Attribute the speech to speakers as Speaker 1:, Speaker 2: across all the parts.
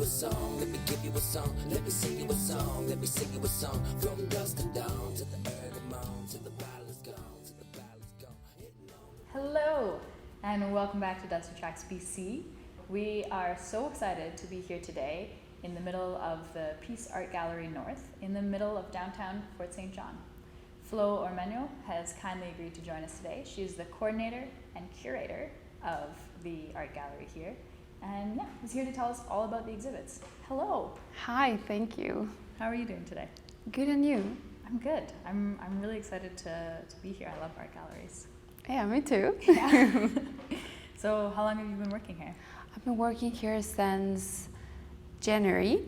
Speaker 1: you a song, let me give you a song, let me sing you a song, let me sing you a song. From dusk to dawn, to the early morn, till the battle is gone, till the battle is gone.
Speaker 2: Hello, and welcome back to Dust to Tracks BC. We are so excited to be here today in the middle of the Peace Art Gallery North, in the middle of downtown Fort St. John. Flo Ormeño has kindly agreed to join us today. She's the coordinator and curator of the art gallery here, and is here to tell us all about the exhibits. Hello.
Speaker 3: Hi, thank you.
Speaker 2: How are you doing today?
Speaker 3: Good, and you?
Speaker 2: I'm good. I'm really excited to be here. I love art galleries.
Speaker 3: Yeah, me too.
Speaker 2: Yeah. So how long have you been working here?
Speaker 3: I've been working here since January.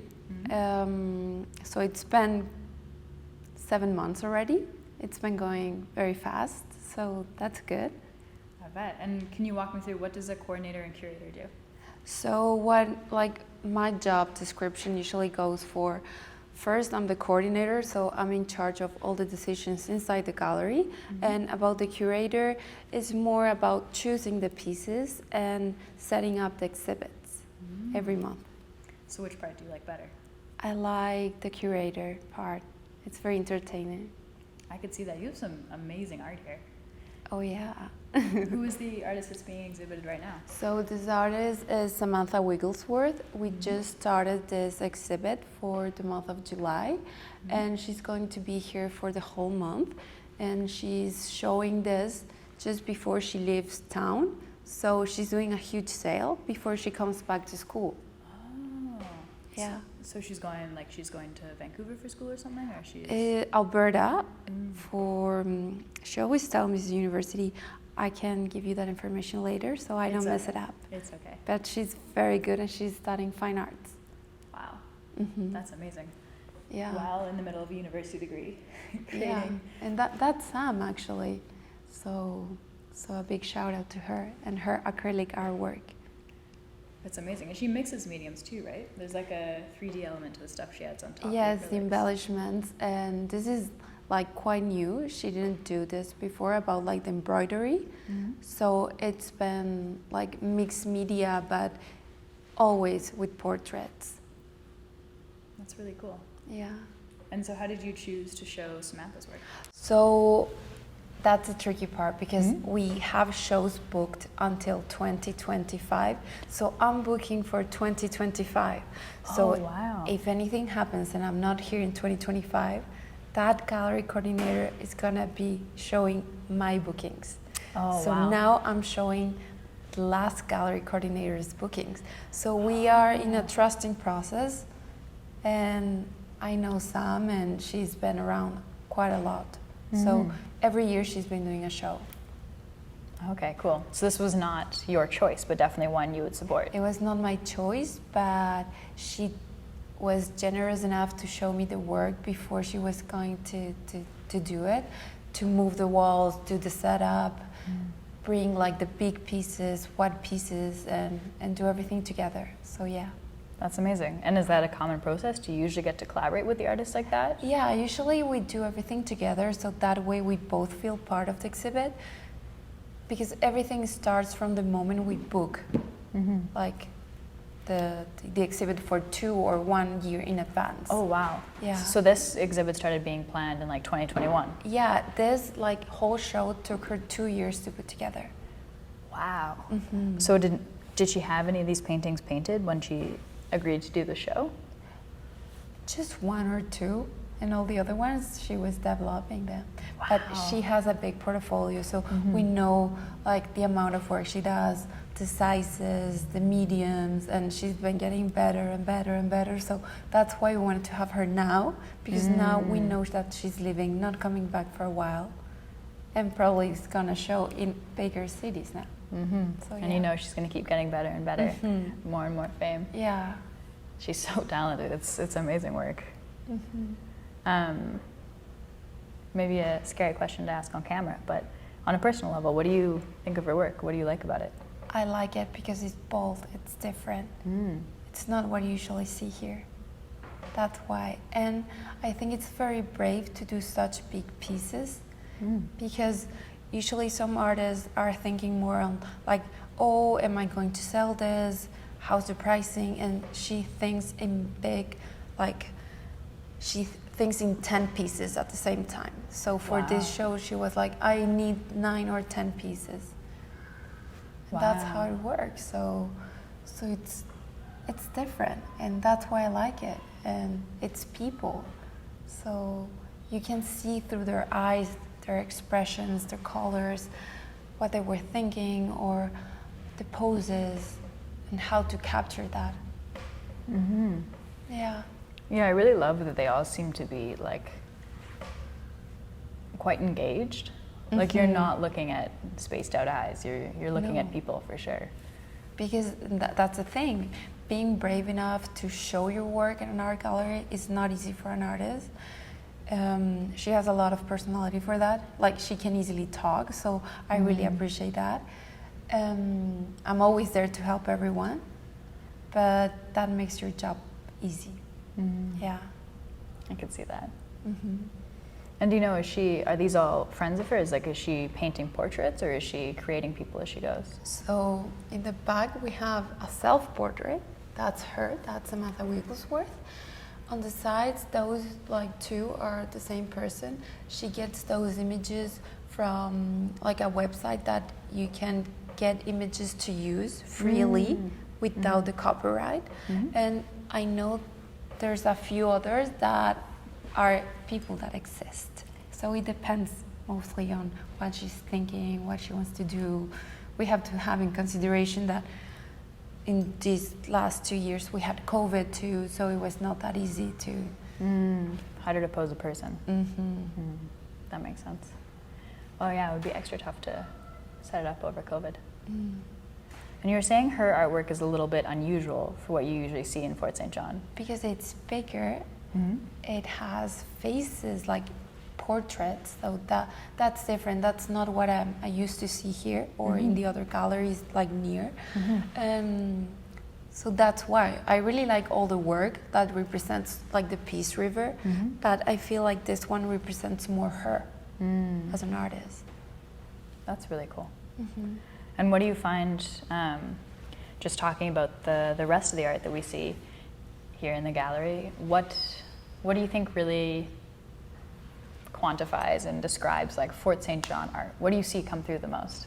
Speaker 3: So it's been 7 months already. It's been going very fast, so that's good.
Speaker 2: I bet. And can you walk me through, what does a coordinator and curator do?
Speaker 3: So my job description usually goes for, first I'm the coordinator, so I'm in charge of all the decisions inside the gallery. And about the curator, is more about choosing the pieces and setting up the exhibits every month.
Speaker 2: So which part do you like better?
Speaker 3: I like the curator part. It's very entertaining.
Speaker 2: I could see that. You have some amazing art here.
Speaker 3: Oh yeah.
Speaker 2: Who is the artist that's being exhibited right now?
Speaker 3: So this artist is Samantha Wigglesworth. We just started this exhibit for the month of July, and she's going to be here for the whole month. And she's showing this just before she leaves town. So she's doing a huge sale before she comes back to school.
Speaker 2: Oh.
Speaker 3: Yeah.
Speaker 2: So she's going to Vancouver for school or something, or she's
Speaker 3: Alberta for. She always tells me it's university. I can give you that information later, so I don't mess it up.
Speaker 2: It's okay.
Speaker 3: But she's very good, and she's studying fine arts.
Speaker 2: Wow.
Speaker 3: Mm-hmm.
Speaker 2: That's amazing.
Speaker 3: Yeah.
Speaker 2: While in the middle of a university degree, creating.
Speaker 3: Yeah, and that's Sam actually. So a big shout out to her and her acrylic artwork.
Speaker 2: That's amazing. And she mixes mediums too, right? There's like a 3D element to the stuff she adds on top.
Speaker 3: Yes,
Speaker 2: of
Speaker 3: the
Speaker 2: acrylics.
Speaker 3: embellishments, and this is like quite new. She didn't do this before about like the embroidery. So it's been like mixed media, but always with portraits.
Speaker 2: That's really cool.
Speaker 3: Yeah.
Speaker 2: And so how did you choose to show Samantha's work?
Speaker 3: So that's a tricky part because we have shows booked until 2025. So I'm booking for 2025. So
Speaker 2: wow.
Speaker 3: if anything happens and I'm not here in 2025, that gallery coordinator is gonna be showing my bookings.
Speaker 2: Oh,
Speaker 3: so
Speaker 2: wow.
Speaker 3: now I'm showing the last gallery coordinator's bookings. So we are in a trusting process, and I know Sam, and she's been around quite a lot. So every year she's been doing a show.
Speaker 2: Okay, cool. So this was not your choice, but definitely one you would support.
Speaker 3: It was not my choice, but she was generous enough to show me the work before she was going to do it, to move the walls, do the setup, bring like the big pieces, wide pieces, and do everything together. So yeah.
Speaker 2: That's amazing. And is that a common process? Do you usually get to collaborate with the artists like that?
Speaker 3: Yeah, usually we do everything together, so that way we both feel part of the exhibit, because everything starts from the moment we book, like the exhibit for 2 or 1 year in advance.
Speaker 2: Oh, wow.
Speaker 3: Yeah.
Speaker 2: So this exhibit started being planned in like 2021?
Speaker 3: Yeah, this like whole show took her 2 years to put together.
Speaker 2: Wow. So did she have any of these paintings painted when she agreed to do the show?
Speaker 3: Just 1 or 2, and all the other ones she was developing them.
Speaker 2: Wow.
Speaker 3: But she has a big portfolio, so we know like the amount of work she does, the sizes, the mediums, and she's been getting better and better and better. So that's why we wanted to have her now, because now we know that she's leaving, not coming back for a while, and probably is gonna show in bigger cities now. So,
Speaker 2: And you know she's going to keep getting better and better, more and more fame.
Speaker 3: Yeah.
Speaker 2: She's so talented. It's amazing work. Maybe a scary question to ask on camera, but on a personal level, what do you think of her work? What do you like about it?
Speaker 3: I like it because it's bold, it's different. It's not what you usually see here. That's why. And I think it's very brave to do such big pieces, because usually some artists are thinking more on like, oh, am I going to sell this? how's the pricing, and she thinks in big, like she thinks in 10 pieces at the same time. So for this show, she was like, I need 9 or 10 pieces.
Speaker 2: Wow.
Speaker 3: That's how it works. So it's different, and that's why I like it. And it's people, so you can see through their eyes, their expressions, their colors, what they were thinking, or the poses, and how to capture that.
Speaker 2: Mm-hmm.
Speaker 3: Yeah.
Speaker 2: Yeah, I really love that they all seem to be like quite engaged. Like you're not looking at spaced out eyes. You're looking at people for sure.
Speaker 3: Because that's the thing. Being brave enough to show your work in an art gallery is not easy for an artist. She has a lot of personality for that. Like she can easily talk, so I really appreciate that. I'm always there to help everyone, but that makes your job easy. Yeah.
Speaker 2: I could see that.
Speaker 3: Mm-hmm.
Speaker 2: And do you know, are these all friends of hers? Like, is she painting portraits or is she creating people as she goes?
Speaker 3: So in the back we have a self-portrait. That's her. That's Samantha Wigglesworth. On the sides, those like two are the same person. She gets those images from like a website that you can get images to use freely without the copyright. And I know there's a few others that are people that exist. So it depends mostly on what she's thinking, what she wants to do. We have to have in consideration that in these last 2 years we had COVID too, so it was not that easy to.
Speaker 2: Harder to pose a person. That makes sense. Oh yeah, it would be extra tough to set it up over COVID. And you were saying her artwork is a little bit unusual for what you usually see in Fort St. John.
Speaker 3: Because it's bigger, it has faces like portraits, so that's different. That's not what I used to see here or in the other galleries like near. So that's why I really like all the work that represents like the Peace River, but I feel like this one represents more her as an artist.
Speaker 2: That's really cool. And what do you find, just talking about the rest of the art that we see here in the gallery, what do you think really quantifies and describes like Fort St. John art? What do you see come through the most?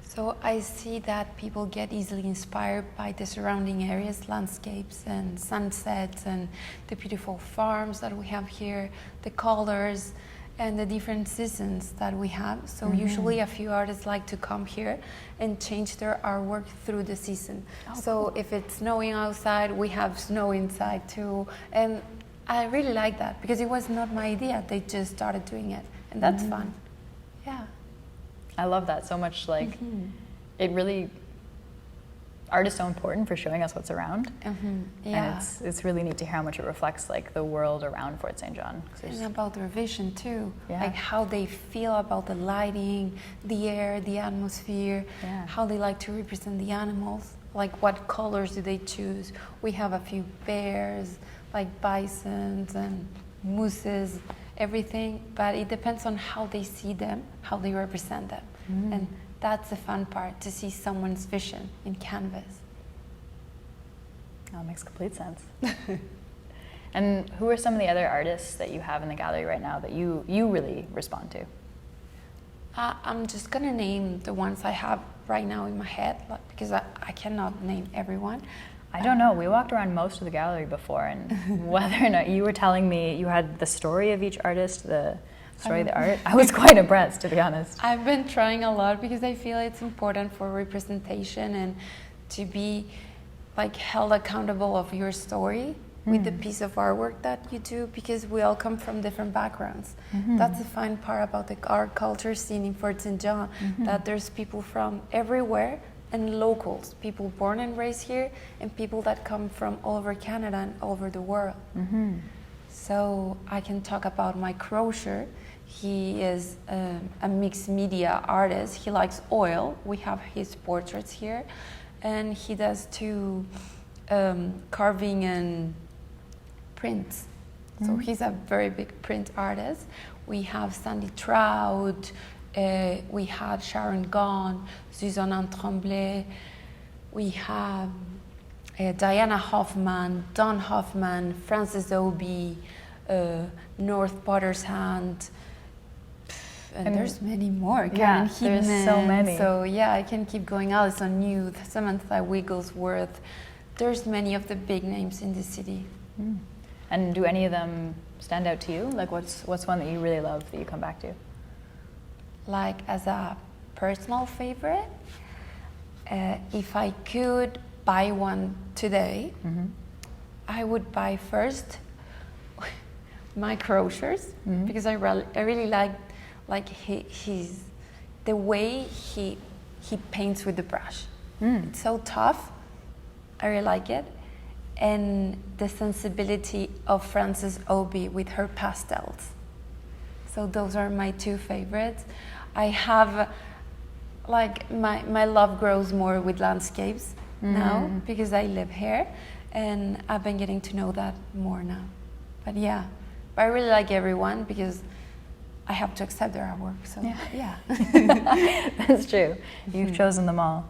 Speaker 3: So I see that people get easily inspired by the surrounding areas, landscapes and sunsets and the beautiful farms that we have here, the colors and the different seasons that we have. So usually a few artists like to come here and change their artwork through the season. So if it's snowing outside, we have snow inside too. And I really like that because it was not my idea. They just started doing it, and that's fun. Yeah.
Speaker 2: I love that so much. Like, it really, art is so important for showing us what's around.
Speaker 3: Yeah.
Speaker 2: And it's really neat to hear how much it reflects like the world around Fort St. John.
Speaker 3: And about their vision too,
Speaker 2: Yeah.
Speaker 3: like how they feel about the lighting, the air, the atmosphere, how they like to represent the animals, like what colors do they choose. We have a few bears, like bisons and mooses, everything, but it depends on how they see them, how they represent them. And that's the fun part, to see someone's vision in canvas.
Speaker 2: That makes complete sense. And who are some of the other artists that you have in the gallery right now that you really respond to?
Speaker 3: I'm just gonna name the ones I have right now in my head, because I cannot name everyone.
Speaker 2: I don't know. We walked around most of the gallery before, and whether or not you were telling me you had the story of each artist, the story of the art, I was quite impressed, to be honest.
Speaker 3: I've been trying a lot because I feel it's important for representation and to be like held accountable of your story with the piece of artwork that you do, because we all come from different backgrounds. That's the fun part about the art culture scene in Fort St. John, that there's people from everywhere and locals, people born and raised here, and people that come from all over Canada and all over the world. So I can talk about Mike Crozier. He is a mixed media artist. He likes oil. We have his portraits here, and he does too carving and prints. So he's a very big print artist. We have Sandy Trout. We had Sharon Gone, Suzanne Tremblay. We have Diana Hoffman, Don Hoffman, Frances Obi, North Potter's Hand, and there's many more.
Speaker 2: Yeah,
Speaker 3: Karen
Speaker 2: there's
Speaker 3: Hickman.
Speaker 2: so many.
Speaker 3: So yeah, I can keep going. Alison Youth, Samantha Wigglesworth. There's many of the big names in the city.
Speaker 2: And do any of them stand out to you? Like what's one that you really love that you come back to?
Speaker 3: Like as a personal favorite, if I could buy one today, I would buy first Mike Rochers, because I really like his the way he paints with the brush. It's so tough. I really like it. And the sensibility of Frances Obi with her pastels. So those are my two favorites. I have, like, my love grows more with landscapes now because I live here, and I've been getting to know that more now. But yeah, but I really like everyone because I have to accept their artwork. So yeah.
Speaker 2: That's true. You've chosen them all.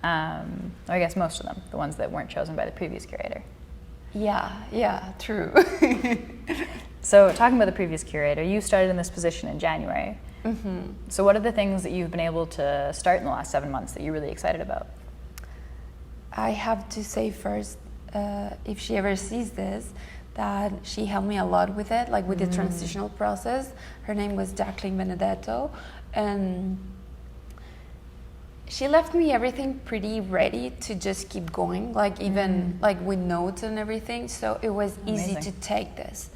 Speaker 2: I guess most of them, the ones that weren't chosen by the previous curator.
Speaker 3: Yeah, true.
Speaker 2: So talking about the previous curator, you started in this position in January. So what are the things that you've been able to start in the last 7 months that you're really excited about?
Speaker 3: I have to say first, if she ever sees this, that she helped me a lot with it, like with the transitional process. Her name was Jacqueline Benedetto, and she left me everything pretty ready to just keep going, like even like with notes and everything. So it was easy to take this,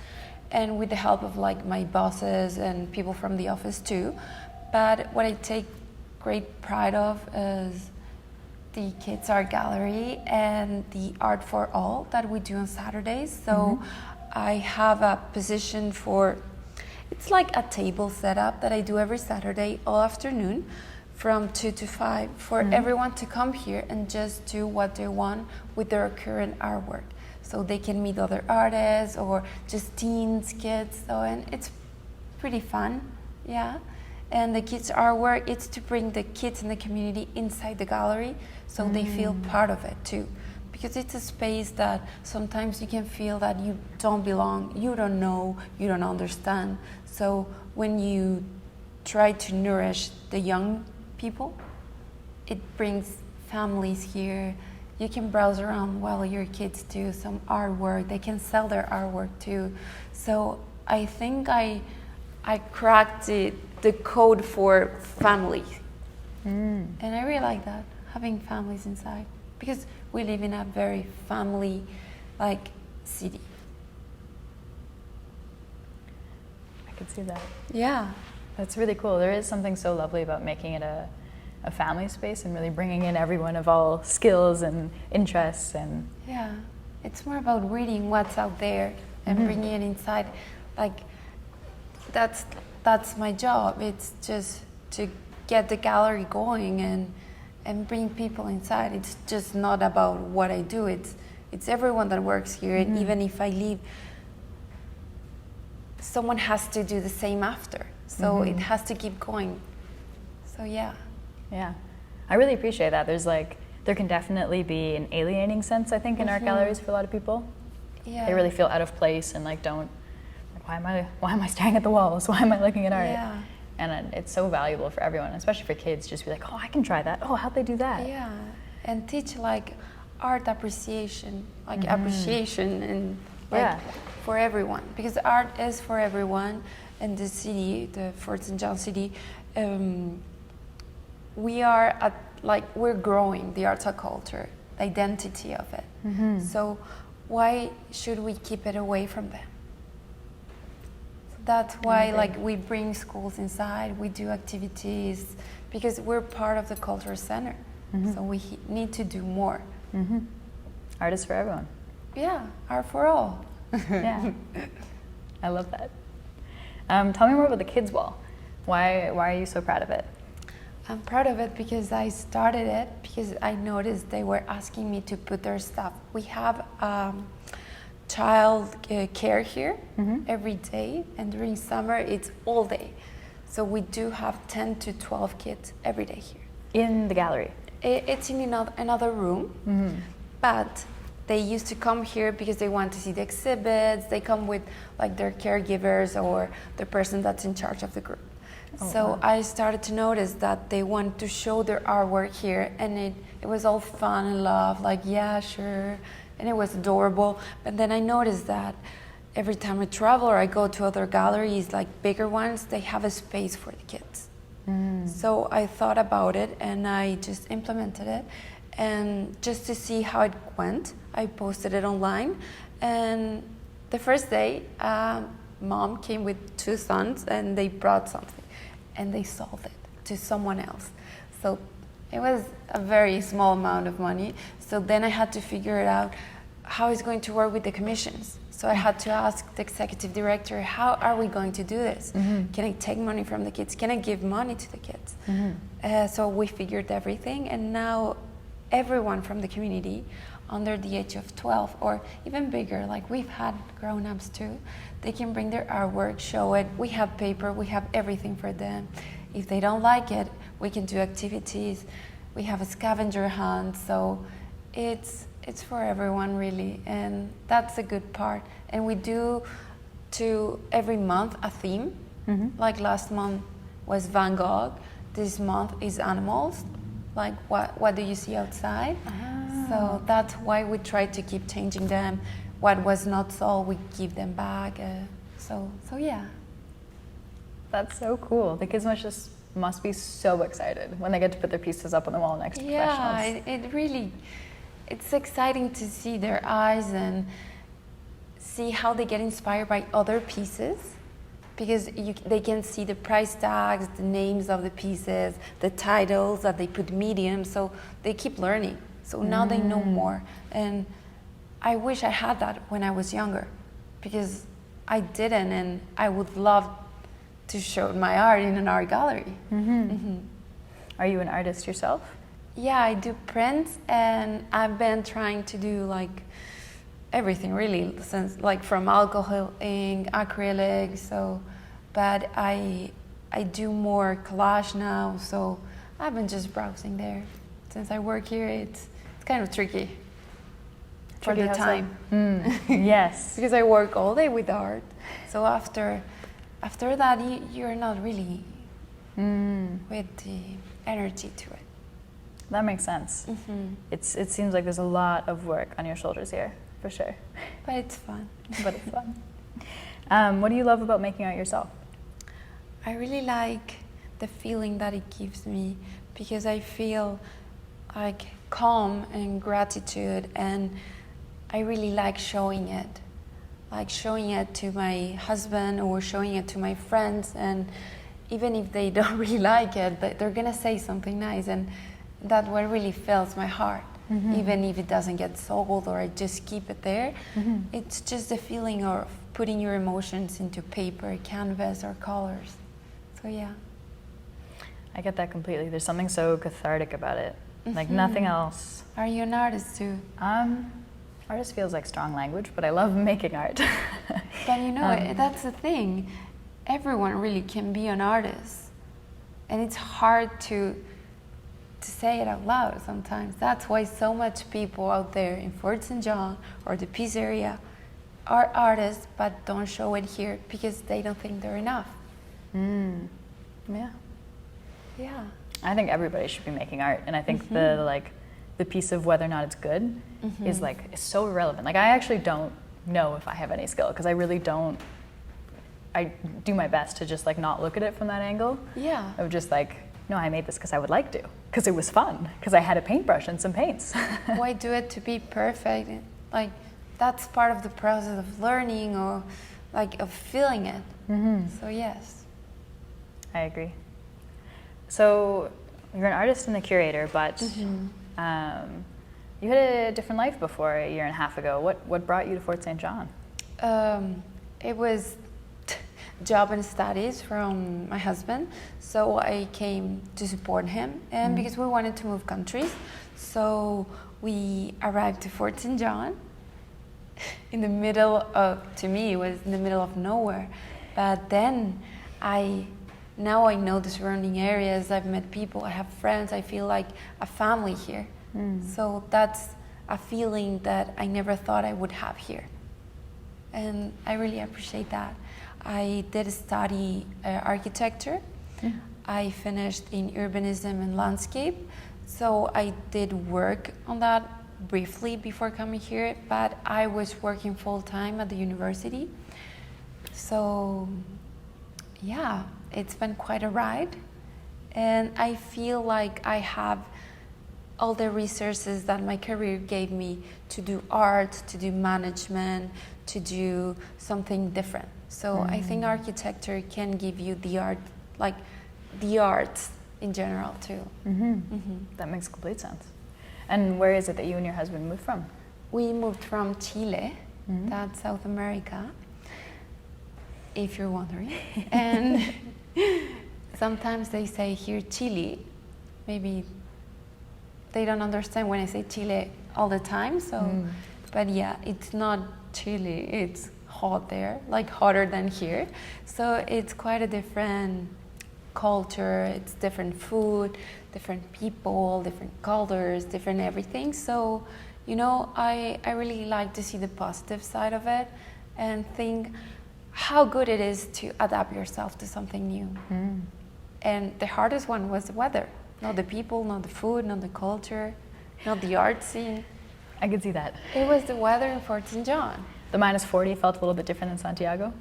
Speaker 3: and with the help of like my bosses and people from the office too. But what I take great pride of is the Kids Art Gallery and the Art for All that we do on Saturdays. So I have a position for, it's like a table setup that I do every Saturday all afternoon from 2 to 5 for everyone to come here and just do what they want with their current artwork. So they can meet other artists or just teens, kids, so, and it's pretty fun, yeah. And the kids' artwork, it's to bring the kids in the community inside the gallery so they feel part of it too. Because it's a space that sometimes you can feel that you don't belong, you don't know, you don't understand. So when you try to nourish the young people, it brings families here. You can browse around while your kids do some artwork. They can sell their artwork too. So I think I cracked the code for family. And I really like that, having families inside, because we live in a very family-like city.
Speaker 2: I could see that.
Speaker 3: Yeah.
Speaker 2: That's really cool. There is something so lovely about making it a family space and really bringing in everyone of all skills and interests. And
Speaker 3: yeah, it's more about reading what's out there and bringing it inside. Like, that's my job. It's just to get the gallery going and bring people inside. It's just not about what I do. It's everyone that works here. And even if I leave, someone has to do the same after. So it has to keep going. So yeah.
Speaker 2: Yeah, I really appreciate that. There can definitely be an alienating sense, I think, in art galleries for a lot of people.
Speaker 3: Yeah.
Speaker 2: They really feel out of place and why am I staring at the walls? Why am I looking at art?
Speaker 3: Yeah.
Speaker 2: And it's so valuable for everyone, especially for kids, just be like, oh, I can try that. Oh, how'd they do that?
Speaker 3: Yeah, and teach like art appreciation, like appreciation and like for everyone, because art is for everyone. In the city, the Fort St. John city, we're growing the arts and culture, the identity of it. So why should we keep it away from them? So that's why like we bring schools inside, we do activities, because we're part of the cultural center. So we need to do more.
Speaker 2: Art is for everyone.
Speaker 3: Yeah, art for all.
Speaker 2: Yeah, I love that. Tell me more about the Kids Wall. Why are you so proud of it?
Speaker 3: I'm proud of it because I started it because I noticed they were asking me to put their stuff. We have child care here every day, and during summer it's all day. So we do have 10 to 12 kids every day here.
Speaker 2: In the gallery?
Speaker 3: It's in another room, but they used to come here because they want to see the exhibits. They come with like their caregivers or the person that's in charge of the group. So
Speaker 2: wow.
Speaker 3: I started to notice that they want to show their artwork here, and it was all fun and love, like, yeah, sure, and it was adorable. But then I noticed that every time I travel or I go to other galleries, like bigger ones, they have a space for the kids. So I thought about it and I just implemented it. And just to see how it went, I posted it online. And the first day, mom came with 2 sons and they brought something and they sold it to someone else. So it was a very small amount of money. So then I had to figure it out how it's going to work with the commissions. So I had to ask the executive director, how are we going to do this? Can I take money from the kids? Can I give money to the kids? So we figured everything, and now everyone from the community under the age of 12 or even bigger, like we've had grown-ups too, they can bring their artwork, show it. We have paper, we have everything for them. If they don't like it, we can do activities. We have a scavenger hunt, so it's for everyone really, and that's a good part. And we do every month a theme. Like last month was Van Gogh. This month is animals. Like what do you see outside? So that's why we try to keep changing them. What was not sold, we give them back. So yeah.
Speaker 2: That's so cool. The kids must be so excited when they get to put their pieces up on the wall next to professionals.
Speaker 3: Yeah, it's exciting to see their eyes and see how they get inspired by other pieces, because they can see the price tags, the names of the pieces, the titles that they put medium, so they keep learning. So now they know more. And I wish I had that when I was younger, because I didn't, and I would love to show my art in an art gallery.
Speaker 2: Are you an artist yourself?
Speaker 3: Yeah, I do prints, and I've been trying to do like everything really, since like from alcohol ink, acrylic. So, but I do more collage now. So I've been just browsing there. Since I work here, it's kind of tricky for the time.
Speaker 2: Yes,
Speaker 3: because I work all day with art. So after that, you're not really with the energy to it.
Speaker 2: That makes sense. It seems like there's a lot of work on your shoulders here, for sure.
Speaker 3: But it's fun.
Speaker 2: But it's fun. What do you love about making art yourself?
Speaker 3: I really like the feeling that it gives me, because I feel like calm and gratitude, and I really like showing it. Like showing it to my husband or showing it to my friends, and even if they don't really like it, but they're gonna say something nice, and that's what really fills my heart. Even if it doesn't get sold or I just keep it there, it's just the feeling of putting your emotions into paper, canvas, or colors. So yeah.
Speaker 2: I get that completely. There's something so cathartic about it, like nothing else.
Speaker 3: Are you an artist too?
Speaker 2: Artist feels like strong language, but I love making art.
Speaker 3: But you know, that's the thing. Everyone really can be an artist, and it's hard to say it out loud sometimes. That's why so much people out there in Fort St. John or the Peace area are artists but don't show it here because they don't think they're enough.
Speaker 2: Yeah.
Speaker 3: Yeah.
Speaker 2: I think everybody should be making art, and I think the piece of whether or not it's good is so irrelevant. Like I actually don't know if I have any skill, because I really don't. I do my best to just like not look at it from that angle.
Speaker 3: Yeah.
Speaker 2: Of just like, no, I made this because I would like to, because it was fun, because I had a paintbrush and some paints.
Speaker 3: Why do it to be perfect? Like that's part of the process of learning, or like of feeling it. So yes.
Speaker 2: I agree. So you're an artist and a curator, but you had a different life before a year and a half ago. What brought you to Fort St. John?
Speaker 3: It was job and studies from my husband, so I came to support him, and because we wanted to move countries, so we arrived to Fort St. John in the middle of, to me it was in the middle of nowhere, but then now I know the surrounding areas, I've met people, I have friends, I feel like a family here. So a feeling that I never thought I would have here. And I really appreciate that. I did study architecture. I finished in urbanism and landscape. So I did work on that briefly before coming here, but I was working full time at the university. So yeah, it's been quite a ride. And I feel like I have all the resources that my career gave me to do art, to do management, to do something different. So I think architecture can give you the art, like the arts in general too.
Speaker 2: That makes complete sense. And where is it that you and your husband moved from?
Speaker 3: We moved from Chile, that's South America, if you're wondering. And sometimes they say here Chile, maybe they don't understand when I say Chile all the time. So, but yeah, it's not Chile, it's hot there, like hotter than here. So it's quite a different culture, it's different food, different people, different colors, different everything. So, you know, I really like to see the positive side of it and think how good it is to adapt yourself to something new. And the hardest one was the weather. Not the people, not the food, not the culture, not the art scene.
Speaker 2: I could see that.
Speaker 3: It was the weather in Fort St. John.
Speaker 2: The -40 felt a little bit different than Santiago?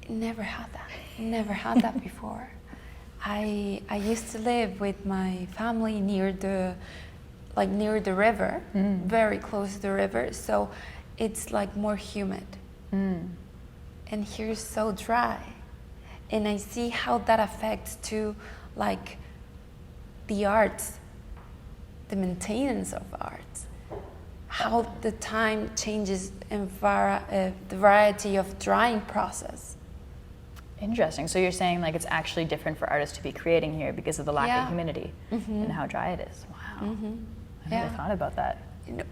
Speaker 3: Never had that. Never had that before. I used to live with my family near the river, very close to the river. So it's like more humid. And here is so dry. And I see how that affects to like the arts, the maintenance of arts, how the time changes in the variety of drying process.
Speaker 2: Interesting. So you're saying like it's actually different for artists to be creating here because of the lack of humidity and how dry it is. Wow. I never thought about that.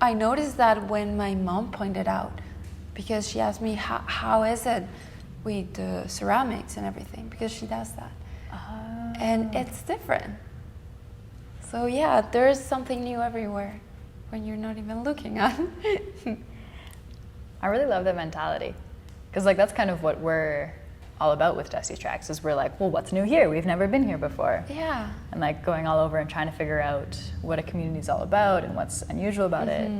Speaker 3: I noticed that when my mom pointed out, because she asked me how is it with the ceramics and everything, because she does that. And it's different. So yeah, there's something new everywhere when you're not even looking at it.
Speaker 2: I really love that mentality because like that's kind of what we're all about with Dusty's Tracks is we're like, well, what's new here? We've never been here before.
Speaker 3: Yeah.
Speaker 2: And like going all over and trying to figure out what a community is all about and what's unusual about it.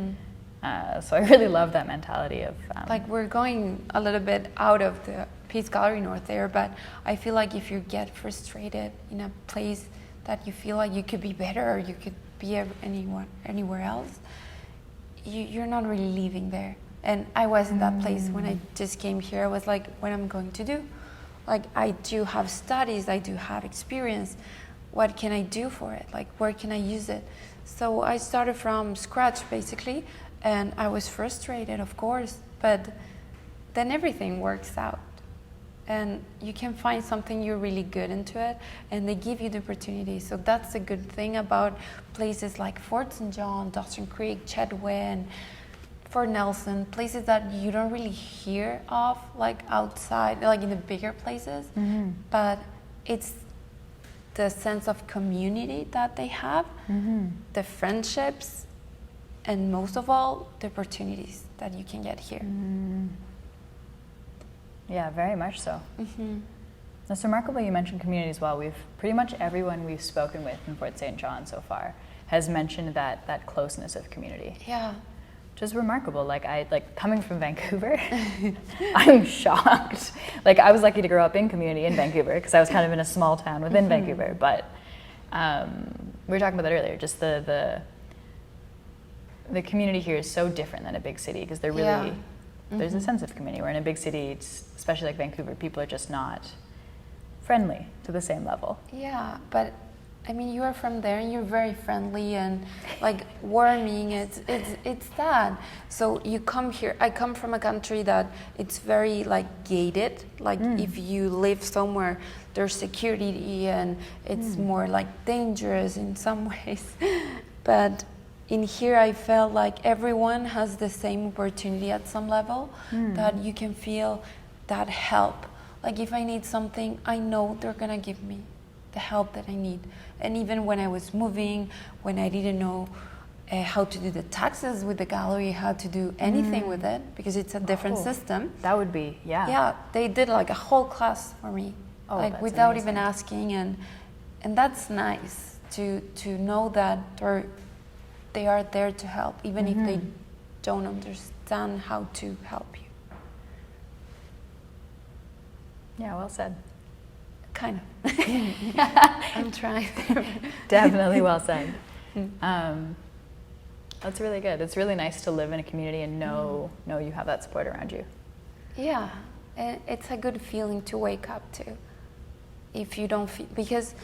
Speaker 2: So I really love that mentality of...
Speaker 3: like we're going a little bit out of the Peace Gallery North there, but I feel like if you get frustrated in a place that you feel like you could be better or you could be anywhere else, you're not really leaving there. And I was in that place when I just came here. I was like, what am I going to do? Like, I do have studies, I do have experience. What can I do for it? Like, where can I use it? So I started from scratch, basically, and I was frustrated, of course, but then everything works out. And you can find something you're really good into it, and they give you the opportunity. So that's a good thing about places like Fort St. John, Dawson Creek, Chetwynd, Fort Nelson, places that you don't really hear of, like outside, like in the bigger places, but it's the sense of community that they have, the friendships, and most of all, the opportunities that you can get here.
Speaker 2: Yeah, very much so. It's remarkable you mentioned community as well. We've pretty much everyone we've spoken with in Fort St. John so far has mentioned that closeness of community.
Speaker 3: Yeah.
Speaker 2: Which is remarkable. Like coming from Vancouver, I'm shocked. Like I was lucky to grow up in community in Vancouver because I was kind of in a small town within Vancouver. But we were talking about that earlier. Just the community here is so different than a big city because they're really there's a sense of community. Where in a big city, especially like Vancouver, people are just not friendly to the same level.
Speaker 3: Yeah, but I mean, you are from there and you're very friendly and like warming. It's that. So you come here. I come from a country that it's very like gated. Like if you live somewhere, there's security and it's more like dangerous in some ways. But in here, I felt like everyone has the same opportunity at some level, that you can feel that help. Like if I need something, I know they're gonna give me the help that I need. And even when I was moving, when I didn't know how to do the taxes with the gallery, how to do anything with it, because it's a different
Speaker 2: Oh.
Speaker 3: system.
Speaker 2: That would be, yeah.
Speaker 3: Yeah, they did like a whole class for me,
Speaker 2: Oh,
Speaker 3: like
Speaker 2: that's
Speaker 3: without
Speaker 2: amazing.
Speaker 3: even asking, and that's nice to know that they are there to help, even if they don't understand how to help you.
Speaker 2: Yeah, well said.
Speaker 3: Kind of. I'm trying.
Speaker 2: Definitely well said. That's really good. It's really nice to live in a community and know you have that support around you.
Speaker 3: Yeah, and it's a good feeling to wake up to. If you don't feel, because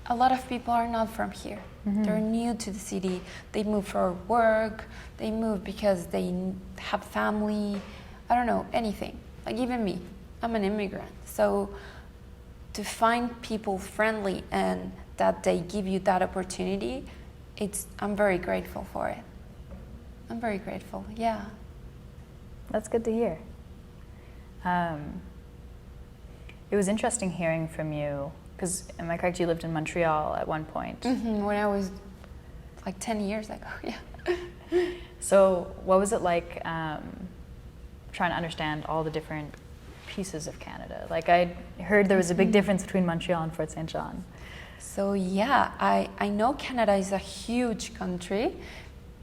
Speaker 3: a lot of people are not from here. They're new to the city. They move for work. They move because they have family. I don't know, anything. Like even me, I'm an immigrant. So to find people friendly and that they give you that opportunity, I'm very grateful for it. I'm very grateful, yeah.
Speaker 2: That's good to hear. It was interesting hearing from you, because am I correct, you lived in Montreal at one point?
Speaker 3: When I was like 10 years ago, yeah.
Speaker 2: So what was it like trying to understand all the different pieces of Canada? Like I heard there was a big difference between Montreal and Fort St. John.
Speaker 3: So yeah, I know Canada is a huge country,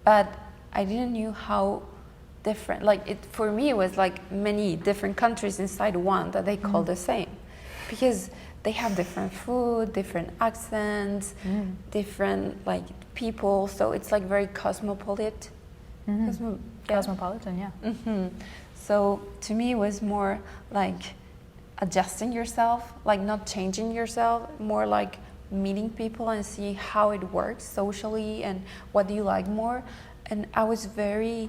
Speaker 3: but I didn't know how different, like it, for me it was like many different countries inside one that they call the same, because they have different food, different accents, different like people, so it's like very cosmopolitan.
Speaker 2: Cosmopolitan, yeah.
Speaker 3: So to me it was more like adjusting yourself, like not changing yourself, more like meeting people and see how it works socially and what do you like more. And I was very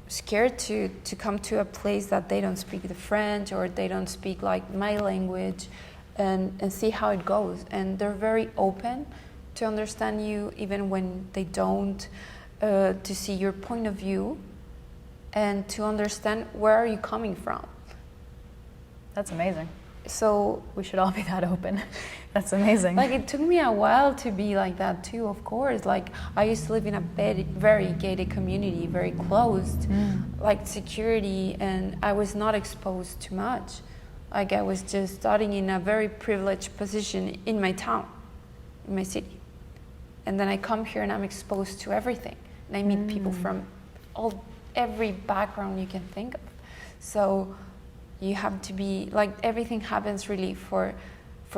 Speaker 3: scared to come to a place that they don't speak the French or they don't speak like my language, and see how it goes. And they're very open to understand you even when they don't, to see your point of view and to understand where are you coming from.
Speaker 2: That's amazing.
Speaker 3: So
Speaker 2: We should all be that open. That's amazing.
Speaker 3: like it took me a while to be like that too, of course. Like I used to live in a very gated community, very closed, like security, and I was not exposed to much. Like I was just starting in a very privileged position in my town, in my city. And then I come here and I'm exposed to everything. And I meet people from every background you can think of. So you have to be, like everything happens really for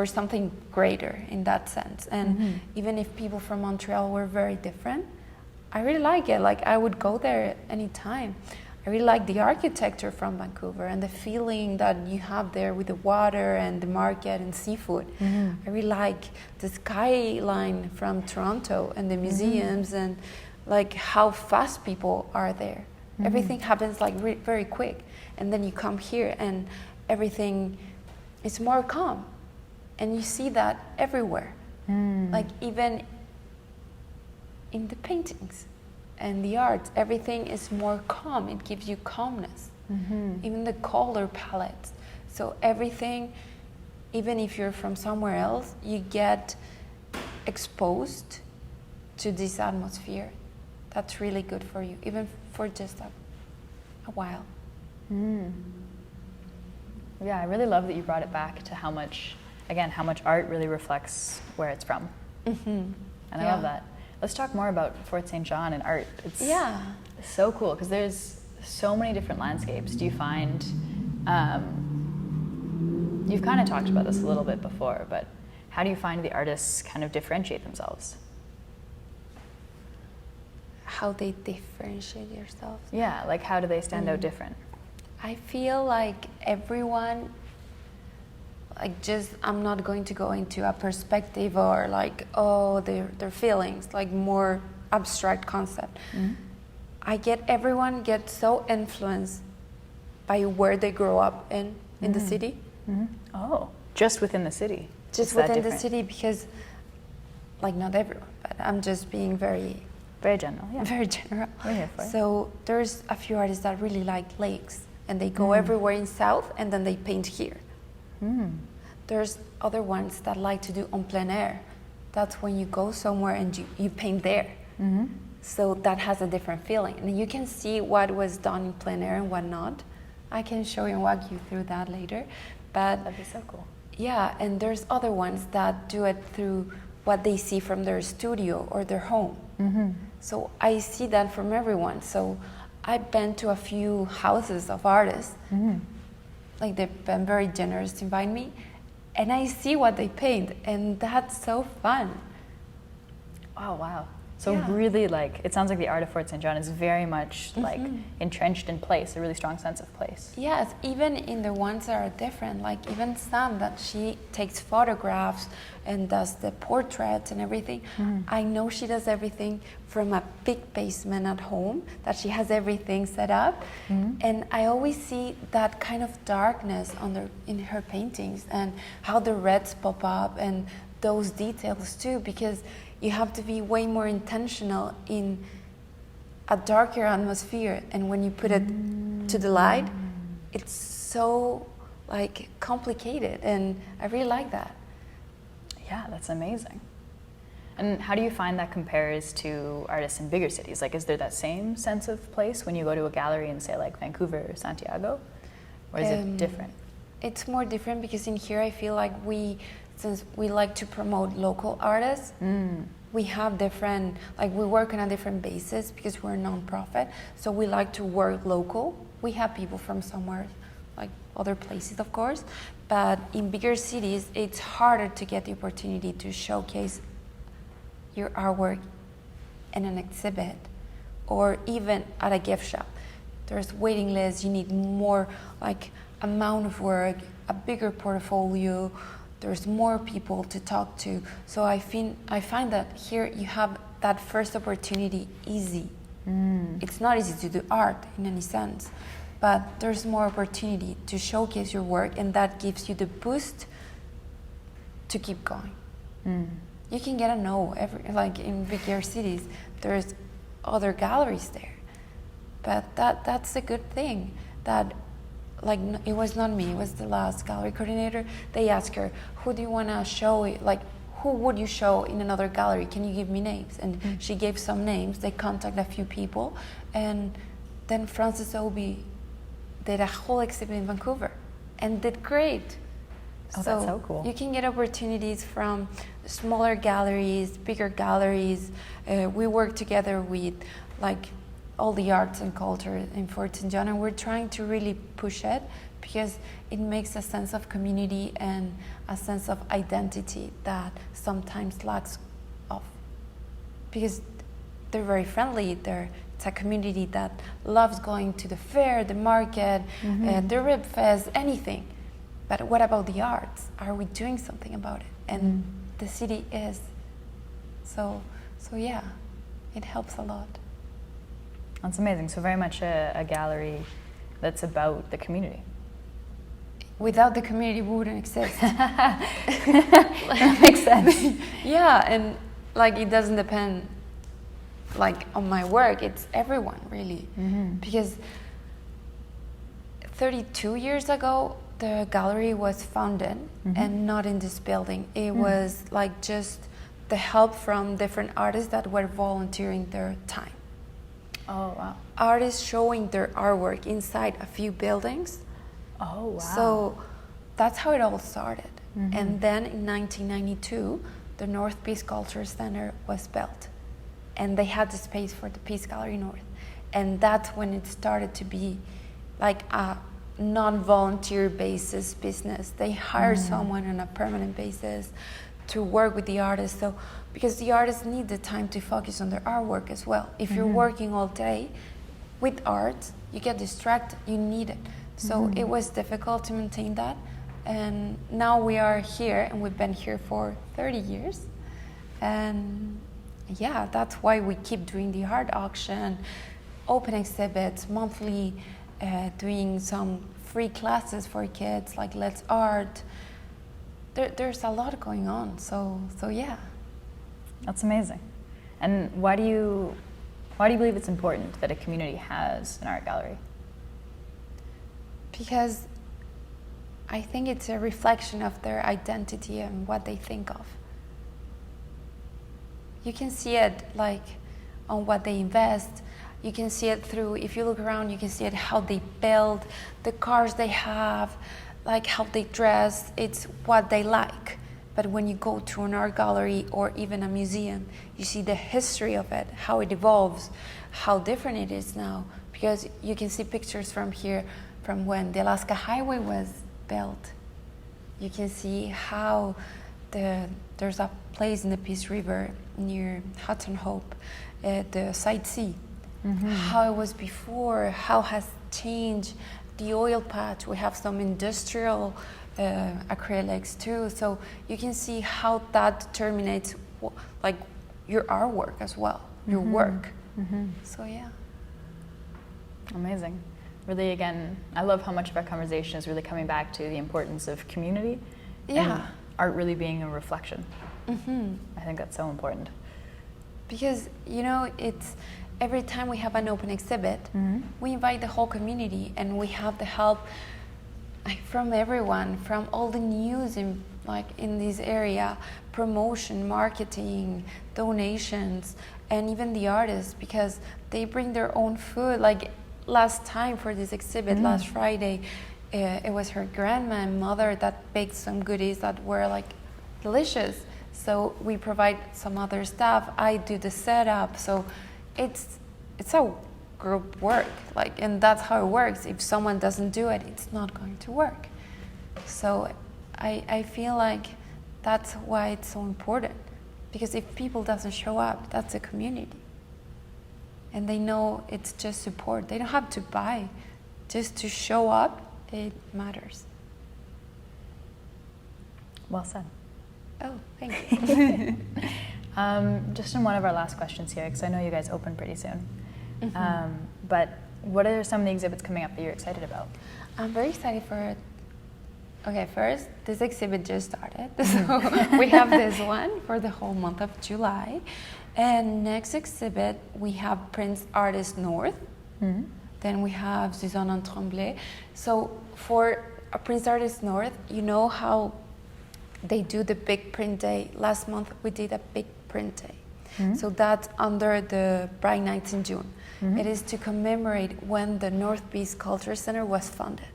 Speaker 3: something greater in that sense. And even if people from Montreal were very different, I really like it. Like I would go there anytime. I really like the architecture from Vancouver and the feeling that you have there with the water and the market and seafood. I really like the skyline from Toronto and the museums and like how fast people are there. Everything happens like very quick. And then you come here and everything is more calm. And you see that everywhere. Like even in the paintings and the art, everything is more calm. It gives you calmness. Even the color palettes. So everything, even if you're from somewhere else, you get exposed to this atmosphere. That's really good for you, even for just a while.
Speaker 2: Yeah, I really love that you brought it back to how much art really reflects where it's from. And I love that. Let's talk more about Fort St. John and art. It's so cool because there's so many different landscapes. Do you find, you've kind of talked about this a little bit before, but how do you find the artists kind of differentiate themselves?
Speaker 3: How they differentiate themselves?
Speaker 2: Yeah, like how do they stand out different?
Speaker 3: I feel like everyone, like just, I'm not going to go into a perspective or like, their feelings, like more abstract concept. Everyone gets so influenced by where they grow up in the city.
Speaker 2: Oh, just within the city?
Speaker 3: Just within the city, because, like not everyone, but I'm just being very
Speaker 2: general, yeah.
Speaker 3: Very general.
Speaker 2: We're here for it.
Speaker 3: So there's a few artists that really like lakes, and they go everywhere in South, and then they paint here. There's other ones that like to do en plein air. That's when you go somewhere and you paint there. So that has a different feeling. And you can see what was done in plein air and what not. I can show you and walk you through that later. But
Speaker 2: That'd be so cool.
Speaker 3: yeah, and there's other ones that do it through what they see from their studio or their home. So I see that from everyone. So I've been to a few houses of artists. Like they've been very generous to invite me. And I see what they paint, and that's so fun.
Speaker 2: Oh, wow. So
Speaker 3: Yeah.
Speaker 2: really, like, it sounds like the art of Fort St. John is very much like entrenched in place, a really strong sense of place.
Speaker 3: Yes, even in the ones that are different, like even Sam, that she takes photographs and does the portraits and everything. I know she does everything from a big basement at home, that she has everything set up. And I always see that kind of darkness in her paintings, and how the reds pop up and those details too, because you have to be way more intentional in a darker atmosphere, and when you put it to the light, it's so like complicated, and I really like that.
Speaker 2: Yeah, that's amazing. And how do you find that compares to artists in bigger cities? Like, is there that same sense of place when you go to a gallery in, say, like Vancouver or Santiago? Or is it different?
Speaker 3: It's more different because in here I feel like since we like to promote local artists, we have different, like we work on a different basis because we're a non-profit. So we like to work local. We have people from somewhere, like other places, of course. But in bigger cities, it's harder to get the opportunity to showcase your artwork in an exhibit or even at a gift shop. There's waiting lists, you need more like amount of work, a bigger portfolio, there's more people to talk to. So I find that here you have that first opportunity easy. It's not easy to do art in any sense, but there's more opportunity to showcase your work, and that gives you the boost to keep going. You can get a no, like in bigger cities, there's other galleries there. But that's a good thing, that like it was not me, it was the last gallery coordinator. They asked her, who do you want to show, like who would you show in another gallery? Can you give me names? And she gave some names. They contacted a few people, and then Frances Obi did a whole exhibit in Vancouver and did great.
Speaker 2: Oh, that's so cool.
Speaker 3: You can get opportunities from smaller galleries, bigger galleries. We work together with like all the arts and culture in Fort St. John, and we're trying to really push it because it makes a sense of community and a sense of identity that sometimes lacks of. Because they're very friendly, it's a community that loves going to the fair, the market, the Rib Fest, anything. But what about the arts? Are we doing something about it? And the city is. So yeah, it helps a lot.
Speaker 2: That's amazing. So very much a gallery that's about the community.
Speaker 3: Without the community, we wouldn't exist.
Speaker 2: That makes sense.
Speaker 3: Yeah, and like it doesn't depend like on my work, it's everyone really. Because 32 years ago, the gallery was founded and not in this building. It was like just the help from different artists that were volunteering their time.
Speaker 2: Oh, wow.
Speaker 3: Artists showing their artwork inside a few buildings.
Speaker 2: Oh, wow.
Speaker 3: So that's how it all started. And then in 1992, the North Peace Culture Center was built. And they had the space for the Peace Gallery North. And that's when it started to be like a non-volunteer basis business. They hired someone on a permanent basis to work with the artists. So because the artists need the time to focus on their artwork as well. If you're working all day with art, you get distracted, you need it. So it was difficult to maintain that. And now we are here, and we've been here for 30 years. And yeah, that's why we keep doing the art auction, open exhibits, monthly, doing some free classes for kids, like Let's Art. There's a lot going on, so yeah.
Speaker 2: That's amazing. And why do you believe it's important that a community has an art gallery?
Speaker 3: Because I think it's a reflection of their identity and what they think of. You can see it like on what they invest. You can see it through, if you look around, you can see it how they build, the cars they have, like how they dress. It's what they like. But when you go to an art gallery or even a museum, you see the history of it, how it evolves, how different it is now. Because you can see pictures from here, from when the Alaska Highway was built. You can see how there's a place in the Peace River near Hudson Hope, the Site C, how it was before, how has changed the oil patch. We have some industrial acrylics too, so you can see how that determines like your artwork as well, your work. So yeah.
Speaker 2: Amazing. Really, again, I love how much of our conversation is really coming back to the importance of community and art really being a reflection. I think that's so important.
Speaker 3: Because, you know, it's every time we have an open exhibit, we invite the whole community and we have the help from everyone, from all the news in this area, promotion, marketing, donations, and even the artists, because they bring their own food. Like last time for this exhibit, last Friday, it was her grandma and mother that baked some goodies that were like delicious. So we provide some other stuff. I do the setup. So it's a group work, and that's how it works. If someone doesn't do it, it's not going to work. So I feel like that's why it's so important, because if people doesn't show up, that's a community. And they know it's just support. They don't have to buy. Just to show up, it matters.
Speaker 2: Well said.
Speaker 3: Oh, thank you.
Speaker 2: Just in one of our last questions here, because I know you guys open pretty soon. But what are some of the exhibits coming up that you're excited about?
Speaker 3: I'm very excited for it. Okay, first, this exhibit just started. So we have this one for the whole month of July. And next exhibit, we have Prince Artist North. Then we have Suzanne Tremblay. So for Prince Artist North, you know how they do the big print day. Last month, we did a big print day. So that's under the Bright Nights in June. It is to commemorate when the North Beach Culture Center was founded.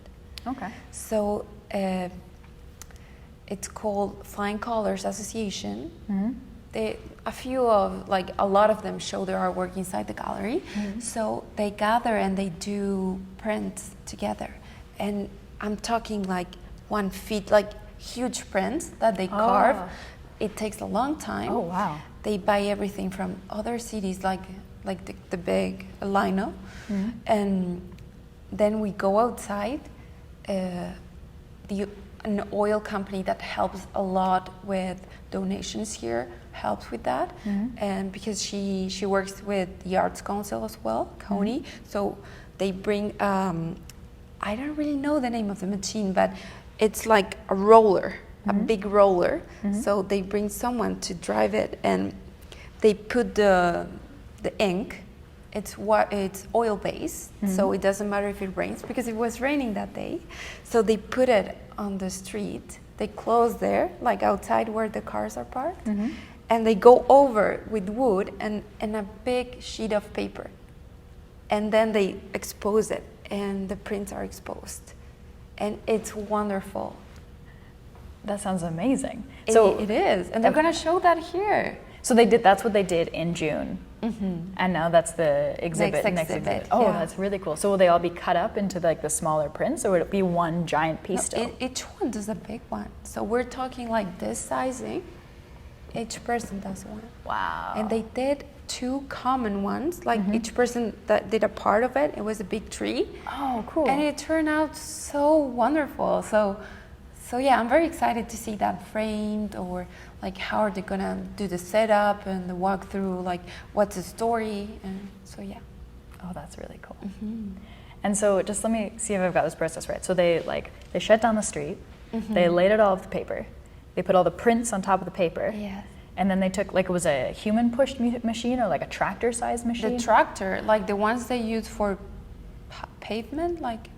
Speaker 2: Okay.
Speaker 3: So it's called Flying Colors Association. A lot of them show their artwork inside the gallery. So they gather and they do prints together. And I'm talking like 1 feet, like huge prints that they carve. It takes a long time.
Speaker 2: Oh, wow.
Speaker 3: They buy everything from other cities, like the big Lino. And then we go outside. An oil company that helps a lot with donations here helps with that, and because she works with the Arts Council as well, CONY. So they bring I don't really know the name of the machine, but it's like a roller, a big roller. So they bring someone to drive it, and they put the ink. It's oil based, so it doesn't matter if it rains, because it was raining that day. So they put it on the street. They close there, like outside where the cars are parked, and they go over with wood and a big sheet of paper, and then they expose it, and the prints are exposed, and it's wonderful.
Speaker 2: That sounds amazing.
Speaker 3: So it is, and they're gonna show that here.
Speaker 2: So that's what they did in June. And now that's the exhibit. Next exhibit. Oh,
Speaker 3: yeah.
Speaker 2: That's really cool. So will they all be cut up into like the smaller prints, or would it be one giant piece still?
Speaker 3: Each one does a big one. So we're talking like this sizing. Each person does one.
Speaker 2: Wow.
Speaker 3: And they did 2 common ones. Like each person that did a part of it. It was a big tree.
Speaker 2: Oh, cool.
Speaker 3: And it turned out so wonderful. So yeah, I'm very excited to see that framed, or like how are they gonna do the setup and the walkthrough, like what's the story, and so yeah.
Speaker 2: Oh, that's really cool. And so just let me see if I've got this process right. So they shut down the street, they laid it all over the paper, they put all the prints on top of the paper.
Speaker 3: Yes.
Speaker 2: And then they took, like, it was a human pushed machine or like a tractor sized machine?
Speaker 3: The tractor, like the ones they use for pavement, like.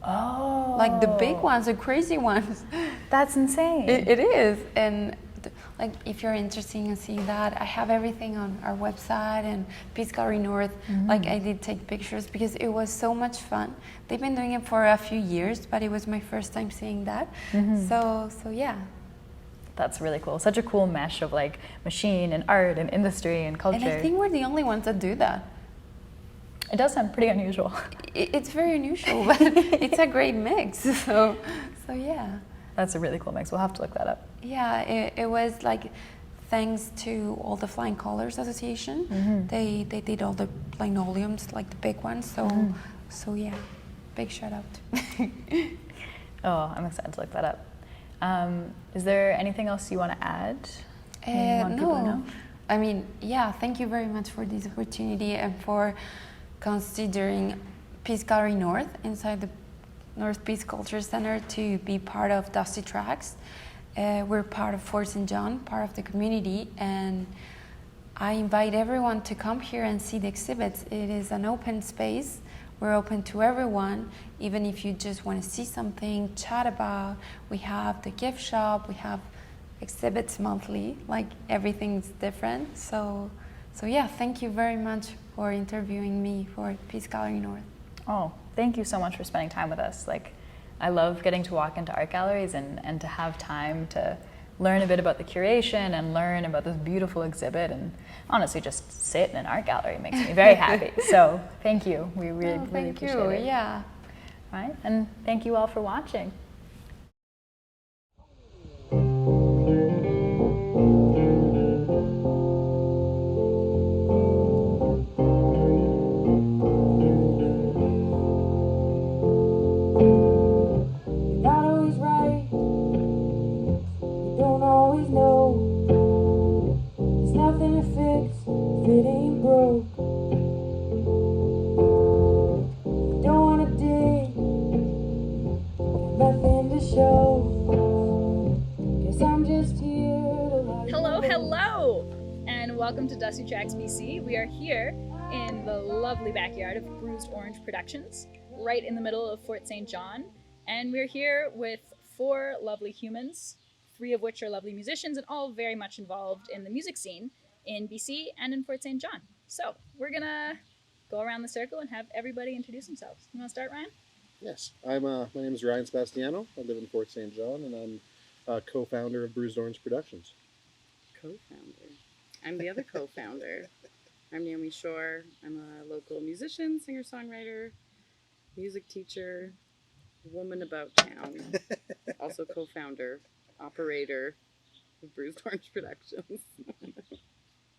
Speaker 2: Oh.
Speaker 3: Like the big ones, the crazy ones.
Speaker 2: That's insane.
Speaker 3: It is. And like if you're interested in seeing that, I have everything on our website and Peace Gallery North. Like I did take pictures because it was so much fun. They've been doing it for a few years, but it was my first time seeing that. So yeah.
Speaker 2: That's really cool. Such a cool mesh of like machine and art and industry and culture.
Speaker 3: And I think we're the only ones that do that.
Speaker 2: It does sound pretty unusual.
Speaker 3: It's very unusual, but it's a great mix. So yeah.
Speaker 2: That's a really cool mix. We'll have to look that up.
Speaker 3: Yeah, it was like thanks to all the Flying Colors Association. They did all the linoleums, like the big ones. So yeah, big shout out.
Speaker 2: Oh, I'm excited to look that up. Is there anything else you want to add? You want people to know?
Speaker 3: I mean, yeah, thank you very much for this opportunity and for considering Peace Gallery North inside the North Peace Culture Center to be part of Dusty Tracks. We're part of Fort St. John, part of the community, and I invite everyone to come here and see the exhibits. It is an open space. We're open to everyone, even if you just want to see something, chat about. We have the gift shop, we have exhibits monthly, like everything's different. So yeah, thank you very much for interviewing me for Peace Gallery North.
Speaker 2: Oh, thank you so much for spending time with us. Like, I love getting to walk into art galleries and to have time to learn a bit about the curation and learn about this beautiful exhibit, and honestly just sit in an art gallery makes me very happy. So thank you. We really appreciate it.
Speaker 3: Yeah.
Speaker 2: Right? And thank you all for watching. Welcome to Dusty Tracks BC. We are here in the lovely backyard of Bruised Orange Productions, right in the middle of Fort St. John. And we're here with 4 lovely humans, 3 of which are lovely musicians and all very much involved in the music scene in BC and in Fort St. John. So we're gonna go around the circle and have everybody introduce themselves. You wanna start, Ryan?
Speaker 4: Yes, my name is Ryan Sebastiano. I live in Fort St. John, and I'm co-founder of Bruised Orange Productions.
Speaker 5: Co-founder. I'm the other co-founder. I'm Naomi Shore. I'm a local musician, singer-songwriter, music teacher, woman about town. Also co-founder, operator of Bruised Orange Productions.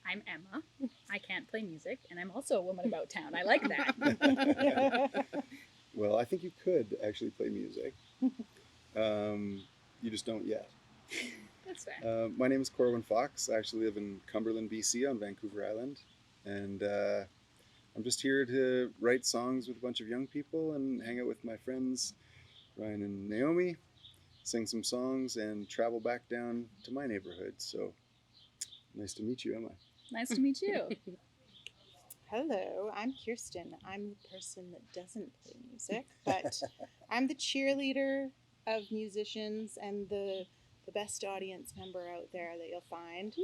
Speaker 2: I'm Emma. I can't play music, and I'm also a woman about town. I like that.
Speaker 6: Well, I think you could actually play music. You just don't yet.
Speaker 2: That's fair.
Speaker 6: My name is Corwin Fox. I actually live in Cumberland, BC on Vancouver Island. And I'm just here to write songs with a bunch of young people and hang out with my friends, Ryan and Naomi, sing some songs and travel back down to my neighborhood. So nice to meet you, Emma.
Speaker 2: Nice to meet you.
Speaker 7: Hello, I'm Kirsten. I'm the person that doesn't play music, but I'm the cheerleader of musicians and the best audience member out there that you'll find.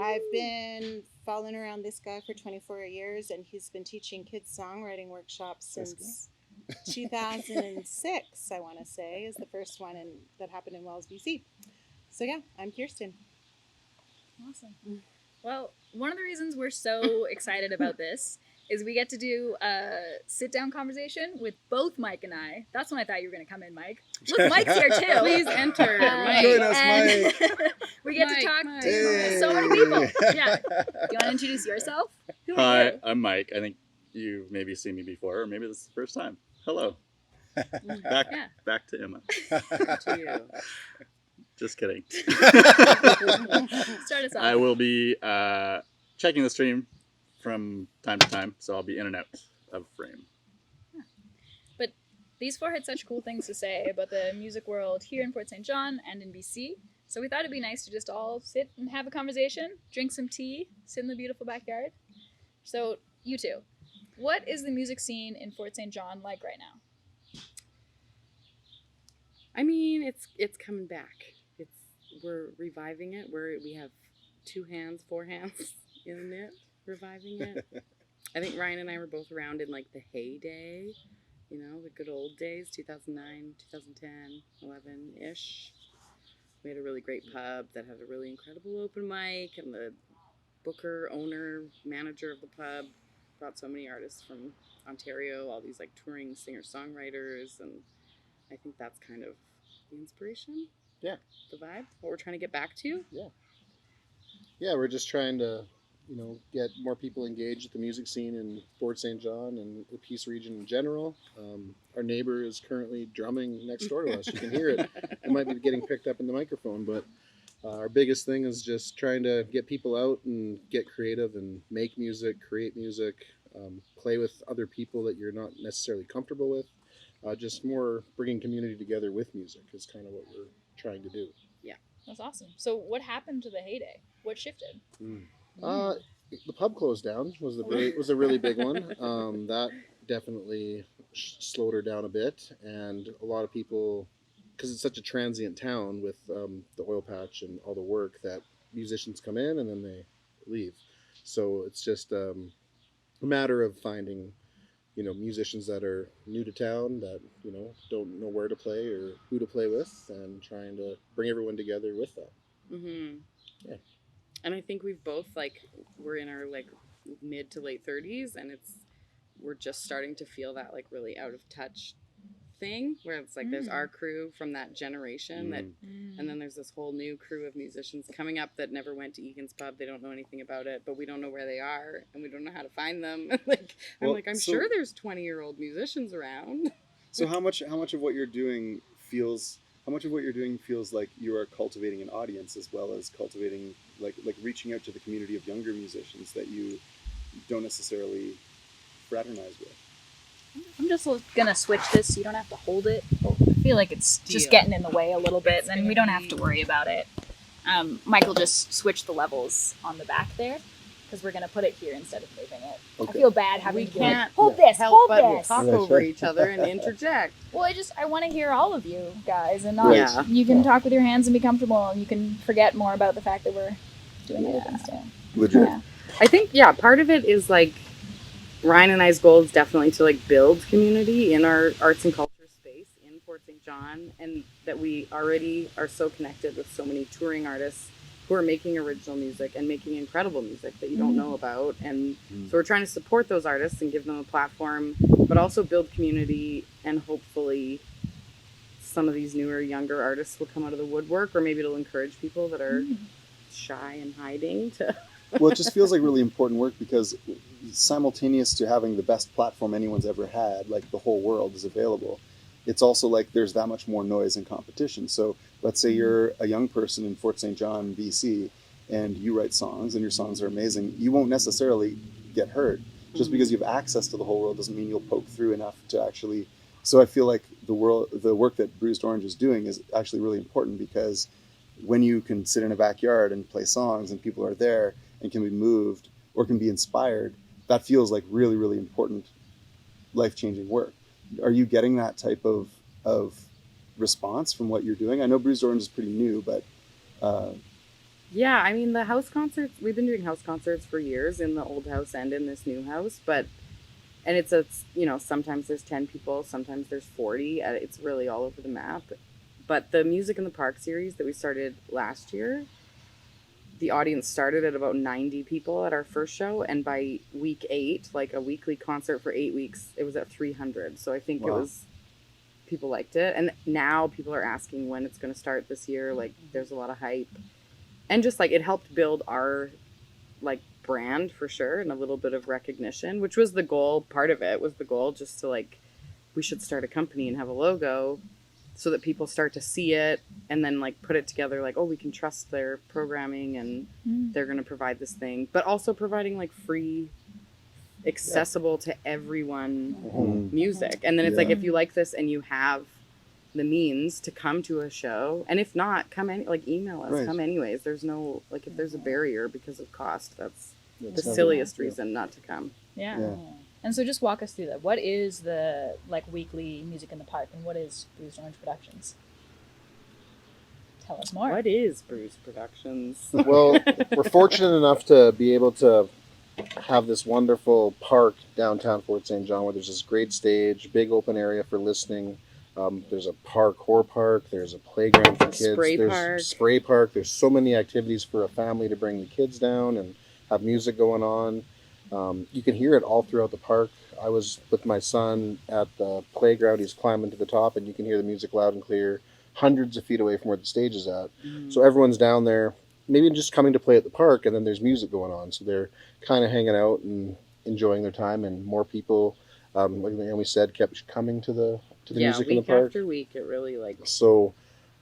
Speaker 7: I've been following around this guy for 24 years, and he's been teaching kids songwriting workshops since 2006, I want to say, is the first one that happened in Wells, BC. So yeah, I'm Kirsten.
Speaker 2: Awesome. Well, one of the reasons we're so excited about this is we get to do a sit-down conversation with both Mike and I. That's when I thought you were going to come in, Mike. Look, Mike's here too.
Speaker 5: Please enter, Mike.
Speaker 6: Join us, Mike.
Speaker 2: We get to talk
Speaker 5: Mike.
Speaker 2: to so many people. Yeah. Do you want to introduce yourself? Who are
Speaker 8: Hi,
Speaker 2: you?
Speaker 8: I'm Mike. I think you've maybe seen me before, or maybe this is the first time. Hello.
Speaker 2: Yeah.
Speaker 8: Back to Emma.
Speaker 5: To you.
Speaker 8: Just kidding.
Speaker 2: Start us off.
Speaker 8: I will be checking the stream from time to time, so I'll be in and out of frame.
Speaker 2: But these 4 had such cool things to say about the music world here in Fort St. John and in BC. So we thought it'd be nice to just all sit and have a conversation, drink some tea, sit in the beautiful backyard. So you two, what is the music scene in Fort St. John like right now?
Speaker 5: I mean, it's coming back. we're reviving it. We have 4 hands in it, reviving it. I think Ryan and I were both around in like the heyday, you know, the good old days, 2009, 2010, 11-ish. We had a really great pub that had a really incredible open mic, and the booker, owner, manager of the pub brought so many artists from Ontario, all these like touring singer-songwriters, and I think that's kind of the inspiration.
Speaker 4: Yeah.
Speaker 5: The vibe, what we're trying to get back to.
Speaker 4: Yeah, we're just trying to, get more people engaged at the music scene in Fort St. John and the Peace region in general. Our neighbor is currently drumming next door to us. You can hear it. It might be getting picked up in the microphone, but our biggest thing is just trying to get people out and get creative and make music, create music, play with other people that you're not necessarily comfortable with. Just more bringing community together with music is kind of what we're trying to do.
Speaker 2: That's awesome. So what happened to the heyday? What shifted?
Speaker 4: The pub closed down was a really big one. That definitely slowed her down a bit, and a lot of people, because it's such a transient town with the oil patch and all the work, that musicians come in and then they leave. So it's just a matter of finding, musicians that are new to town that, don't know where to play or who to play with, and trying to bring everyone together with that.
Speaker 5: Mm-hmm.
Speaker 4: Yeah.
Speaker 5: And I think we've both we're in our mid to late 30s, and we're just starting to feel that really out of touch thing, where it's there's our crew from that generation and then there's this whole new crew of musicians coming up that never went to Egan's Pub. They don't know anything about it, but we don't know where they are, and we don't know how to find them. I'm sure there's 20-year-old musicians around.
Speaker 6: So how much of what you're doing feels like you are cultivating an audience, as well as cultivating like reaching out to the community of younger musicians that you don't necessarily fraternize with?
Speaker 9: I'm just gonna switch this so you don't have to hold it. I feel like it's just getting in the way a little bit, and we don't have to worry about it. Michael just switched the levels on the back there because we're gonna put it here instead of moving it.
Speaker 6: Okay.
Speaker 9: I feel bad having
Speaker 5: We
Speaker 9: to
Speaker 5: can't
Speaker 9: hold this,
Speaker 5: help
Speaker 9: hold
Speaker 5: but
Speaker 9: this.
Speaker 5: talk over each other and interject.
Speaker 9: Well, I want to hear all of you guys, and not
Speaker 5: Yeah.
Speaker 9: you can talk with your hands and be comfortable, and you can forget more about the fact that we're doing other things too.
Speaker 6: Legit.
Speaker 9: Yeah.
Speaker 5: I think, part of it is Ryan and I's goal is definitely to build community in our arts and culture space in Fort St. John, and that we already are so connected with so many touring artists who are making original music and making incredible music that you don't know about. And so we're trying to support those artists and give them a platform, but also build community, and hopefully some of these newer, younger artists will come out of the woodwork, or maybe it'll encourage people that are shy and hiding to...
Speaker 6: Well, it just feels like really important work, because simultaneous to having the best platform anyone's ever had, the whole world is available, it's also there's that much more noise and competition. So let's say you're a young person in Fort St. John, BC, and you write songs and your songs are amazing. You won't necessarily get heard. Just because you have access to the whole world doesn't mean you'll poke through enough to actually... So I feel like the work that Bruised Orange is doing is actually really important, because when you can sit in a backyard and play songs and people are there and can be moved or can be inspired, that feels like really, really important, life-changing work. Are you getting that type of response from what you're doing? I know Bruised Orange is pretty new, but...
Speaker 5: Yeah, I mean, the house concerts, we've been doing house concerts for years in the old house and in this new house, and it's sometimes there's 10 people, sometimes there's 40. It's really all over the map. But the Music in the Park series that we started last year, the audience started at about 90 people at our first show, and by week 8, a weekly concert for 8 weeks, it was at 300. So I think people liked it, and now people are asking when it's going to start this year. There's a lot of hype, and just it helped build our brand for sure, and a little bit of recognition, which was the goal. Part of it was the goal, just to we should start a company and have a logo, so that people start to see it and then put it together, we can trust their programming, and they're going to provide this thing, but also providing free, accessible to everyone music. And then it's if you like this and you have the means to come to a show, and if not, come email us,
Speaker 6: Right.
Speaker 5: come anyways. There's no, if there's a barrier because of cost, that's the silliest reason not to come.
Speaker 9: Yeah. And so just walk us through that. What is the weekly Music in the Park, and what is Bruised Orange Productions? Tell us more.
Speaker 5: What is Bruce Productions?
Speaker 4: Well, we're fortunate enough to be able to have this wonderful park downtown Fort St. John where there's this great stage, big open area for listening. There's a parkour park. There's a playground for kids. There's spray park. There's so many activities for a family to bring the kids down and have music going on. You can hear it all throughout the park. I was with my son at the playground. He's climbing to the top, and you can hear the music loud and clear, hundreds of feet away from where the stage is at. So everyone's down there, maybe just coming to play at the park, and then there's music going on. So they're kind of hanging out and enjoying their time, and more people, like Naomi said, kept coming to the music in the park.
Speaker 5: Week after week, it really
Speaker 4: So,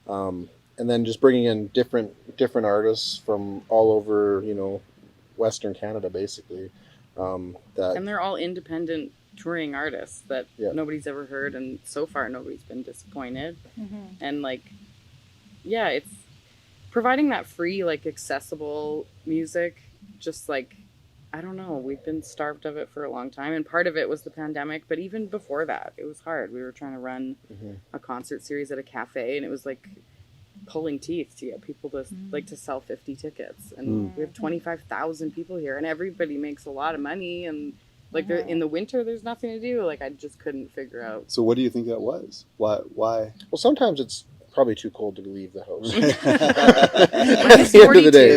Speaker 4: and then just bringing in different artists from all over, Western Canada, basically.
Speaker 5: and they're all independent touring artists that nobody's ever heard, and so far nobody's been disappointed. And it's providing that free, accessible music. Just I don't know, we've been starved of it for a long time, and part of it was the pandemic, but even before that it was hard. We were trying to run a concert series at a cafe, and it was pulling teeth to get people to to sell 50 tickets, and we have 25,000 people here, and everybody makes a lot of money, and in the winter there's nothing to do. I just couldn't figure out.
Speaker 6: So what do you think that was? Why?
Speaker 4: Well, sometimes it's probably too cold to leave the house.
Speaker 5: At
Speaker 4: the end of the day,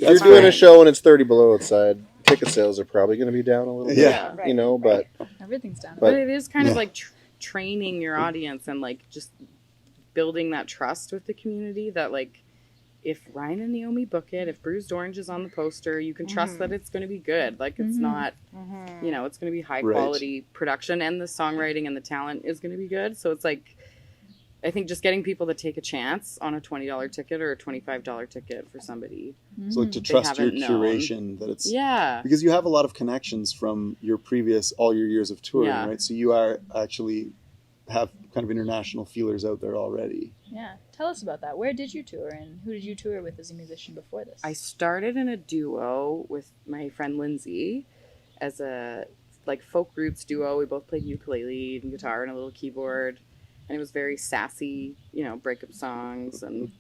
Speaker 4: you're doing a show and it's 30 below outside. Ticket sales are probably going to be down a little bit, but
Speaker 9: everything's down.
Speaker 5: But it is kind of training your audience and just building that trust with the community that if Ryan and Naomi book it, if Bruised Orange is on the poster, you can trust that it's going to be good. It's not, it's going to be high quality production, and the songwriting and the talent is going to be good. So it's I think just getting people to take a chance on a $20 ticket or a $25 ticket for somebody.
Speaker 6: So to trust your curation that it's because you have a lot of connections from your all your years of touring, right? So you are actually have kind of international feelers out there already.
Speaker 9: Yeah. Tell us about that. Where did you tour, and who did you tour with as a musician before this?
Speaker 5: I started in a duo with my friend Lindsay as a folk roots duo. We both played ukulele and guitar and a little keyboard. And it was very sassy, breakup songs. And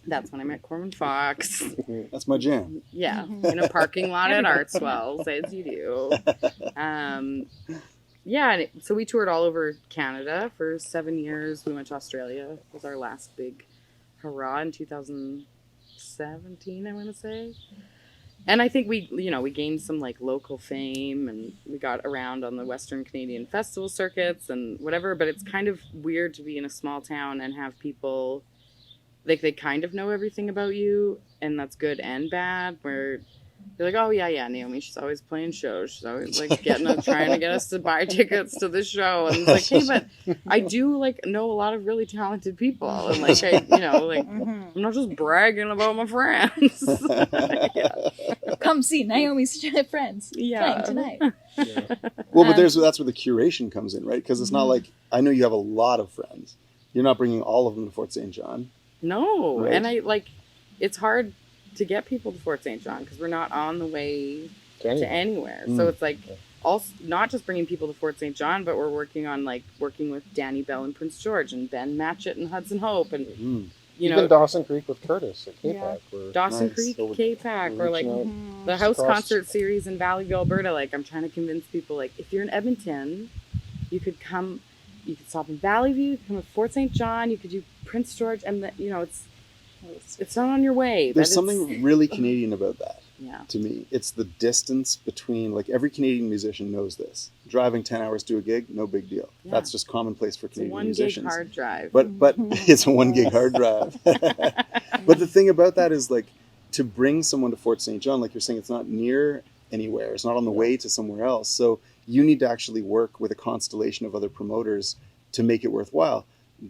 Speaker 5: that's when I met Corwin Fox.
Speaker 6: That's my jam.
Speaker 5: Yeah. In a parking lot at Artswells, as you do. So we toured all over Canada for 7 years. We went to Australia. It was our last big hurrah in 2017, I want to say. And I think we gained some local fame, and we got around on the Western Canadian festival circuits and whatever, but it's kind of weird to be in a small town and have people, they kind of know everything about you, and that's good and bad, where they're oh yeah, Naomi, she's always playing shows. She's always trying to get us to buy tickets to the show. And it's hey, but I do know a lot of really talented people. And I'm not just bragging about my friends.
Speaker 9: Come see Naomi's friends playing tonight.
Speaker 6: Well, but that's where the curation comes in, right? Because it's not I know you have a lot of friends. You're not bringing all of them to Fort St. John.
Speaker 5: No.
Speaker 6: Right?
Speaker 5: And it's hard to get people to Fort St. John because we're not on the way to anywhere. So it's also not just bringing people to Fort St. John, but we're working on working with Danny Bell and Prince George and Ben Matchett and Hudson Hope and
Speaker 4: even Dawson Creek with Curtis at K-Pac.
Speaker 5: Dawson Creek, K-Pac, or the house concert series in Valleyview, Alberta. I'm trying to convince people if you're in Edmonton, you could come, you could stop in Valleyview, you could come to Fort St. John, you could do Prince George, and it's not on your way.
Speaker 6: There's something really Canadian about that.
Speaker 5: Yeah.
Speaker 6: To me, it's the distance between every Canadian musician knows this. Driving 10 hours to a gig, no big deal. Yeah. That's just commonplace for Canadian musicians.
Speaker 5: It's a 1 gig hard drive.
Speaker 6: But it's a 1 gig hard drive. But the thing about that is to bring someone to Fort St. John, you're saying, it's not near anywhere. It's not on the way to somewhere else. So you need to actually work with a constellation of other promoters to make it worthwhile.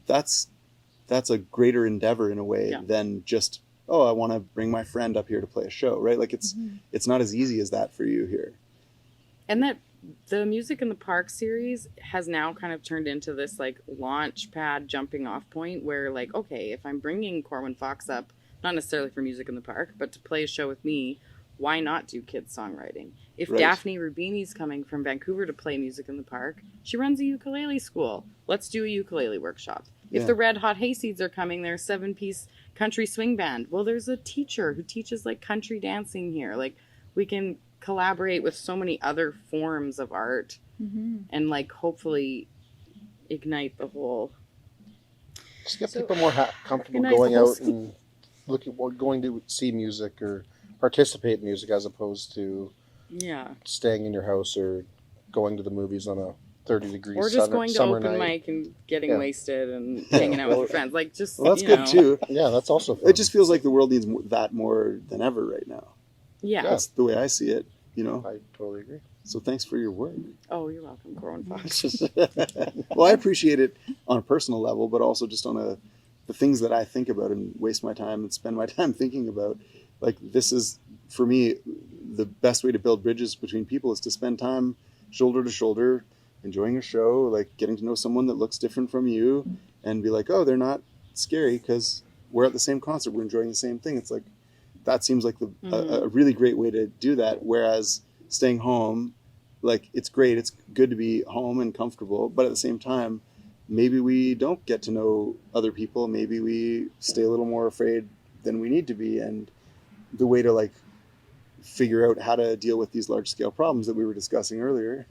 Speaker 6: That's a greater endeavor in a way than just, I want to bring my friend up here to play a show, right? It's not as easy as that for you here.
Speaker 5: And that the Music in the Park series has now kind of turned into this launch pad jumping off point where okay, if I'm bringing Corwin Fox up, not necessarily for Music in the Park, but to play a show with me, why not do kids songwriting? If Daphne Rubini's coming from Vancouver to play Music in the Park, she runs a ukulele school. Let's do a ukulele workshop. If
Speaker 6: Yeah.
Speaker 5: the Red Hot Hayseeds are coming, they're a 7-piece country swing band. Well, there's a teacher who teaches like country dancing here. Like we can collaborate with so many other forms of art and like hopefully ignite the whole.
Speaker 4: Just get
Speaker 5: So,
Speaker 4: people more comfortable
Speaker 5: recognize
Speaker 4: going
Speaker 5: the whole
Speaker 4: out and going to see music or participate in music as opposed to
Speaker 5: Yeah.
Speaker 4: staying in your house or going to the movies on a 30 degrees
Speaker 5: Or just going to
Speaker 4: summer
Speaker 5: open
Speaker 4: night.
Speaker 5: mic and getting
Speaker 4: Yeah.
Speaker 5: wasted and hanging out with your friends. Like just
Speaker 6: Well, that's
Speaker 5: you
Speaker 6: good
Speaker 5: know.
Speaker 6: too.
Speaker 4: Yeah, that's also fun.
Speaker 6: It just feels like the world needs that more than ever right now.
Speaker 5: Yeah.
Speaker 6: That's the way I see it, you know.
Speaker 4: I totally agree.
Speaker 6: So thanks for your work.
Speaker 5: Oh, you're welcome, Corwin Fox.
Speaker 6: Well, I appreciate it on a personal level, but also just on the things that I think about and waste my time and spend my time thinking about. Like this is, for me, the best way to build bridges between people is to spend time shoulder to shoulder, enjoying a show, like getting to know someone that looks different from you, and be like, oh, they're not scary because we're at the same concert, we're enjoying the same thing. It's like that seems like a really great way to do that. Whereas staying home, like it's great, it's good to be home and comfortable, but at the same time, maybe we don't get to know other people. Maybe we stay a little more afraid than we need to be. And the way to like figure out how to deal with these large scale problems that we were discussing earlier,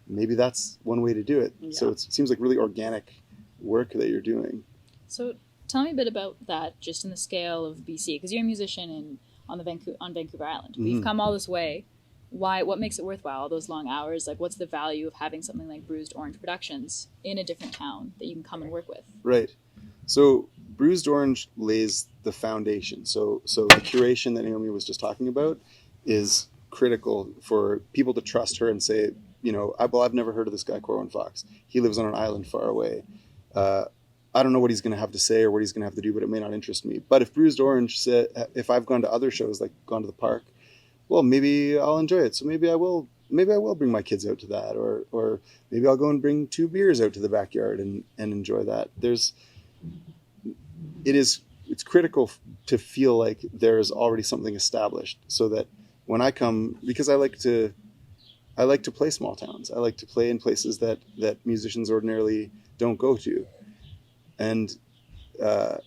Speaker 6: maybe that's one way to do it.
Speaker 5: Yeah.
Speaker 6: So it seems like really organic work that you're doing.
Speaker 9: So tell me a bit about that, just in the scale of BC, because you're a musician on Vancouver Island. We've come all this way. What makes it worthwhile? All those long hours. Like, what's the value of having something like Bruised Orange Productions in a different town that you can come and work with?
Speaker 6: Right. So Bruised Orange lays the foundation. So the curation that Naomi was just talking about is critical for people to trust her and say, you know, I've never heard of this guy, Corwin Fox. He lives on an island far away. I don't know what he's going to have to say or what he's going to have to do, but it may not interest me. But if Bruised Orange said, if I've gone to other shows, like gone to the park, well, maybe I'll enjoy it. So maybe I will bring my kids out to that, or maybe I'll go and bring 2 beers out to the backyard and enjoy that. It's critical to feel like there's already something established, so that when I come, because I like to play small towns. I like to play in places that musicians ordinarily don't go to. And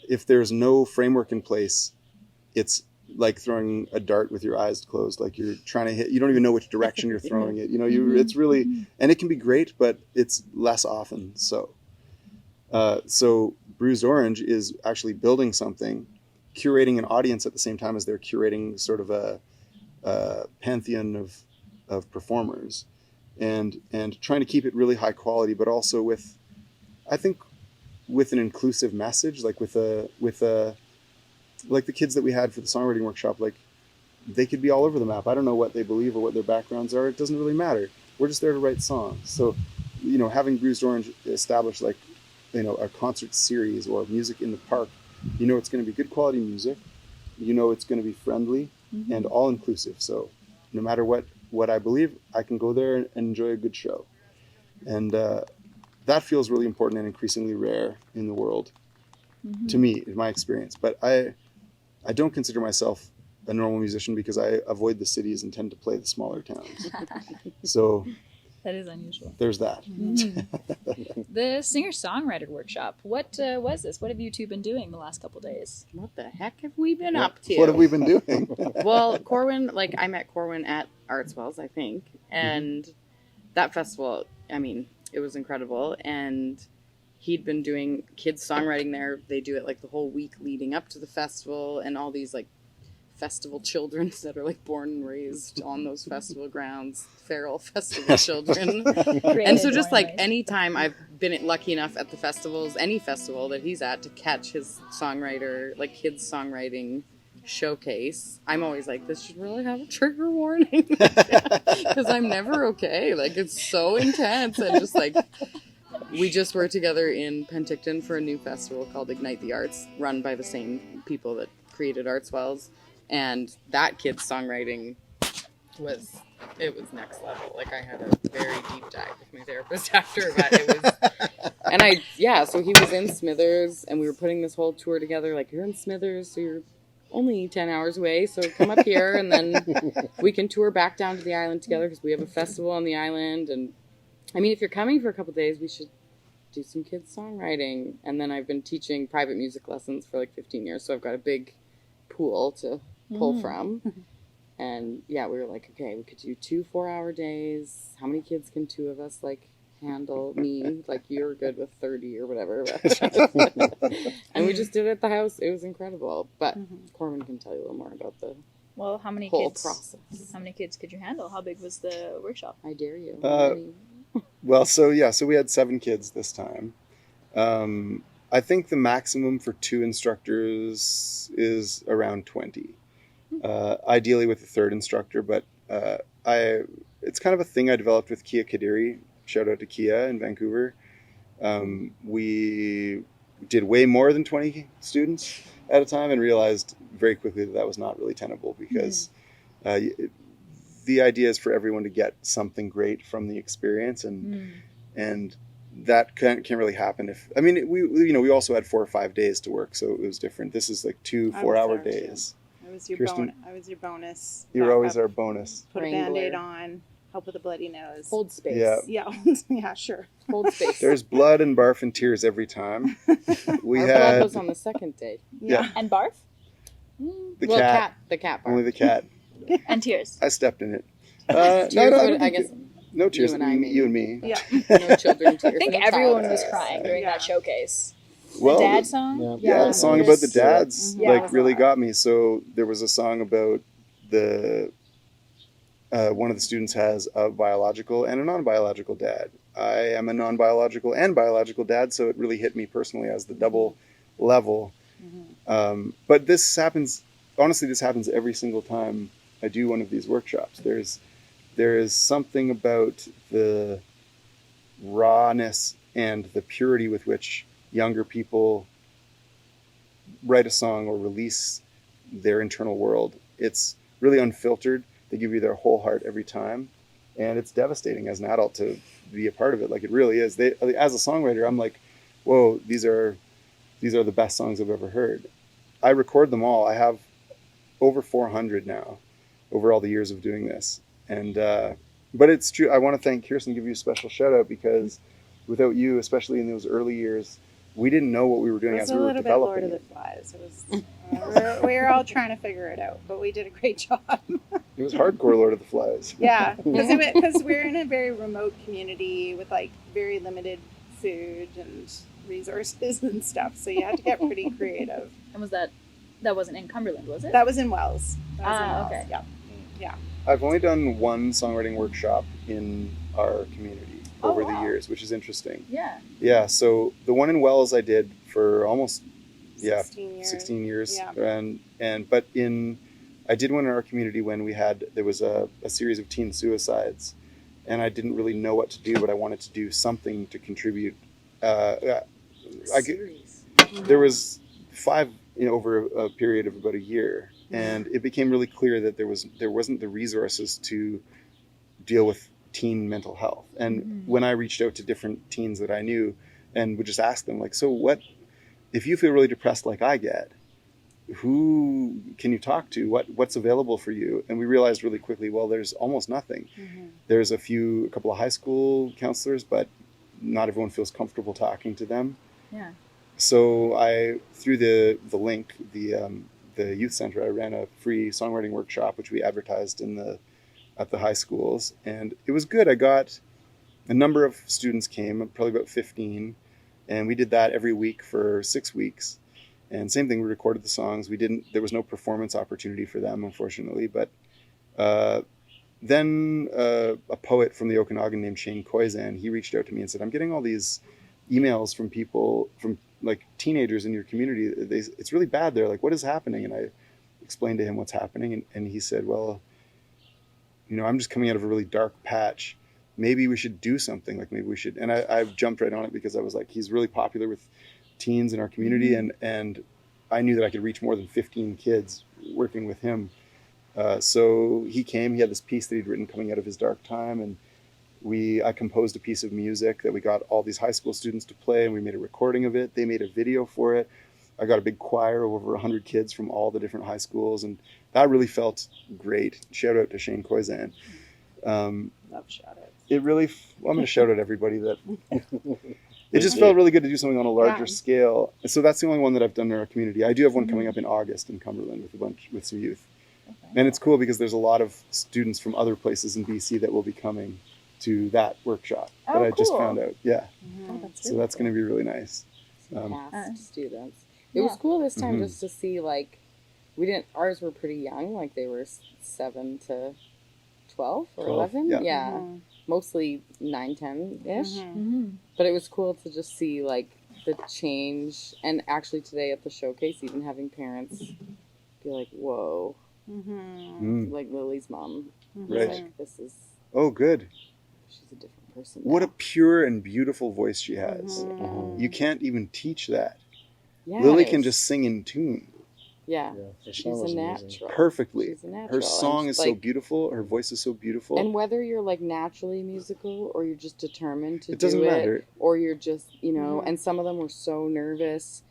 Speaker 6: if there's no framework in place, it's like throwing a dart with your eyes closed. Like you're trying to hit, you don't even know which direction you're throwing it. You know, it's really, and it can be great, but it's less often. So Bruised Orange is actually building something, curating an audience at the same time as they're curating sort of a pantheon of performers, and trying to keep it really high quality, but also with, I think, with an inclusive message, like with like the kids that we had for the songwriting workshop, like they could be all over the map. I don't know what they believe or what their backgrounds are. It doesn't really matter. We're just there to write songs. So, you know, having Bruised Orange establish like, you know, a concert series or music in the park, you know, it's going to be good quality music. You know, it's going to be friendly and all inclusive. So no matter what I believe, I can go there and enjoy a good show. And that feels really important and increasingly rare in the world, to me, in my experience. But I don't consider myself a normal musician because I avoid the cities and tend to play the smaller towns. So
Speaker 9: That is unusual.
Speaker 6: there's that.
Speaker 9: The singer-songwriter workshop. What was this? What have you two been doing the last couple days?
Speaker 5: What the heck have we been up to?
Speaker 6: What have we been doing?
Speaker 5: Well, Corwin, like I met Corwin at Artswells, I think, and that festival, I mean, it was incredible. And he'd been doing kids songwriting there. They do it like the whole week leading up to the festival, and all these like festival children that are like born and raised on those festival grounds, feral festival children. And so just like anytime I've been lucky enough at the festivals, any festival that he's at, to catch his songwriter, like kids songwriting showcase, I'm always like, this should really have a trigger warning, because I'm never okay. Like it's so intense. And just like, we just were together in Penticton for a new festival called Ignite the Arts, run by the same people that created Artswells. And that kid's songwriting was next level. Like I had a very deep dive with my therapist after, but it was, so he was in Smithers, and we were putting this whole tour together. Like, you're in Smithers, so you're only 10 hours away, so come up here, and then we can tour back down to the island together, because we have a festival on the island. And I mean, if you're coming for a couple days, we should do some kids songwriting. And then I've been teaching private music lessons for like 15 years. So I've got a big pool to pull from. And yeah, we were like, okay, we could do 2 4-hour days. How many kids can 2 of us like handle? Me, like you're good with 30 or whatever. And we just did it at the house. It was incredible. But Corwin can tell you a little more about the
Speaker 9: Well, how many
Speaker 5: whole
Speaker 9: kids?
Speaker 5: process.
Speaker 9: How many kids could you handle? How big was the workshop?
Speaker 5: I dare you.
Speaker 6: Well, so we had 7 kids this time. I think the maximum for 2 instructors is around 20. Ideally with a 3rd instructor, but it's kind of a thing I developed with Kia Kadiri. Shout out to Kia in Vancouver. We did way more than 20 students at a time and realized very quickly that was not really tenable because the idea is for everyone to get something great from the experience, and that can't really happen if we also had 4 or 5 days to work, so it was different. This is like 2 4-hour days.
Speaker 7: I was your
Speaker 6: Kirsten?
Speaker 7: I was your bonus.
Speaker 6: You were always
Speaker 7: backup.
Speaker 6: our bonus.
Speaker 7: Put a
Speaker 5: Wrangler.
Speaker 7: Band-Aid on. Help with a bloody nose.
Speaker 5: Hold space.
Speaker 6: Yeah.
Speaker 7: Yeah. Yeah. Sure.
Speaker 5: Hold space.
Speaker 6: There's blood and barf and tears every time. We
Speaker 5: Our blood
Speaker 6: had
Speaker 5: was on the 2nd day.
Speaker 6: Yeah.
Speaker 9: And barf?
Speaker 6: the
Speaker 5: well,
Speaker 6: cat,
Speaker 5: the cat part.
Speaker 6: only the cat.
Speaker 9: And tears.
Speaker 6: I stepped in it.
Speaker 5: Tears
Speaker 6: I
Speaker 5: would-
Speaker 6: don't
Speaker 5: I
Speaker 6: think
Speaker 5: guess
Speaker 6: no tears.
Speaker 5: you and I maybe.
Speaker 6: You and me.
Speaker 7: Yeah.
Speaker 5: no children tears.
Speaker 9: I think
Speaker 5: no
Speaker 9: everyone
Speaker 5: child.
Speaker 9: was crying during that showcase.
Speaker 6: Well,
Speaker 9: The dad song?
Speaker 6: yeah, the song about the dads
Speaker 9: Yeah.
Speaker 6: like really got me. So there was a song about the one of the students has a biological and a non-biological dad. I am a non-biological and biological dad, so it really hit me personally as the double level. But this happens. Honestly, this happens every single time I do one of these workshops. There is something about the rawness and the purity with which younger people write a song or release their internal world. It's really unfiltered. They give you their whole heart every time, and it's devastating as an adult to be a part of it. Like it really is. As a songwriter, I'm like, whoa, these are the best songs I've ever heard. I record them all. I have over 400 now, over all the years of doing this. And but it's true. I want to thank Kirsten, give you a special shout out, because without you, especially in those early years, we didn't know what we were doing
Speaker 7: It
Speaker 6: as
Speaker 7: was a
Speaker 6: we were
Speaker 7: little bit Lord
Speaker 6: developing
Speaker 7: of the
Speaker 6: it.
Speaker 7: Flies. It was. We were all trying to figure it out, but we did a great job.
Speaker 6: It was hardcore Lord of the Flies.
Speaker 7: Yeah, because we're in a very remote community with like very limited food and resources and stuff, so you had to get pretty creative.
Speaker 9: And was that wasn't in Cumberland, was it?
Speaker 7: That was in Wells. That was in Wells.
Speaker 9: Okay.
Speaker 7: Yeah. Yeah.
Speaker 6: I've only done one songwriting workshop in our community over the years, which is interesting.
Speaker 9: Yeah.
Speaker 6: Yeah, so the one in Wells I did for almost
Speaker 7: 16 years.
Speaker 6: 16 years.
Speaker 7: Yeah.
Speaker 6: But I did one in our community when there was a series of teen suicides, and I didn't really know what to do, but I wanted to do something to contribute. There was 5 over a period of about a year, and it became really clear that there wasn't the resources to deal with teen mental health. And when I reached out to different teens that I knew and would just ask them, like, so what if you feel really depressed like I get, who can you talk to? What's available for you? And we realized really quickly, well, there's almost nothing. There's a couple of high school counselors, but not everyone feels comfortable talking to them.
Speaker 9: Yeah.
Speaker 6: So through the link, the youth center, I ran a free songwriting workshop, which we advertised at the high schools, and it was good. I got a number of students came, probably about 15, and we did that every week for 6 weeks. And same thing, we recorded the songs. There was no performance opportunity for them, unfortunately. But then a poet from the Okanagan named Shane Koizan, he reached out to me and said, I'm getting all these emails from people, from like teenagers in your community. It's really bad there. Like, what is happening? And I explained to him what's happening. And he said, well, I'm just coming out of a really dark patch. Maybe we should do something. Like, maybe we should. And I jumped right on it because I was like, he's really popular with teens in our community, and I knew that I could reach more than 15 kids working with him. So he came. He had this piece that he'd written coming out of his dark time, and I composed a piece of music that we got all these high school students to play, and we made a recording of it. They made a video for it. I got a big choir of over 100 kids from all the different high schools, and that really felt great. Shout out to Shane Koizan.
Speaker 7: Love shout outs.
Speaker 6: it really, I'm going to shout out everybody that it just felt really good to do something on a larger scale. So that's the only one that I've done in our community. I do have one coming up in August in Cumberland with some youth. And it's cool because there's a lot of students from other places in BC that will be coming to that workshop that I just found out. Yeah.
Speaker 5: Oh, that's
Speaker 6: So that's going to be really nice.
Speaker 5: past students. It was cool this time just to see, like, ours were pretty young, like they were 7 to 12 or 11. Yeah. Mostly 9, 10-ish. But it was cool to just see, like, the change. And actually today at the showcase, even having parents be like, whoa. Like Lily's mom.
Speaker 6: Right.
Speaker 5: Like, this is,
Speaker 6: Oh, good.
Speaker 5: she's a different person
Speaker 6: What a
Speaker 5: now.
Speaker 6: pure and beautiful voice she has. You can't even teach that.
Speaker 5: Yes.
Speaker 6: Lily can just sing in tune
Speaker 5: Yeah.
Speaker 4: Yeah, her
Speaker 5: She's
Speaker 4: song
Speaker 5: a
Speaker 4: was amazing.
Speaker 5: natural.
Speaker 6: perfectly.
Speaker 5: She's a natural.
Speaker 6: Her song
Speaker 5: And,
Speaker 6: is so
Speaker 5: like,
Speaker 6: beautiful. Her voice is so beautiful.
Speaker 5: And whether you're like naturally musical or you're just determined to
Speaker 6: It doesn't
Speaker 5: do
Speaker 6: matter.
Speaker 5: it, or you're just, you know, and some of them were so nervous,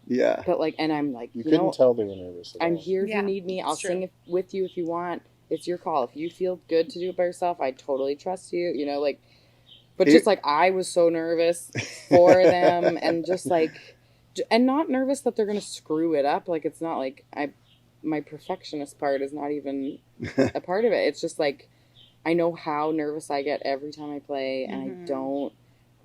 Speaker 6: Yeah.
Speaker 5: but like, and I'm like,
Speaker 4: You
Speaker 5: you
Speaker 4: couldn't
Speaker 5: know,
Speaker 4: tell they were nervous. At
Speaker 5: I'm
Speaker 4: all.
Speaker 5: here if
Speaker 7: Yeah,
Speaker 5: you need me. I'll
Speaker 7: it's true.
Speaker 5: sing with you if you want. It's your call. If you feel good to do it by yourself, I totally trust you. You know, like, but just like I was so nervous for them, and just like, and not nervous that they're gonna screw it up. Like, it's not like my perfectionist part is not even a part of it. It's just like, I know how nervous I get every time I play, and I don't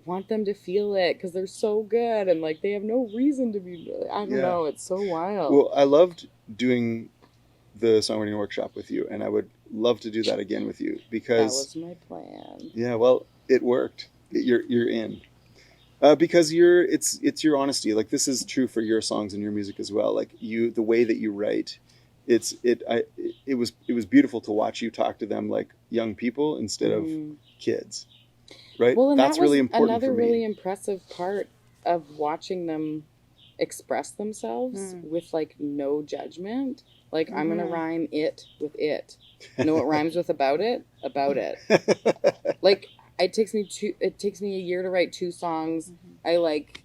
Speaker 5: want them to feel it because they're so good, and like they have no reason to be. I don't know. It's so wild.
Speaker 6: Well, I loved doing the songwriting workshop with you, and I would love to do that again with you
Speaker 5: That
Speaker 6: because
Speaker 5: was my plan.
Speaker 6: yeah, well, it worked. You're in. Because it's your honesty. Like, this is true for your songs and your music as well. Like, the way that you write, it was beautiful to watch you talk to them like young people instead of kids, right?
Speaker 5: Well, and
Speaker 6: that's
Speaker 5: that was
Speaker 6: really important
Speaker 5: another
Speaker 6: for me.
Speaker 5: really impressive part of watching them express themselves with like no judgment. Like, I'm gonna rhyme it with it. You know what rhymes with about it? About it. Like, it takes me a year to write 2 songs. I like,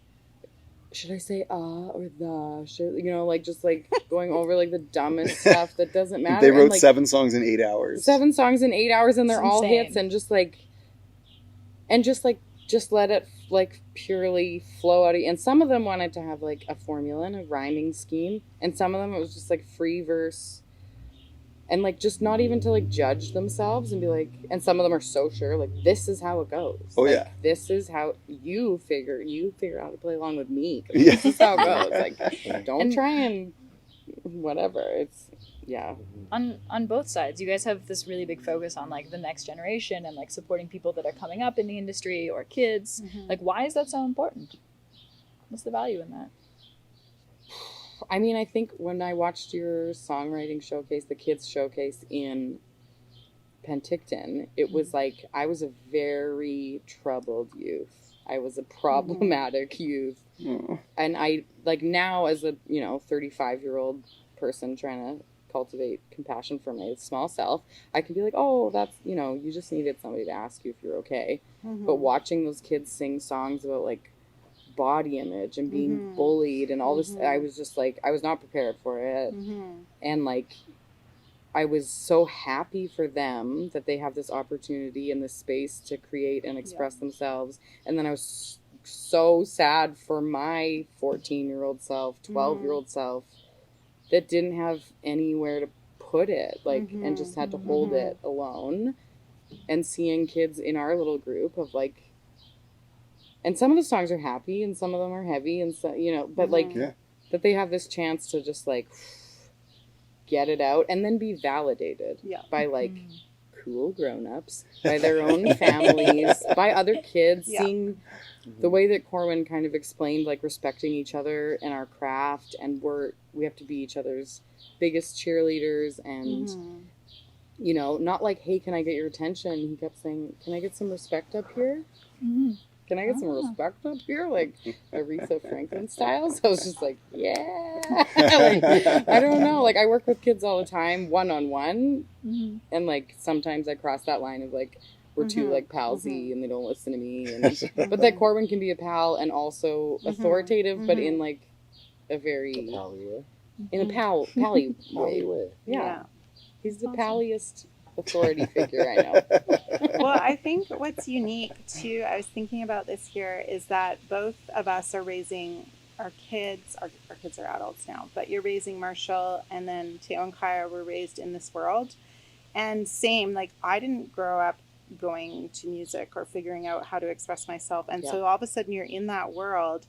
Speaker 5: should I say or the? Should, you know, like, just like going over like the dumbest stuff that doesn't matter.
Speaker 6: They wrote
Speaker 5: and, like,
Speaker 6: 7 songs in 8 hours.
Speaker 5: 7 songs in 8 hours, and they're
Speaker 2: It's
Speaker 5: all
Speaker 2: insane.
Speaker 5: hits, and just let it like purely flow out of you. And some of them wanted to have like a formula and a rhyming scheme, and some of them it was just like free verse, and like just not even to like judge themselves and be like, and some of them are so sure, like, this is how it goes.
Speaker 6: Oh,
Speaker 5: Like,
Speaker 6: yeah.
Speaker 5: this is how you figure out how to play along with me. 'Cause
Speaker 6: Yeah.
Speaker 5: This is how it goes. Like, don't try and whatever. It's
Speaker 9: On both sides, you guys have this really big focus on like the next generation and like supporting people that are coming up in the industry or kids. Like, why is that so important? What's the value in that?
Speaker 5: I mean, I think when I watched your songwriting showcase, the kids showcase in Penticton, it was like I was a very troubled youth. I was a problematic youth. And I, like, now as a, 35-year-old person trying to cultivate compassion for my small self, I can be like, oh, that's, you just needed somebody to ask you if you're okay. But watching those kids sing songs about, like, body image and being bullied and all this, I was just like, I was not prepared for it. And like, I was so happy for them that they have this opportunity and this space to create and express themselves. And then I was so sad for my 14-year-old self, 12-year-old self that didn't have anywhere to put it, like, and just had to hold it alone. And seeing kids in our little group of like, and some of the songs are happy and some of them are heavy, and so, but like, that they have this chance to just like get it out and then be validated by like cool grown-ups, by their own families, by other kids, seeing the way that Corwin kind of explained, like respecting each other and our craft, and we have to be each other's biggest cheerleaders, and not like, hey, can I get your attention? He kept saying, can I get some respect up here? Can I get some respect up here? Like Aretha Franklin style? So I was just like, yeah. Like, I don't know. Like, I work with kids all the time, one-on-one. And like, sometimes I cross that line of like, we're too like palsy and they don't listen to me. And, but that Corwin can be a pal and also authoritative, but in like a very,
Speaker 4: Pally way.
Speaker 5: in a pally way.
Speaker 4: Pally way.
Speaker 5: Yeah. He's the palliest authority figure I know.
Speaker 7: Well, I think what's unique too, I was thinking about this here, is that both of us are raising our kids. Our kids are adults now, but you're raising Marshall, and then Teo and Kaya were raised in this world. And same, like I didn't grow up going to music or figuring out how to express myself. And so all of a sudden you're in that world,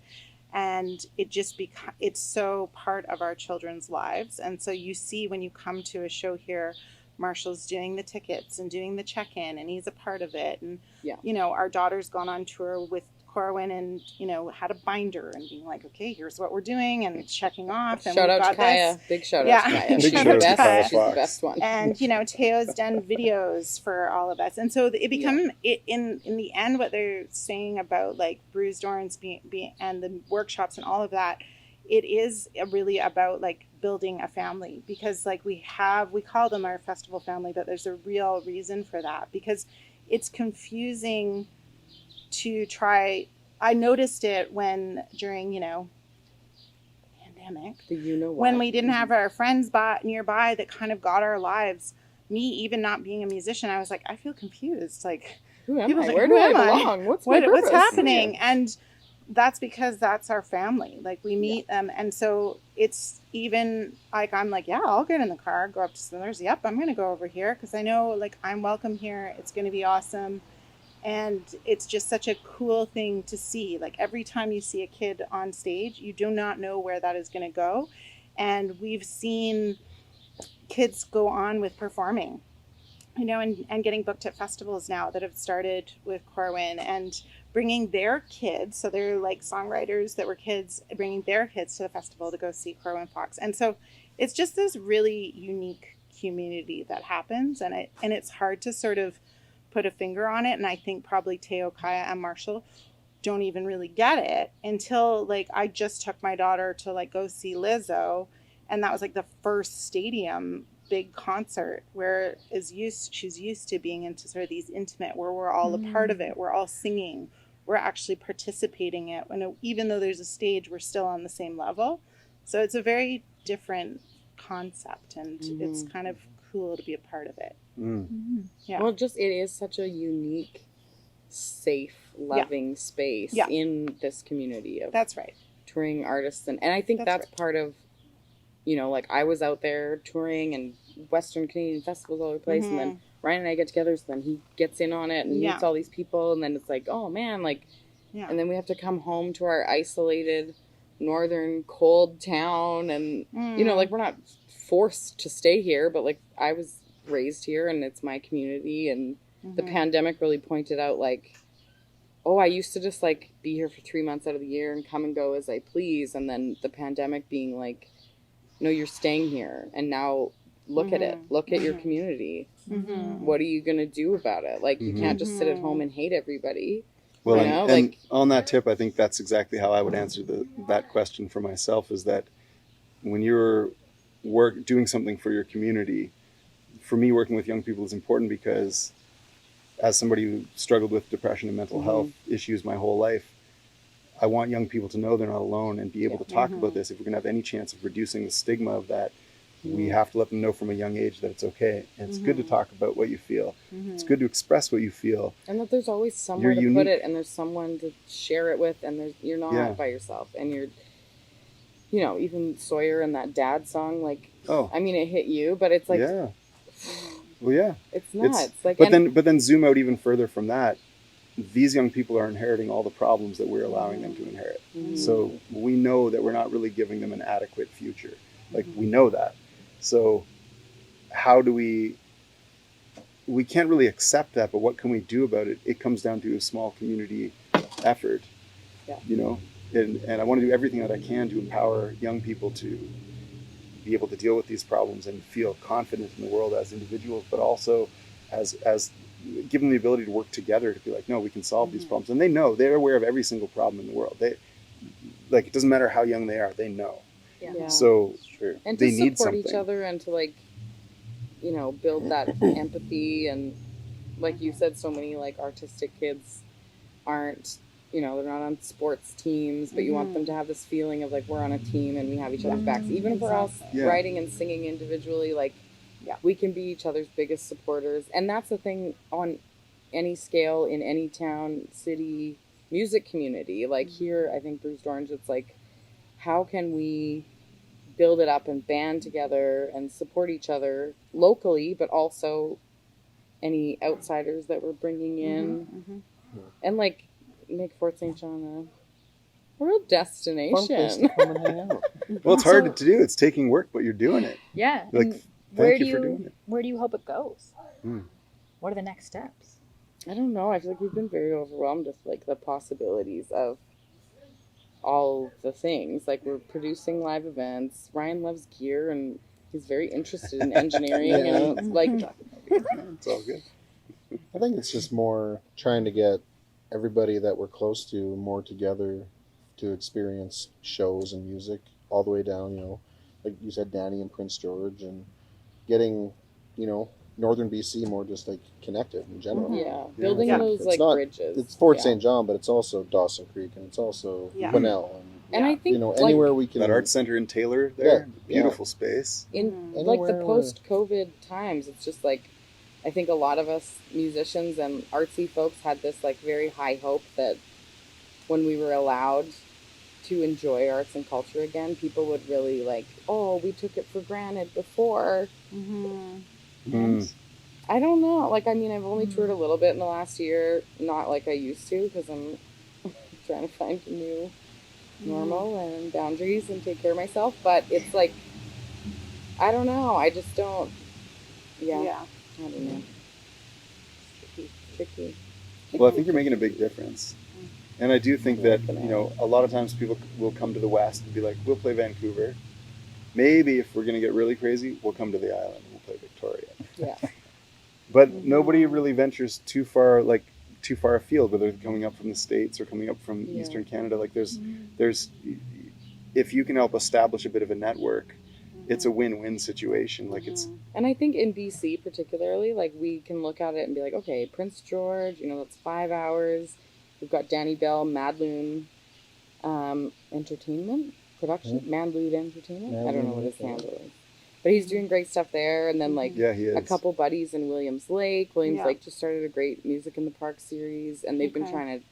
Speaker 7: and it just it's so part of our children's lives. And so you see when you come to a show here, Marshall's doing the tickets and doing the check-in, and he's a part of it. And you know, our daughter's gone on tour with Corwin, and you know, had a binder and being like, okay, here's what we're doing, and checking off. And
Speaker 5: Shout out to Kaya. Big shout out to Kaya. She's the best. She's the best one.
Speaker 7: And you know, Teo's done videos for all of us, and so it become in the end what they're saying about like Bruised Orange being and the workshops and all of that. It is really about like building a family, because like we call them our festival family, but there's a real reason for that, because it's confusing to try. I noticed it during, you know, pandemic, when we didn't have our friends nearby that kind of got our lives. Me, even not being a musician, I was like, I feel confused. Like,
Speaker 5: who am I? Where do I belong? What's
Speaker 7: happening? And that's because that's our family. Like we meet them. And so it's even like, I'm like, yeah, I'll get in the car, go up to Smithers. Yep. I'm going to go over here, 'cause I know like I'm welcome here. It's going to be awesome. And it's just such a cool thing to see. Like every time you see a kid on stage, you do not know where that is going to go. And we've seen kids go on with performing, you know, and getting booked at festivals now that have started with Corwin, and bringing their kids. So they're like songwriters that were kids, bringing their kids to the festival to go see Corwin Fox. And so it's just this really unique community that happens. And it's hard to sort of put a finger on it. And I think probably Teo, Kaya, and Marshall don't even really get it until like I just took my daughter to like go see Lizzo. And that was like the first stadium big concert where she's used to being into sort of these intimate, where we're all a part of it. We're all singing. We're actually participating in it. Even though there's a stage, we're still on the same level. So it's a very different concept, and it's kind of cool to be a part of it. Yeah.
Speaker 5: Well, it is such a unique, safe, loving space in this community of
Speaker 7: that's right.
Speaker 5: touring artists. And I think that's
Speaker 7: right.
Speaker 5: part of, you know, like I was out there touring and Western Canadian festivals all over the place. And then Ryan and I get together. So then he gets in on it and meets all these people. And then it's like, oh man, like, and then we have to come home to our isolated northern cold town. And, you know, like we're not forced to stay here, but like I was raised here and it's my community. And the pandemic really pointed out like, oh, I used to just like be here for 3 months out of the year and come and go as I please. And then the pandemic being like, no, you're staying here. And now look at it. Look at your community. What are you going to do about it? Like, you can't just sit at home and hate everybody.
Speaker 6: Well,
Speaker 5: you know?
Speaker 6: and
Speaker 5: Like,
Speaker 6: on that tip, I think that's exactly how I would answer that question for myself, is that when you're doing something for your community, for me, working with young people is important because as somebody who struggled with depression and mental health issues my whole life, I want young people to know they're not alone and be able to talk about this. If we're going to have any chance of reducing the stigma of that, we have to let them know from a young age that it's okay. And it's good to talk about what you feel. It's good to express what you feel.
Speaker 5: and that there's always somewhere to put it, and there's someone to share it with, and you're not by yourself. And you're, you know, even Sawyer and that dad song, like, I mean, it hit you, but it's like, it's nuts.
Speaker 6: But then zoom out even further from that. These young people are inheriting all the problems that we're allowing them to inherit. So we know that we're not really giving them an adequate future. Like, we know that. So how do we can't really accept that, but what can we do about it? It comes down to a small community effort, you know, and I want to do everything that I can to empower young people to be able to deal with these problems and feel confident in the world as individuals, but also as give them the ability to work together to be like, no, we can solve these problems. And they're aware of every single problem in the world. Like, it doesn't matter how young they are, they know. So
Speaker 5: and
Speaker 6: they
Speaker 5: to
Speaker 6: need
Speaker 5: support
Speaker 6: something.
Speaker 5: each other and to, like, you know, build that empathy. And like you said, so many like artistic kids aren't, you know, they're not on sports teams, but you want them to have this feeling of like, we're on a team and we have each other's backs. Even if we're all writing and singing individually, like,
Speaker 2: Yeah.
Speaker 5: we can be each other's biggest supporters. And that's the thing on any scale in any town, city, music community. Like here, I think Bruised Orange, it's like, how can we build it up and band together and support each other locally, but also any outsiders that we're bringing in, and like make Fort St. John a real
Speaker 4: Fun place
Speaker 5: destination.
Speaker 4: to come and hang out.
Speaker 6: Well, it's hard to do. It's taking work, but you're doing it.
Speaker 9: Yeah.
Speaker 6: Like,
Speaker 9: and where
Speaker 6: thank
Speaker 9: do
Speaker 6: you for doing it.
Speaker 9: Where do you hope it goes?
Speaker 6: Hmm.
Speaker 9: What are the next steps?
Speaker 5: I don't know. I feel like we've been very overwhelmed with like the possibilities of all the things. Like we're producing live events. Ryan loves gear and he's very interested in engineering
Speaker 4: Yeah.
Speaker 5: and like
Speaker 6: It's all good.
Speaker 4: I think it's just more trying to get everybody that we're close to more together to experience shows and music all the way down, like you said, Danny and Prince George, and getting, Northern BC more just like connected in general.
Speaker 5: yeah, building
Speaker 6: Yeah.
Speaker 5: those
Speaker 4: It's
Speaker 5: like
Speaker 4: not-
Speaker 5: bridges.
Speaker 4: It's Fort
Speaker 5: Yeah.
Speaker 4: St. John, but it's also Dawson Creek, and it's also
Speaker 7: Yeah.
Speaker 4: Winnell,
Speaker 5: And I think
Speaker 4: anywhere we can.
Speaker 6: That art center in Taylor there,
Speaker 4: Yeah.
Speaker 6: beautiful space.
Speaker 5: in
Speaker 7: Mhm.
Speaker 5: like the
Speaker 4: Anywhere where-
Speaker 5: post-COVID times, it's just like I think a lot of us musicians and artsy folks had this like very high hope that when we were allowed to enjoy arts and culture again, people would really like, oh, we took it for granted before.
Speaker 6: Mm.
Speaker 5: I don't know. Like, I mean, I've only toured a little bit in the last year, not like I used to, because I'm trying to find a new normal and boundaries and take care of myself. But it's like, I don't know. I just don't. Yeah. I don't know. Tricky.
Speaker 6: Well, I think you're making a big difference. And I do think that, a lot of times people will come to the West and be like, we'll play Vancouver. Maybe if we're going to get really crazy, we'll come to the island and we'll play Victoria.
Speaker 5: Yeah.
Speaker 6: But nobody really ventures too far afield, whether they're coming up from the States or coming up from
Speaker 5: Yeah.
Speaker 6: Eastern Canada. Like there's, if you can help establish a bit of a network, it's a win-win situation. Like it's,
Speaker 5: And I think in BC particularly, like we can look at it and be like, okay, Prince George, that's 5 hours. We've got Danny Bell, Madloon Entertainment Production, Madloon Entertainment. I don't know what his handle is, but he's doing great stuff there. And then like
Speaker 6: yeah, he is.
Speaker 5: a couple buddies in Williams Lake. Williams
Speaker 7: Yeah.
Speaker 5: Lake just started a great Music in the Park series, and they've been
Speaker 7: Okay.
Speaker 5: trying to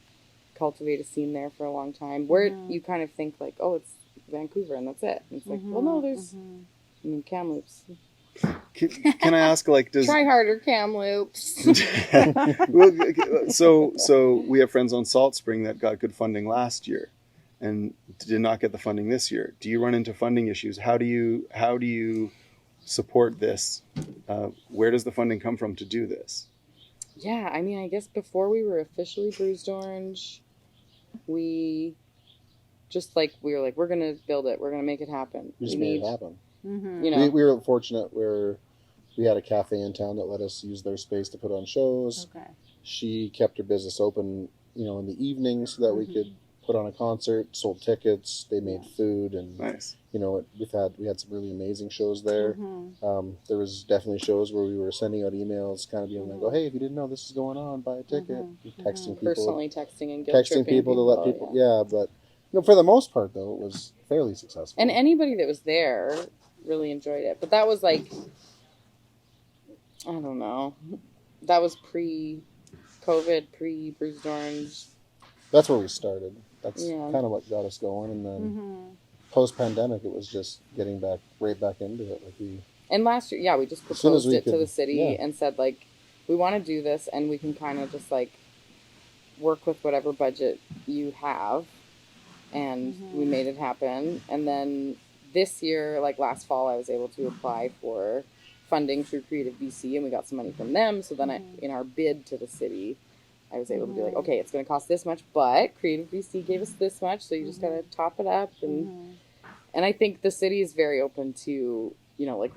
Speaker 5: cultivate a scene there for a long time. Where you kind of think like, oh, it's Vancouver and that's it. And it's like, well, no, there's Kamloops.
Speaker 6: Can I ask, like, does
Speaker 5: Try harder, Kamloops.
Speaker 6: well, so we have friends on Salt Spring that got good funding last year and did not get the funding this year. Do you run into funding issues? How do you support this? Where does the funding come from to do this?
Speaker 5: Yeah, I mean, I guess before we were officially Bruised Orange, we were like, we're gonna build it, we're gonna make it happen.
Speaker 4: We just
Speaker 5: We
Speaker 4: made
Speaker 5: need,
Speaker 4: it happen.
Speaker 5: you know,
Speaker 4: We were fortunate where we had a cafe in town that let us use their space to put on shows.
Speaker 7: Okay.
Speaker 4: She kept her business open, in the evenings so that we could put on a concert, sold tickets, they made food, and
Speaker 6: Nice.
Speaker 4: we had some really amazing shows there. There was definitely shows where we were sending out emails, kind of being like, "Oh, hey, if you didn't know this is going on, buy a ticket." Texting people,
Speaker 5: personally texting and guilt
Speaker 4: texting
Speaker 5: tripping
Speaker 4: people to let people. Yeah, but for the most part, though, it was fairly successful.
Speaker 5: And anybody that was there really enjoyed it. But that was like, I don't know, that was pre-COVID, pre-Bruised Orange.
Speaker 4: That's where we started. That's
Speaker 5: Yeah.
Speaker 4: kind of what got us going, and then post-pandemic, it was just getting right back into it. Like
Speaker 5: And last year, we just
Speaker 4: As soon as
Speaker 5: proposed
Speaker 4: we
Speaker 5: it to
Speaker 4: could-
Speaker 5: the city
Speaker 4: yeah.
Speaker 5: and said, like, we want to do this and we can kind of just, like, work with whatever budget you have. And we made it happen. And then this year, like last fall, I was able to apply for funding through Creative BC and we got some money from them. So then in our bid to the city, I was able to be like, okay, it's going to cost this much, but Creative BC gave us this much. So you just got to top it up. And I think the city is very open to, like,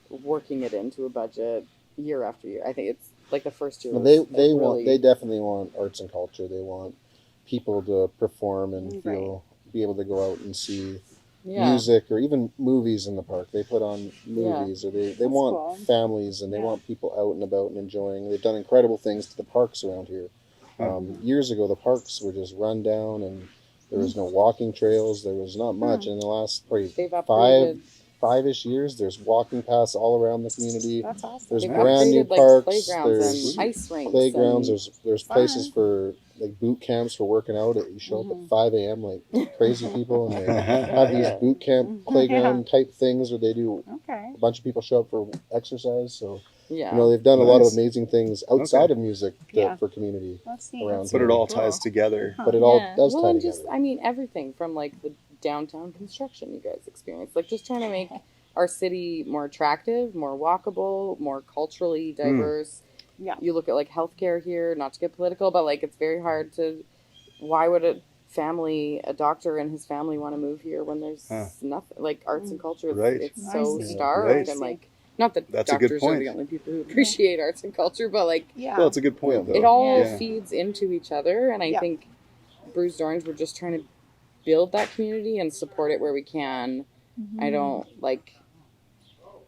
Speaker 5: working it into a budget year after year. I think it's like the first year.
Speaker 4: well,
Speaker 5: was,
Speaker 4: they
Speaker 5: like,
Speaker 4: want
Speaker 5: really-
Speaker 4: they definitely want arts and culture. They want people to perform and be able to go out and see
Speaker 5: yeah.
Speaker 4: music or even movies in the park. They put on movies, or they want
Speaker 7: cool.
Speaker 4: families and they want people out and about and enjoying. They've done incredible things to the parks around here. Years ago, the parks were just run down and there was no walking trails. There was not much. In the last probably
Speaker 5: They've
Speaker 4: five,
Speaker 5: upgraded.
Speaker 4: 5-ish years. There's walking paths all around the community.
Speaker 7: That's awesome.
Speaker 4: There's
Speaker 5: They've
Speaker 4: brand new
Speaker 5: upgraded, like,
Speaker 4: parks.
Speaker 5: playgrounds
Speaker 4: There's
Speaker 5: and ice rinks.
Speaker 4: playgrounds.
Speaker 5: and
Speaker 4: There's
Speaker 5: fun.
Speaker 4: places for like boot camps for working out. You show up at 5 a.m. like crazy people, and they have these boot camp playground type things where they do.
Speaker 7: Okay.
Speaker 4: A bunch of people show up for exercise. So
Speaker 5: Yeah.
Speaker 4: you know they've done a lot of
Speaker 6: Nice.
Speaker 4: amazing things outside
Speaker 6: Okay.
Speaker 4: of music
Speaker 7: Yeah.
Speaker 4: for community.
Speaker 7: Let's see.
Speaker 4: Around
Speaker 6: But it all
Speaker 9: Cool.
Speaker 6: ties together.
Speaker 4: But it all
Speaker 5: Yeah.
Speaker 4: does
Speaker 5: well,
Speaker 4: tie
Speaker 5: and
Speaker 4: together.
Speaker 5: just, I mean, everything from like the downtown construction you guys experience, like just trying to make our city more attractive, more walkable, more culturally diverse.
Speaker 7: Yeah.
Speaker 5: You look at like healthcare here, not to get political, but like it's very hard to. Why would a doctor and his family want to move here when there's nothing like arts and culture?
Speaker 6: Right.
Speaker 5: It's so
Speaker 7: I see.
Speaker 5: starved
Speaker 6: Right.
Speaker 5: and like not that
Speaker 6: That's a good
Speaker 5: doctors are
Speaker 6: point.
Speaker 5: the only people who appreciate arts and culture, but like
Speaker 7: Yeah.
Speaker 6: Well, it's a good point, though.
Speaker 5: it all
Speaker 6: Yeah.
Speaker 5: feeds into each other, and I
Speaker 7: Yeah.
Speaker 5: think Bruised Orange, we're just trying to build that community and support it where we can. I don't like,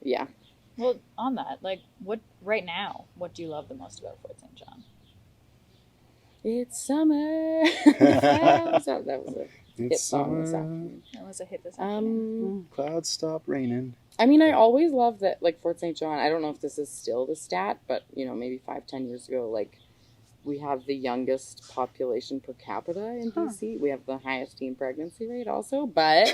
Speaker 5: yeah.
Speaker 9: Well, on that, like, what right now? What do you love the most about Fort St. John?
Speaker 5: It's summer. that was a hit
Speaker 6: It's
Speaker 5: song this
Speaker 6: summer,
Speaker 5: afternoon.
Speaker 9: That was a hit this afternoon.
Speaker 6: clouds stop raining.
Speaker 5: I mean, I always love that, like, Fort St. John, I don't know if this is still the stat, but, you know, maybe 5-10 years ago, like, we have the youngest population per capita in BC. We have the highest teen pregnancy rate also, but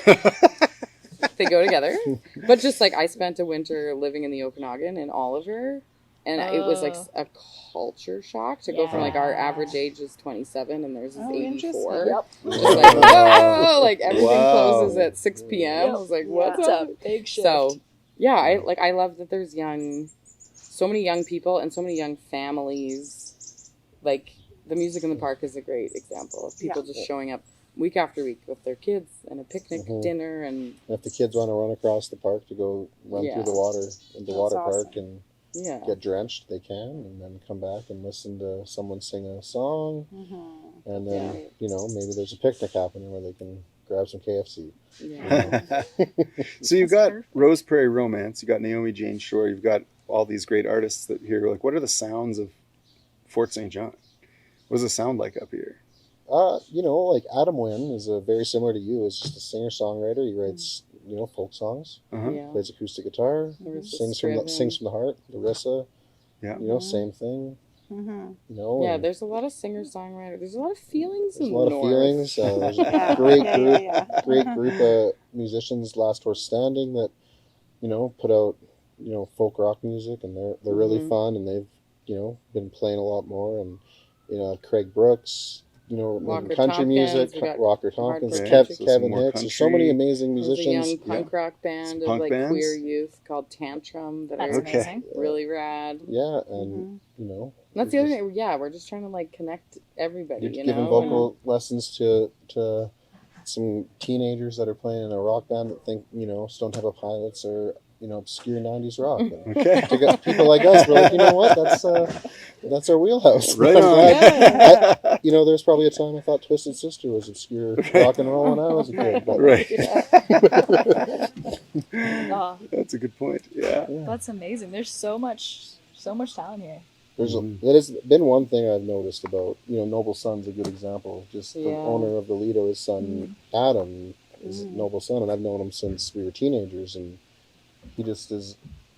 Speaker 5: they go together. But just, like, I spent a winter living in the Okanagan in Oliver, and it was, like, a culture shock to go from, like, our average age is 27 and theirs is 84.
Speaker 7: Yep.
Speaker 5: Just like, whoa! Like, everything
Speaker 6: Wow.
Speaker 5: closes at 6 p.m. I was like, what's
Speaker 9: What's
Speaker 5: up?
Speaker 9: up? Big shift.
Speaker 5: So, yeah, I love that there's so many young people and so many young families. Like, the Music in the Park is a great example of people just showing up week after week with their kids and a picnic dinner and
Speaker 4: If the kids want to run across the park to go run through the water in the water
Speaker 7: awesome.
Speaker 4: park and
Speaker 5: yeah.
Speaker 4: get drenched, they can, and then come back and listen to someone sing a song, and then you know maybe there's a picnic happening where they can grab some KFC.
Speaker 5: Yeah.
Speaker 6: So you've got Rose Prairie Romance, you've got Naomi Jane Shore, you've got all these great artists that here. Like, what are the sounds of Fort St. John? What does it sound like up here?
Speaker 4: You know, like Adam Wynn is very similar to you. He's just a singer-songwriter. He writes, you know, folk songs.
Speaker 6: Uh-huh.
Speaker 5: Yeah.
Speaker 4: Plays acoustic guitar.
Speaker 5: Larissa
Speaker 4: Sings from
Speaker 5: Scriven.
Speaker 4: the heart. Larissa.
Speaker 6: Yeah.
Speaker 4: You know, same thing. You know.
Speaker 5: Yeah,
Speaker 4: and
Speaker 5: there's a lot of singer-songwriters. There's a lot of feelings
Speaker 4: there's
Speaker 5: in
Speaker 4: a lot
Speaker 5: the
Speaker 4: of
Speaker 5: North.
Speaker 4: feelings. There's a
Speaker 7: Yeah.
Speaker 4: great
Speaker 7: Yeah,
Speaker 4: group,
Speaker 7: yeah.
Speaker 4: great group of musicians. Last Horse Standing that, you know, put out, you know, folk rock music, and they're really fun, and they've, you know, been playing a lot more, and you know, Craig Brooks, you know,
Speaker 5: Walker
Speaker 4: making country
Speaker 5: Tompkins,
Speaker 4: music,
Speaker 5: we got
Speaker 4: Walker Tompkins,
Speaker 5: Hardcore
Speaker 6: Country. So some
Speaker 4: Kevin
Speaker 6: more
Speaker 4: Hicks. There's so many
Speaker 6: country.
Speaker 4: amazing
Speaker 5: There's a
Speaker 4: musicians.
Speaker 5: young punk rock band of
Speaker 6: Punk
Speaker 5: like
Speaker 6: bands?
Speaker 5: queer youth called Tantrum that
Speaker 9: That's
Speaker 5: are
Speaker 6: Okay.
Speaker 9: amazing.
Speaker 5: really rad.
Speaker 4: Yeah, and you know,
Speaker 5: That's the
Speaker 4: we're
Speaker 5: other
Speaker 4: just-
Speaker 5: thing. Yeah, we're just trying to like connect everybody.
Speaker 4: You're
Speaker 5: You
Speaker 4: giving
Speaker 5: know,
Speaker 4: vocal lessons to some teenagers that are playing in a rock band that think, you know, Stone Temple Pilots are, you know, obscure 90s rock. And
Speaker 6: Okay.
Speaker 4: to get people like us, we're like, you know what, that's our wheelhouse.
Speaker 6: Right
Speaker 4: I'm
Speaker 6: on.
Speaker 4: glad- you know, there's probably a time I thought Twisted Sister was obscure rock and roll when I was a kid. But
Speaker 6: Right.
Speaker 9: Oh,
Speaker 6: That's a good point. Yeah.
Speaker 9: that's amazing. There's so much talent here.
Speaker 4: There's that has been one thing I've noticed about, you know, Noble Son's a good example. Just the
Speaker 5: Yeah.
Speaker 4: owner of the Lido, his son Adam is Noble Son, and I've known him since we were teenagers, and he just is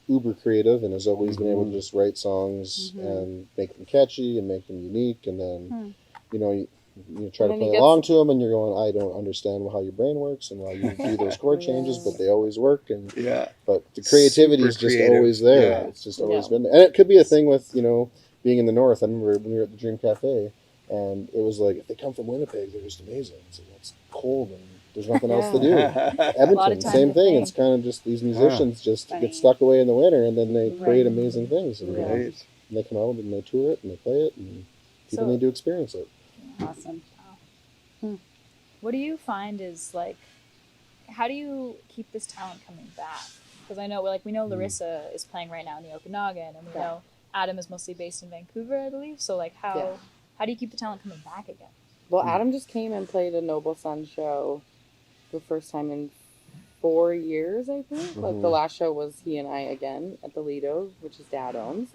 Speaker 4: uber creative and has always been able to just write songs and make them catchy and make them unique, and then you know you try to
Speaker 5: And then he
Speaker 4: play
Speaker 5: gets-
Speaker 4: along to them, and you're going, I don't understand how your brain works and why you do those chord changes, but they always work, and
Speaker 6: Yeah.
Speaker 4: but the creativity
Speaker 6: Super
Speaker 4: is just
Speaker 6: creative.
Speaker 4: always there.
Speaker 6: Yeah.
Speaker 4: It's just always
Speaker 5: Yeah.
Speaker 4: been there. And it could be a thing with, you know, being in the north. I remember when we were at the Dream Cafe, and it was like, if they come from Winnipeg, they're just amazing. So it's cold and there's nothing else to do. Edmonton,
Speaker 9: time
Speaker 4: same
Speaker 9: to
Speaker 4: thing.
Speaker 9: think.
Speaker 4: It's kind of just these musicians just
Speaker 7: Funny.
Speaker 4: get stuck away in the winter, and then they create
Speaker 7: Right.
Speaker 4: amazing things. And,
Speaker 6: Right.
Speaker 4: and they come out and they tour it and they play it, and people
Speaker 9: So-
Speaker 4: need to experience it.
Speaker 7: Awesome.
Speaker 9: What do you find is like, how do you keep this talent coming back? Because I know, like, we know Larissa is playing right now in the Okanagan, and we know Adam is mostly based in Vancouver, I believe. So, like, how do you keep the talent coming back again?
Speaker 5: Well, Adam just came and played a Noble Son show the first time in 4 years, I think. Like the last show was he and I again at the Lido, which his dad owns,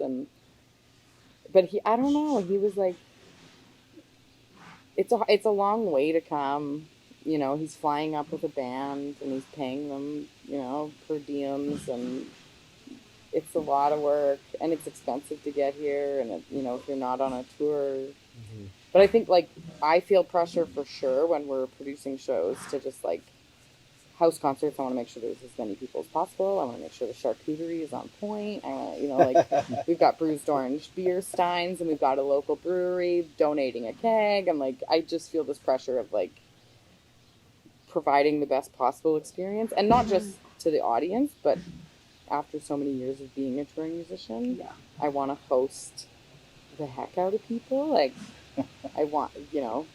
Speaker 5: but I don't know, he was like, it's a long way to come, you know, he's flying up with a band and he's paying them, you know, per diems, and it's a lot of work and it's expensive to get here. And, you know, if you're not on a tour, but I think like I feel pressure for sure when we're producing shows to just like house concerts. I want to make sure there's as many people as possible. I want to make sure the charcuterie is on point. I want to, you know, like we've got Bruised Orange beer steins and we've got a local brewery donating a keg. And like, I just feel this pressure of like providing the best possible experience, and not just to the audience, but after so many years of being a touring musician, I want to host the heck out of people. Like, I want, you know,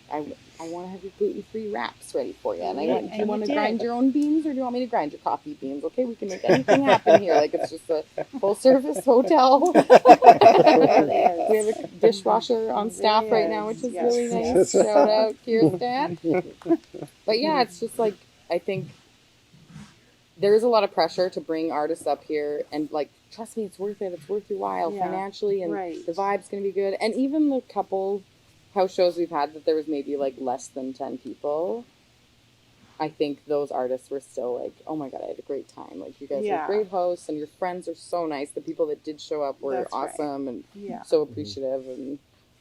Speaker 5: I want to have your gluten-free wraps ready for you. And do you want to grind your own beans, or do you want me to grind your coffee beans? Okay, we can make anything happen here. Like, it's just a full-service hotel. We have a dishwasher on staff right now, which is really nice. Shout out, Kirsten. But yeah, it's just like, I think there's a lot of pressure to bring artists up here, and like, trust me, it's worth it. It's worth your while financially, and the vibe's going to be good. And even the couple house shows we've had that there was maybe like less than 10 people, I think those artists were still like, oh my God, I had a great time. Like, you guys are great hosts and your friends are so nice. The people that did show up were awesome and so appreciative.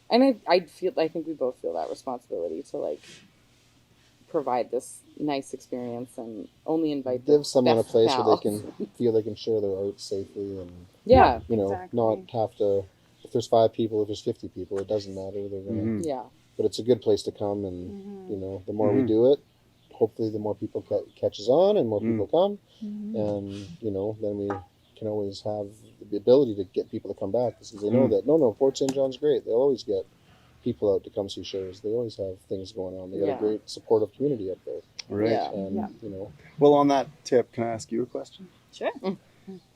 Speaker 5: And I think we both feel that responsibility to like provide this nice experience and only invite
Speaker 4: Give someone a
Speaker 5: best
Speaker 4: place
Speaker 5: pals.
Speaker 4: where they can feel they can share their art safely and you know, not have to, if there's 5 people, if there's 50 people, it doesn't matter. They're gonna but it's a good place to come, and you know, the more we do it, hopefully the more people catches on and more people come, and you know, then we can always have the ability to get people to come back because they know that Fort St. John's great. They'll always get people out to come see shows. They always have things going on. They got a great supportive community up there.
Speaker 6: Right.
Speaker 4: And you know.
Speaker 6: Well, on that tip, can I ask you a question?
Speaker 9: Sure.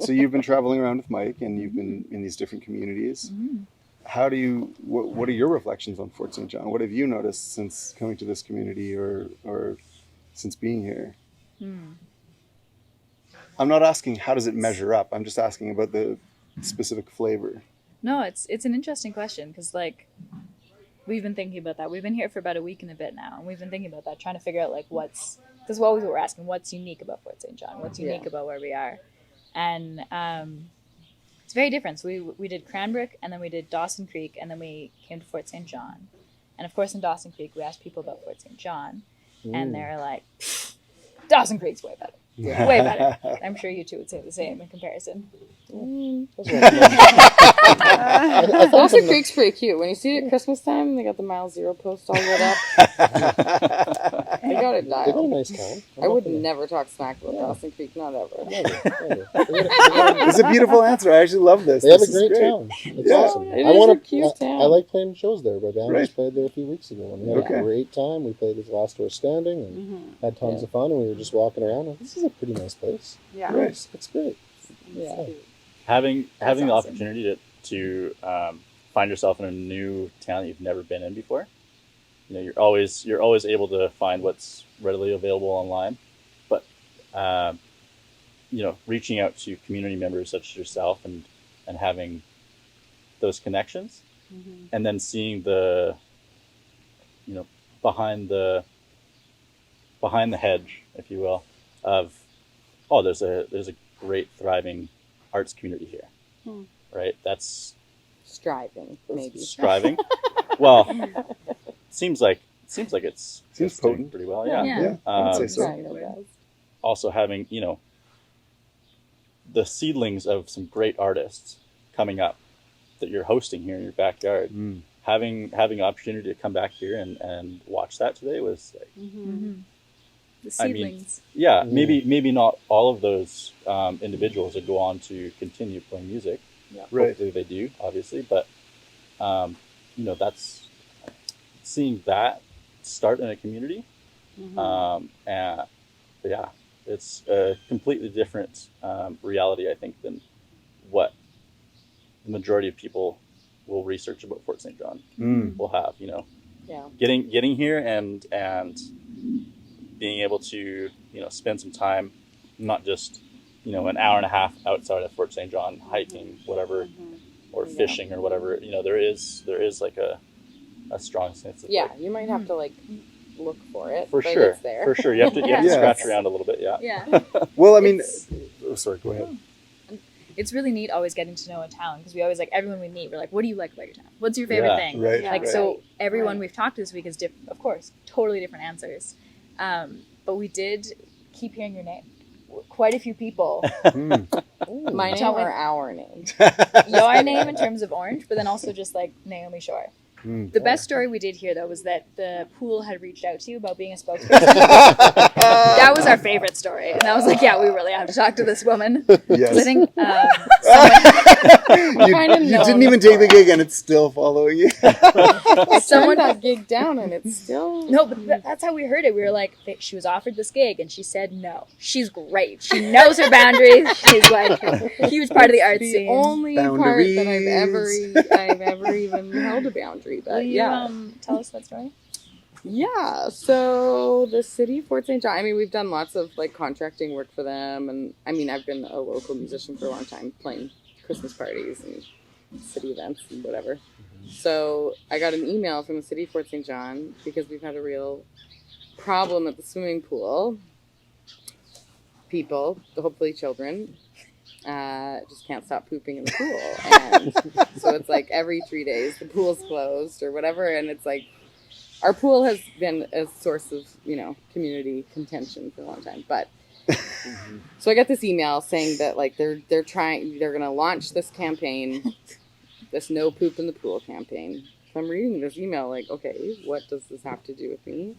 Speaker 6: So you've been traveling around with Mike, and you've been in these different communities. How do you? What are your reflections on Fort St. John? What have you noticed since coming to this community, or since being here? I'm not asking how does it measure up. I'm just asking about the specific flavor.
Speaker 9: No, it's an interesting question because like we've been thinking about that. We've been here for about a week and a bit now, and we've been thinking about that, trying to figure out like because what we were asking, what's unique about Fort St. John? What's unique about where we are? And it's very different. So we did Cranbrook, and then we did Dawson Creek, and then we came to Fort St. John. And of course, in Dawson Creek, we asked people about Fort St. John, and they're like, Dawson Creek's way better. Way better. I'm sure you two would say the same in comparison.
Speaker 5: Dawson Creek's pretty cute. When you see it at Christmas time, they got the Mile Zero post all lit up. They got it
Speaker 4: They got a
Speaker 5: dialed.
Speaker 4: nice town.
Speaker 5: I would never talk smack about Dawson Creek, not ever.
Speaker 4: Never.
Speaker 6: It's a beautiful answer. I actually love this.
Speaker 4: They have a
Speaker 6: This is
Speaker 4: great town. It's
Speaker 6: Yeah.
Speaker 4: awesome.
Speaker 5: It
Speaker 4: I
Speaker 5: is
Speaker 4: wanna-
Speaker 5: a cute town.
Speaker 4: I like playing shows there. My band
Speaker 6: Right.
Speaker 4: just played there a few weeks ago, and we had a great time. We played his Last Door Standing and had tons of fun. And we were just walking around. And this is a pretty nice place.
Speaker 7: Yeah.
Speaker 6: Right.
Speaker 4: It's great.
Speaker 5: Yeah.
Speaker 8: Having the
Speaker 9: awesome.
Speaker 8: opportunity to find yourself in a new town that you've never been in before, you know, you're always able to find what's readily available online, but you know, reaching out to community members such as yourself and having those connections, and then seeing the, you know, behind the hedge, if you will, of there's a great thriving arts community here, right? That's
Speaker 5: Striving, maybe.
Speaker 8: striving. Well, seems like it's doing
Speaker 6: potent.
Speaker 8: pretty well.
Speaker 9: Yeah.
Speaker 6: Yeah, I would say so.
Speaker 5: Trying their best.
Speaker 8: Also having, you know, the seedlings of some great artists coming up that you're hosting here in your backyard. Having an opportunity to come back here and watch that today was like,
Speaker 9: The
Speaker 8: I mean,
Speaker 9: seedlings.
Speaker 8: yeah, maybe not all of those individuals that go on to continue playing music. Yeah,
Speaker 6: Right.
Speaker 8: hopefully they do, obviously, but you know, that's seeing that start in a community. And yeah, it's a completely different reality, I think, than what the majority of people will research about Fort St. John will have. You know,
Speaker 5: Yeah.
Speaker 8: getting here and being able to, you know, spend some time, not just, you know, an hour and a half outside of Fort St. John hiking, whatever, or fishing or whatever. You know, there is like a strong sense of
Speaker 5: Yeah,
Speaker 8: like,
Speaker 5: you might have to like look for it.
Speaker 8: For
Speaker 5: but
Speaker 8: sure.
Speaker 5: It's there.
Speaker 8: For sure. You have to
Speaker 3: Yeah.
Speaker 8: scratch around a little bit. Yeah.
Speaker 9: Yeah.
Speaker 6: Well, I mean,
Speaker 9: It's-
Speaker 6: oh, sorry, go ahead.
Speaker 9: It's really neat always getting to know a town because we always like everyone we meet. We're like, what do you like about your town? What's your favorite
Speaker 8: Yeah.
Speaker 9: thing?
Speaker 6: Right.
Speaker 9: Like
Speaker 6: right.
Speaker 9: so, everyone
Speaker 7: Right.
Speaker 9: we've talked to this week is different. Of course, totally different answers. But we did keep hearing your name. Quite a few people.
Speaker 6: Mm.
Speaker 5: My name
Speaker 9: Tell me-
Speaker 5: or our name?
Speaker 9: Your name in terms of Orange, but then also just like Naomi Shore.
Speaker 6: Mm.
Speaker 9: The best story we did hear though was that the pool had reached out to you about being a spokesperson. That was our favorite story, and I was like, yeah, we really have to talk to this woman.
Speaker 6: Yes.
Speaker 9: I think
Speaker 6: you
Speaker 5: Kinda
Speaker 6: didn't
Speaker 5: known
Speaker 6: even take the gig and it's still following you.
Speaker 9: someone
Speaker 5: Turned that gig down, and it's still
Speaker 9: No, but that's how we heard it. We were like, she was offered this gig, and she said no. She's great. She knows her boundaries. She's like a huge part of the art
Speaker 5: the
Speaker 9: scene.
Speaker 5: only part that
Speaker 6: Boundaries.
Speaker 5: I've ever even held a boundary.
Speaker 9: Will
Speaker 5: But
Speaker 9: you
Speaker 5: yeah,
Speaker 9: tell us that story?
Speaker 5: yeah. So the city of Fort St. John. I mean, we've done lots of like contracting work for them, and I mean, I've been a local musician for a long time, playing Christmas parties and city events and whatever. So I got an email from the city of Fort St. John because we've had a real problem at the swimming pool. People, hopefully children, just can't stop pooping in the pool. And so it's like every 3 days the pool's closed or whatever. And it's like our pool has been a source of, community contention for a long time. But so I got this email saying that like they're going to launch this campaign, this no poop in the pool campaign. So I'm reading this email like, okay, what does this have to do with me?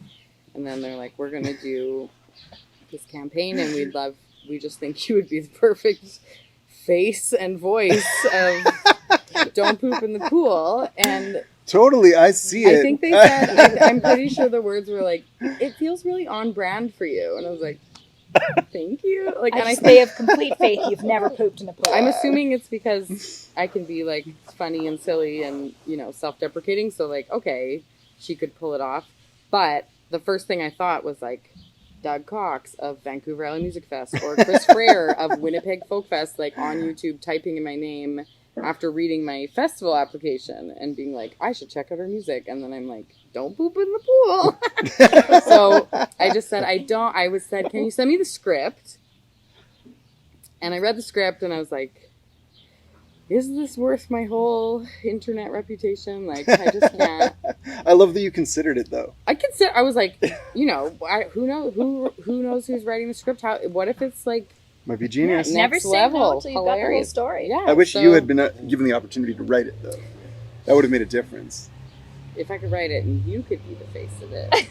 Speaker 5: And then they're like, we're going to do this campaign and we just think you would be the perfect face and voice of don't poop in the pool. And
Speaker 6: Totally, I see it.
Speaker 5: I think they said, I'm pretty sure the words were like, it feels really on brand for you. And I was like, thank you. Like, and
Speaker 9: They have complete faith you've never pooped in a pool.
Speaker 5: I'm assuming it's because I can be like funny and silly and, self-deprecating. So like, okay, she could pull it off. But the first thing I thought was like Doug Cox of Vancouver Island Music Fest or Chris Frere of Winnipeg Folk Fest, like on YouTube typing in my name after reading my festival application and being like, I should check out her music. And then I'm like, don't poop in the pool. So I just said, I said, can you send me the script? And I read the script and I was like, is this worth my whole internet reputation? Like, I just can't.
Speaker 6: I love that you considered it though.
Speaker 5: I was like, who knows who's writing the script? What if it's like
Speaker 6: Might be genius.
Speaker 5: Yeah,
Speaker 9: never
Speaker 5: next
Speaker 9: say
Speaker 5: level,
Speaker 9: no till you've got the whole
Speaker 5: hilarious.
Speaker 9: story.
Speaker 5: Yeah,
Speaker 6: I wish
Speaker 5: so
Speaker 6: you had been given the opportunity to write it though. That would have made a difference.
Speaker 5: If I could write it and you could be the face of it.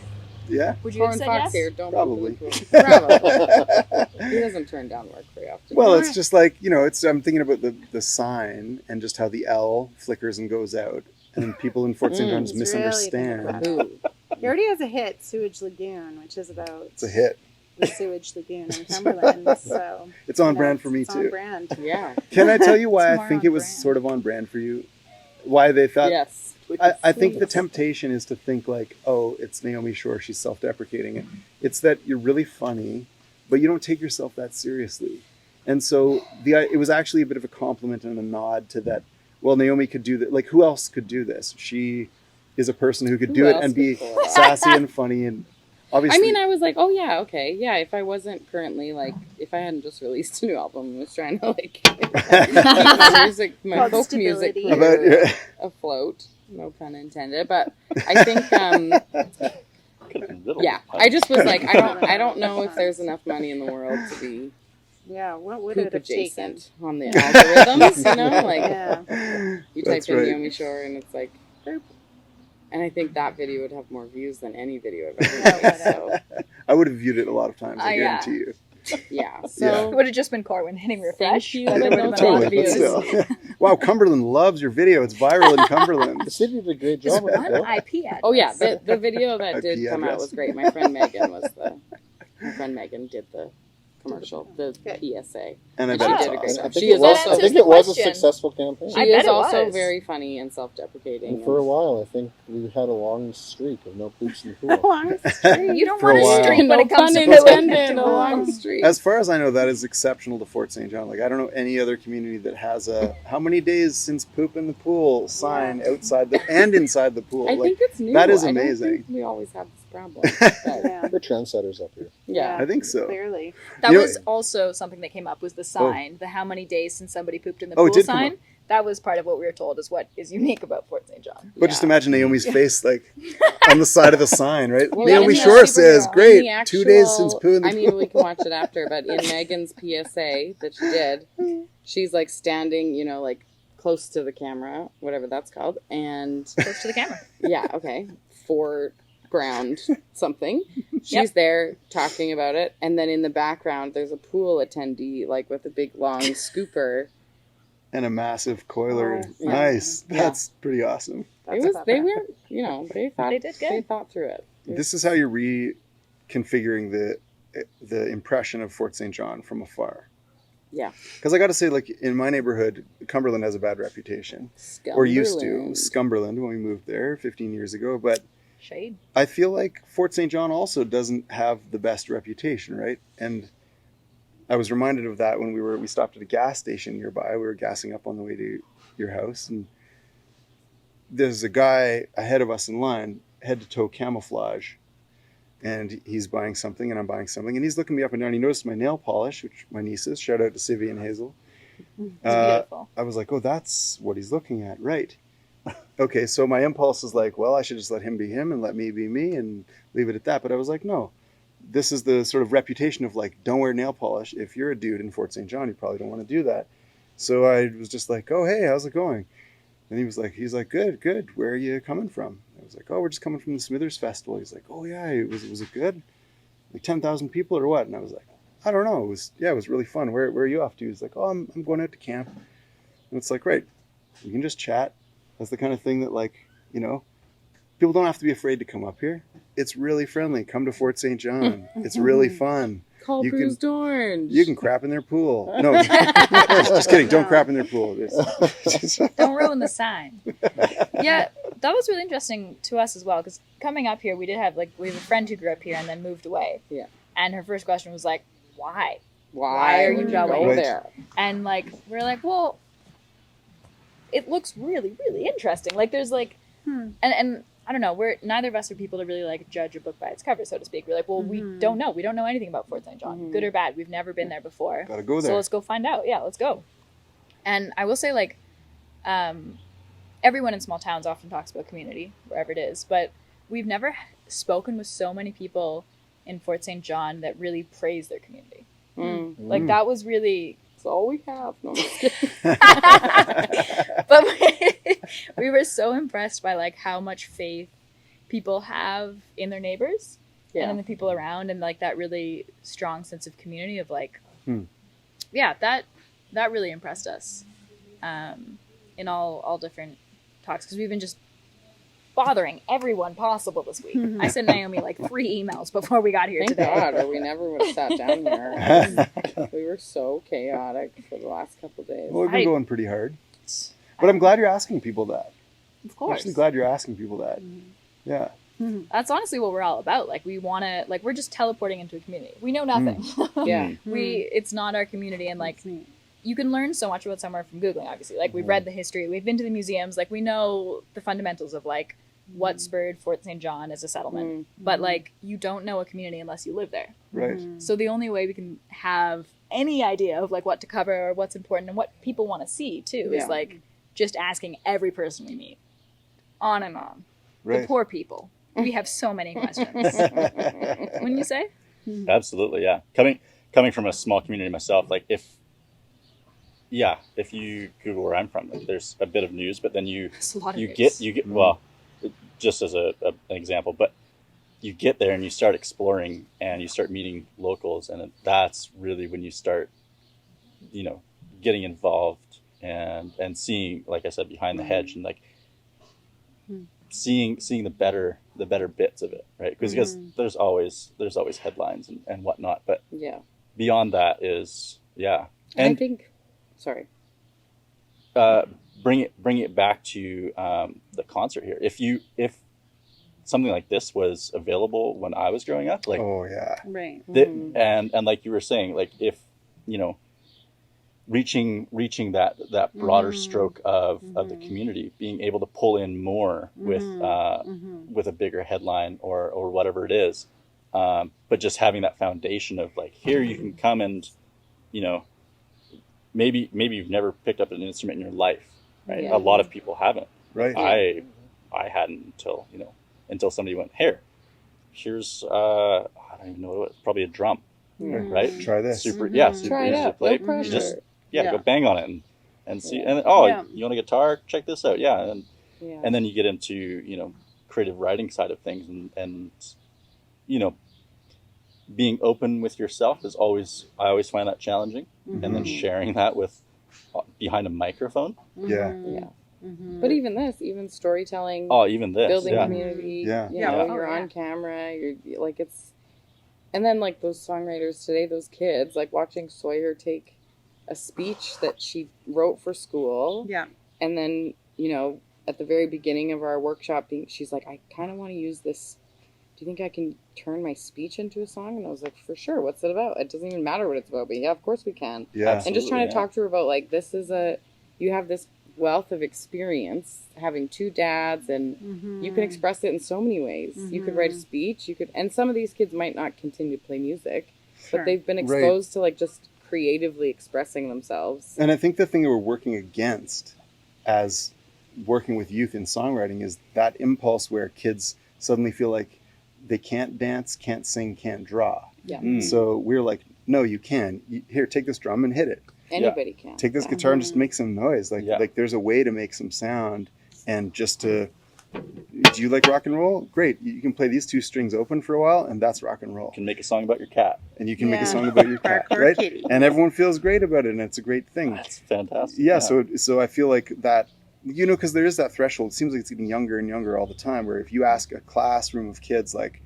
Speaker 6: Yeah,
Speaker 9: Would you have
Speaker 5: Corin
Speaker 9: said
Speaker 5: Fox
Speaker 9: yes?
Speaker 5: here, don't
Speaker 6: Probably.
Speaker 5: Probably. He doesn't turn down work very often.
Speaker 6: Well, it's just like, I'm thinking about the sign and just how the L flickers and goes out. And people in Fort St. John's
Speaker 7: It's
Speaker 6: misunderstand.
Speaker 7: really big
Speaker 5: Ooh.
Speaker 7: He already has a hit, Sewage Lagoon, which is about
Speaker 6: It's a hit.
Speaker 7: the sewage lagoon in Cumberland. So
Speaker 6: It's on brand for me
Speaker 7: it's
Speaker 6: too.
Speaker 7: on brand.
Speaker 5: Yeah.
Speaker 6: Can I tell you why
Speaker 9: It's
Speaker 6: I
Speaker 9: more
Speaker 6: think
Speaker 9: on
Speaker 6: it was
Speaker 9: brand.
Speaker 6: sort of on brand for you? Why they thought...
Speaker 5: Yes.
Speaker 6: I think the temptation is to think like, oh, it's Naomi Shore, she's self-deprecating. It's that you're really funny, but you don't take yourself that seriously. And so it was actually a bit of a compliment and a nod to that, well, Naomi could do that. Like, who else could do this? She is a person who could
Speaker 5: Who
Speaker 6: do it
Speaker 5: else
Speaker 6: and be
Speaker 5: could pull it off?
Speaker 6: sassy and funny. And obviously...
Speaker 5: I mean, I was like, oh yeah, okay. Yeah, if I wasn't currently like, if I hadn't just released a new album and was trying to like keep my music, my
Speaker 7: Called
Speaker 5: folk music
Speaker 7: stability.
Speaker 5: career
Speaker 6: About-
Speaker 5: afloat. No pun intended, but I think
Speaker 8: Could've been little.
Speaker 5: yeah, I just was like, I don't know if there's enough money in the world to be
Speaker 7: Yeah, what would
Speaker 5: poop
Speaker 7: it have taken?
Speaker 5: adjacent on the algorithms, like
Speaker 7: Yeah.
Speaker 5: you type
Speaker 6: That's
Speaker 5: in
Speaker 6: right.
Speaker 5: Naomi Shore and it's like boop. And I think that video would have more views than any video I've ever made. So
Speaker 6: I would have viewed it a lot of times, I
Speaker 9: Yeah.
Speaker 6: guarantee you.
Speaker 5: yeah,
Speaker 9: It
Speaker 5: so
Speaker 9: would have just been Corwin hitting refresh.
Speaker 5: Thank you,
Speaker 9: but there
Speaker 5: but
Speaker 9: would have
Speaker 5: no
Speaker 9: been a lot of
Speaker 6: Totally, but
Speaker 9: views.
Speaker 6: still. Wow, Cumberland loves your video. It's viral in Cumberland.
Speaker 4: The city did a great
Speaker 9: Just
Speaker 4: job with it,
Speaker 9: one
Speaker 4: though.
Speaker 9: IP address.
Speaker 5: oh yeah, the video that did
Speaker 6: IP
Speaker 5: come out
Speaker 6: address.
Speaker 5: was great. My friend Megan did the commercial, the PSA.
Speaker 6: And I
Speaker 5: She
Speaker 6: bet it's
Speaker 5: did a great
Speaker 6: awesome.
Speaker 5: job.
Speaker 4: I think
Speaker 5: She
Speaker 4: it
Speaker 5: is
Speaker 4: was,
Speaker 5: also
Speaker 4: I think
Speaker 9: the
Speaker 4: it was a
Speaker 9: question.
Speaker 4: successful campaign.
Speaker 5: She
Speaker 9: I bet
Speaker 5: is
Speaker 9: it
Speaker 5: also
Speaker 9: was.
Speaker 5: very funny and self-deprecating.
Speaker 4: And for a while, I think we had a long streak of no poops in the pool.
Speaker 7: Long street.
Speaker 9: You don't
Speaker 6: For a
Speaker 9: want
Speaker 6: while.
Speaker 9: to streak when
Speaker 5: no
Speaker 9: it comes
Speaker 5: pun
Speaker 9: to
Speaker 5: intended, a
Speaker 9: poop.
Speaker 5: long street.
Speaker 6: As far as I know, that is exceptional to Fort St. John. Like, I don't know any other community that has a how many days since poop in the pool sign outside and inside the pool.
Speaker 5: I
Speaker 6: Like,
Speaker 5: think it's new.
Speaker 6: that is
Speaker 5: I don't
Speaker 6: amazing.
Speaker 5: think we always have this problem. But,
Speaker 4: We're trendsetters up here.
Speaker 5: yeah.
Speaker 6: I think so.
Speaker 7: Clearly.
Speaker 9: That
Speaker 6: You know-
Speaker 9: was also something that came up was the sign, the how many days since somebody pooped in the
Speaker 6: Oh, it
Speaker 9: pool
Speaker 6: did come
Speaker 9: sign.
Speaker 6: up.
Speaker 9: That was part of what we were told is what is unique about Fort St. John.
Speaker 6: But just imagine Naomi's face like on the side of the sign, right?
Speaker 5: Well,
Speaker 6: Naomi
Speaker 5: in the
Speaker 6: Shore says,
Speaker 5: superhero-
Speaker 6: "Great,
Speaker 5: in the
Speaker 6: 2 days since
Speaker 5: actual-
Speaker 6: poo in the
Speaker 5: I mean,
Speaker 6: pool."
Speaker 5: we can watch it after, but in Megan's PSA that she did, she's like standing, you know, like close to the camera, whatever that's called, and
Speaker 9: Close to the camera.
Speaker 5: yeah, okay, foreground something. She's
Speaker 9: Yep.
Speaker 5: there talking about it, and then in the background, there's a pool attendee, like with a big long scooper.
Speaker 6: And a massive coiler.
Speaker 7: Oh,
Speaker 5: yeah.
Speaker 6: Nice.
Speaker 5: Yeah.
Speaker 6: That's pretty awesome.
Speaker 5: It was they were, you know, they thought
Speaker 9: They did good.
Speaker 5: They thought through it.
Speaker 6: This is how you're reconfiguring the impression of Fort St. John from afar.
Speaker 5: Yeah.
Speaker 6: Because I got to say, like in my neighborhood, Cumberland has a bad reputation, or used to. Scumberland when we moved there 15 years ago. But
Speaker 9: Shade.
Speaker 6: I feel like Fort St. John also doesn't have the best reputation, right? And I was reminded of that when we stopped at a gas station nearby. We were gassing up on the way to your house, and there's a guy ahead of us in line, head to toe camouflage, and he's buying something and I'm buying something, and he's looking me up and down. He noticed my nail polish, which my nieces, shout out to Sivy and Hazel.
Speaker 9: It's beautiful.
Speaker 6: I was like, oh, that's what he's looking at, right? Okay, so my impulse is like, well, I should just let him be him and let me be me and leave it at that. But I was like, no, this is the sort of reputation of like, don't wear nail polish. If you're a dude in Fort St. John, you probably don't want to do that. So I was just like, oh, hey, how's it going? And he's like, good. Where are you coming from? I was like, oh, we're just coming from the Smithers Festival. He's like, oh yeah, was it good? Like 10,000 people or what? And I was like, I don't know. It was really fun. Where are you off to? He's like, oh, I'm going out to camp. And it's like, right, we can just chat. That's the kind of thing that, like, you know, people don't have to be afraid to come up here. It's really friendly. Come to Fort St. John. It's really fun.
Speaker 5: Call
Speaker 6: You
Speaker 5: Bruce Orange.
Speaker 6: You can crap in their pool. No, just kidding. Don't crap in their pool.
Speaker 9: Don't ruin the sign. Yeah, that was really interesting to us as well, because coming up here, we have a friend who grew up here and then moved away.
Speaker 5: Yeah.
Speaker 9: And her first question was like, why?
Speaker 5: Why
Speaker 9: are you
Speaker 5: would
Speaker 9: going?
Speaker 5: go
Speaker 6: Right.
Speaker 5: there?
Speaker 9: And like, we're like, well, it looks really, really interesting. Like there's like, and I don't know, neither of us are people to really like judge a book by its cover, so to speak. We're like, well, we don't know. We don't know anything about Fort St. John, good or bad. We've never been there before.
Speaker 6: Gotta go
Speaker 9: So
Speaker 6: there.
Speaker 9: let's go find out. Yeah, let's go. And I will say, like, everyone in small towns often talks about community, wherever it is, but we've never spoken with so many people in Fort St. John that really praise their community. Like, that was really...
Speaker 5: That's all we have. No, I'm just kidding.
Speaker 9: But we were so impressed by, like, how much faith people have in their neighbors and in the people around, and, like, that really strong sense of community of, like... Yeah, that really impressed us in all different talks, because we've been just bothering everyone possible this week. I sent Naomi like 3 emails before we got here
Speaker 5: Thank
Speaker 9: today.
Speaker 5: God, or we never would have sat down here. We were so chaotic for the last couple of days.
Speaker 6: Well, we've been going pretty hard. But I'm glad you're asking people that.
Speaker 9: Of
Speaker 6: I'm
Speaker 9: course.
Speaker 6: actually glad you're asking people that. Yeah.
Speaker 9: That's honestly what we're all about. Like, we want to, like, we're just teleporting into a community. We know nothing.
Speaker 5: Yeah.
Speaker 9: It's not our community, and like, you can learn so much about somewhere from Googling, obviously. Like, we've read the history, we've been to the museums, like, we know the fundamentals of, like, what spurred Fort St. John as a settlement. But, like, you don't know a community unless you live there.
Speaker 6: Right.
Speaker 9: So the only way we can have any idea of, like, what to cover or what's important and what people want to see, too, is, like, just asking every person we meet. On and on.
Speaker 6: Right.
Speaker 9: The poor people. We have so many questions. Wouldn't you say?
Speaker 8: Absolutely, yeah. Coming from a small community myself, like if you Google where I'm from, like, there's a bit of news, but then you
Speaker 9: It's a lot of
Speaker 8: you
Speaker 9: news.
Speaker 8: get well, just as an example, but you get there and you start exploring and you start meeting locals, and that's really when you start, getting involved and seeing, like I said, behind the hedge, and like seeing the better bits of it, right? Because there's always headlines and whatnot, but
Speaker 5: Yeah.
Speaker 8: beyond that is
Speaker 5: And I
Speaker 8: and
Speaker 5: think, sorry.
Speaker 8: bring it back to the concert here. If something like this was available when I was growing up, like
Speaker 6: Oh, yeah.
Speaker 7: Right.
Speaker 8: and like you were saying, like if reaching that broader stroke of the community, being able to pull in more with a bigger headline or whatever it is, but just having that foundation of like, here you can come and, you know, maybe you've never picked up an instrument in your life, right?
Speaker 5: Yeah.
Speaker 8: A lot of people haven't.
Speaker 6: Right.
Speaker 8: I hadn't until somebody went, here's I don't even know what it was, probably a drum, right?
Speaker 6: Try this.
Speaker 8: Super
Speaker 5: Try
Speaker 8: easy
Speaker 5: it
Speaker 8: to
Speaker 5: out.
Speaker 8: play.
Speaker 5: No pressure.
Speaker 8: Just
Speaker 5: Yeah.
Speaker 8: go bang on it and see. And
Speaker 5: Yeah.
Speaker 8: you want a guitar? Check this out. Yeah,
Speaker 5: Yeah.
Speaker 8: and then you get into, you know, creative writing side of things, and you know, being open with yourself is I always find that challenging, and then sharing that with behind a microphone.
Speaker 6: Yeah.
Speaker 5: Yeah. But even storytelling,
Speaker 8: Oh, even this.
Speaker 5: building
Speaker 8: Yeah.
Speaker 5: community.
Speaker 6: Yeah.
Speaker 5: You know,
Speaker 2: Yeah.
Speaker 5: you're
Speaker 2: Oh, yeah.
Speaker 5: on camera. You're like and then like those songwriters today, those kids, like watching Sawyer take a speech that she wrote for school,
Speaker 7: Yeah.
Speaker 5: and then, you know, at the very beginning of our workshop, she's like, I kind of want to use this. Do you think I can turn my speech into a song? And I was like, for sure. What's it about? It doesn't even matter what it's about, but yeah, of course we can.
Speaker 6: Yeah.
Speaker 5: And just trying to
Speaker 8: yeah.
Speaker 5: talk to her about like, you have this wealth of experience having two dads, and you can express it in so many ways. You could write a speech, and some of these kids might not continue to play music, but they've been exposed to like just creatively expressing themselves.
Speaker 6: And I think the thing that we're working against as working with youth in songwriting is that impulse where kids suddenly feel like they can't dance, can't sing, can't draw.
Speaker 5: Yeah.
Speaker 6: So we're like, no, you can. Here, take this drum and hit it.
Speaker 5: Anybody can.
Speaker 6: Take this guitar and just make some noise. Like there's a way to make some sound, and just to. Do you like rock and roll? Great. You can play these two strings open for a while, and that's rock and roll.
Speaker 8: You can make a song about your cat.
Speaker 6: And you can make a song about your cat,
Speaker 7: Hardcore
Speaker 6: right?
Speaker 7: kitty.
Speaker 6: And everyone feels great about it, and it's a great thing.
Speaker 8: That's fantastic.
Speaker 6: Yeah. So I feel like that, you know, because there is that threshold. It seems like it's getting younger and younger all the time. Where if you ask a classroom of kids, like,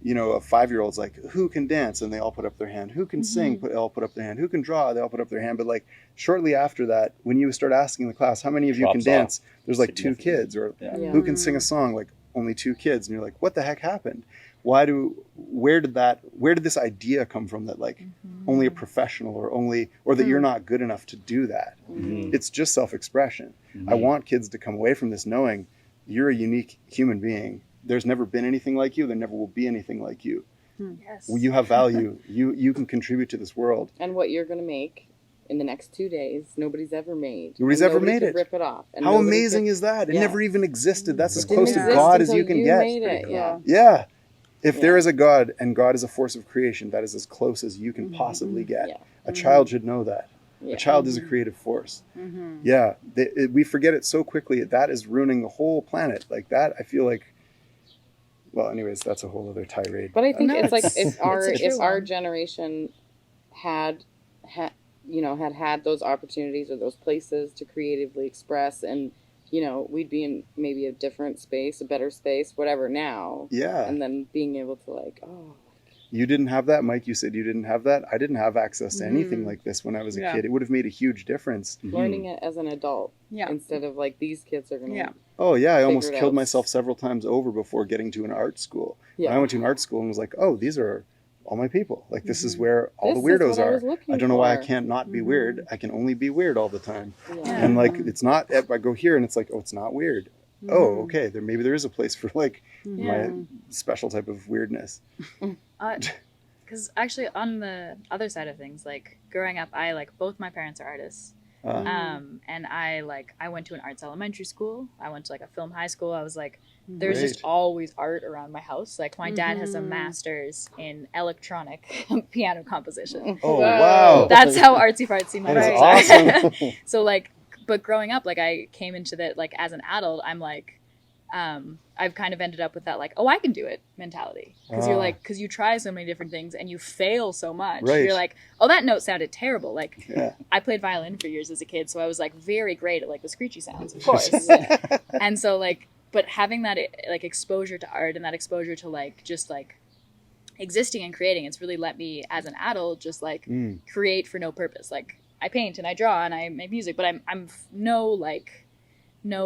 Speaker 6: you know, a 5-year-old's like, who can dance? And they all put up their hand. Who can sing? They all put up their hand. Who can draw? They all put up their hand. But like shortly after that, when you start asking the class, how many of you can
Speaker 8: Drops
Speaker 6: dance?
Speaker 8: off
Speaker 6: There's like 2
Speaker 8: significantly.
Speaker 6: kids. Or
Speaker 8: Yeah.
Speaker 5: Yeah.
Speaker 6: who can sing a song? Like only 2 kids. And you're like, what the heck happened? Where did this idea come from that like only a professional or that you're not good enough to do that?
Speaker 8: Mhm.
Speaker 6: It's just self-expression. I want kids to come away from this knowing you're a unique human being. There's never been anything like you. There never will be anything like you.
Speaker 9: Yes.
Speaker 6: You have value. You can contribute to this world.
Speaker 5: And what you're going to make in the next 2 days, nobody's ever made.
Speaker 6: Nobody's
Speaker 5: And
Speaker 6: ever
Speaker 5: nobody
Speaker 6: made
Speaker 5: could
Speaker 6: it.
Speaker 5: Rip it off. And
Speaker 6: How
Speaker 5: nobody
Speaker 6: amazing
Speaker 5: could-
Speaker 6: is that? It
Speaker 5: Yeah.
Speaker 6: never even existed. That's as
Speaker 5: Didn't
Speaker 6: close to
Speaker 5: exist
Speaker 6: God as
Speaker 5: until
Speaker 6: you can get.
Speaker 5: Made it. Yeah.
Speaker 6: Yeah. If
Speaker 5: Yeah.
Speaker 6: there is a God and God is a force of creation, that is as close as you can possibly get.
Speaker 5: Yeah.
Speaker 6: A child should know that.
Speaker 5: Yeah.
Speaker 6: A child is a creative force. Yeah. We forget it so quickly. That is ruining the whole planet. Like that, I feel like. Well, anyways, that's a whole other tirade.
Speaker 5: But I think
Speaker 2: No,
Speaker 5: it's like
Speaker 2: it's-
Speaker 5: if our
Speaker 2: it's a true
Speaker 5: if our
Speaker 2: one.
Speaker 5: generation had those opportunities or those places to creatively express, and you know, we'd be in maybe a different space, a better space, whatever now.
Speaker 6: Yeah.
Speaker 5: And then being able to like,
Speaker 6: You didn't have that, Mike. You said you didn't have that. I didn't have access to anything like this when I was a
Speaker 7: Yeah.
Speaker 6: kid. It would have made a huge difference.
Speaker 5: learning it as an adult
Speaker 7: Yeah.
Speaker 5: instead of like these kids are gonna.
Speaker 7: Yeah.
Speaker 6: Oh yeah, I almost
Speaker 5: Figured
Speaker 6: killed
Speaker 5: out.
Speaker 6: myself several times over before getting to an art school.
Speaker 5: Yeah.
Speaker 6: I went to an art school and was like, oh, these are all my people. Like this is where all
Speaker 5: This
Speaker 6: the
Speaker 5: is
Speaker 6: weirdos
Speaker 5: what I
Speaker 6: are.
Speaker 5: was looking
Speaker 6: I don't know why I
Speaker 5: for.
Speaker 6: can't not be weird. I can only be weird all the time.
Speaker 5: Yeah.
Speaker 6: And like it's not. I go here and it's like, oh, it's not weird. Oh, okay. Maybe there is a place for like my special type of weirdness.
Speaker 2: Because actually, on the other side of things, like growing up, I like both my parents are artists. And I went to an arts elementary school. I went to like a film high school. I was like, there's just
Speaker 6: Great.
Speaker 2: always art around my house. Like my dad has a master's in electronic piano composition.
Speaker 6: Oh wow,
Speaker 2: That's how artsy fartsy my
Speaker 6: that is
Speaker 2: parents are.
Speaker 6: awesome.
Speaker 2: So like, but growing up, like I came into that, like as an adult, I'm like, I've kind of ended up with that like, oh, I can do it mentality. Because you're like, because you try so many different things and you fail so much.
Speaker 6: Right.
Speaker 2: You're like, oh, that note sounded terrible. Like
Speaker 6: Yeah.
Speaker 2: I played violin for years as a kid, so I was like very great at like the screechy sounds, of course. And so like, but having that like exposure to art and that exposure to like just like existing and creating, it's really let me as an adult just like create for no purpose. Like I paint and I draw and I make music, but I'm no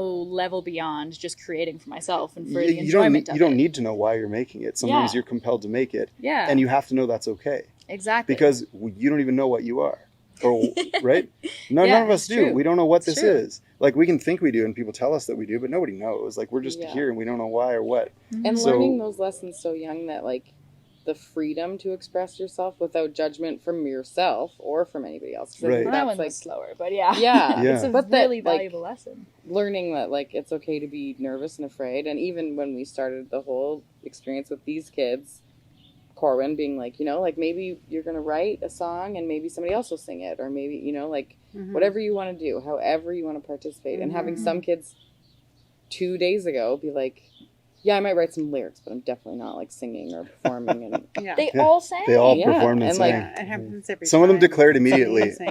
Speaker 2: level beyond just creating for myself and for the enjoyment of
Speaker 6: you don't
Speaker 2: it.
Speaker 6: need to know why you're making it. Sometimes
Speaker 2: Yeah.
Speaker 6: you're compelled to make it,
Speaker 2: Yeah.
Speaker 6: and you have to know that's okay
Speaker 2: Exactly.
Speaker 6: because you don't even know what you are. Or right? None
Speaker 9: Yeah,
Speaker 6: of us
Speaker 9: it's
Speaker 6: do.
Speaker 9: true.
Speaker 6: We don't know what
Speaker 9: It's
Speaker 6: this
Speaker 9: true.
Speaker 6: is. Like we can think we do, and people tell us that we do, but nobody knows. Like we're just
Speaker 5: Yeah.
Speaker 6: here, and we don't know why or what.
Speaker 5: And
Speaker 6: So-
Speaker 5: learning those lessons so young, that like the freedom to express yourself without judgment from yourself or from anybody else. 'Cause I think
Speaker 6: Right.
Speaker 9: Well, that
Speaker 5: that's
Speaker 9: one
Speaker 5: like
Speaker 9: was slower, but yeah.
Speaker 5: Yeah.
Speaker 6: Yeah.
Speaker 9: It's a
Speaker 5: But that,
Speaker 9: really
Speaker 5: like,
Speaker 9: valuable lesson.
Speaker 5: learning that like it's okay to be nervous and afraid. And even when we started the whole experience with these kids, Corwin being like, you know, like maybe you're gonna write a song and maybe somebody else will sing it, or maybe, you know, like whatever you want to do, however you want to participate. And having some kids 2 days ago be like, yeah, I might write some lyrics, but I'm definitely not like singing or performing. And
Speaker 7: Yeah.
Speaker 9: They
Speaker 6: Yeah.
Speaker 9: all sang.
Speaker 6: They all
Speaker 5: Yeah,
Speaker 6: performed and
Speaker 5: and, like,
Speaker 6: sang.
Speaker 7: Yeah, it happens every
Speaker 6: Some of them
Speaker 7: time.
Speaker 6: declared
Speaker 7: It's
Speaker 6: immediately,
Speaker 7: amazing.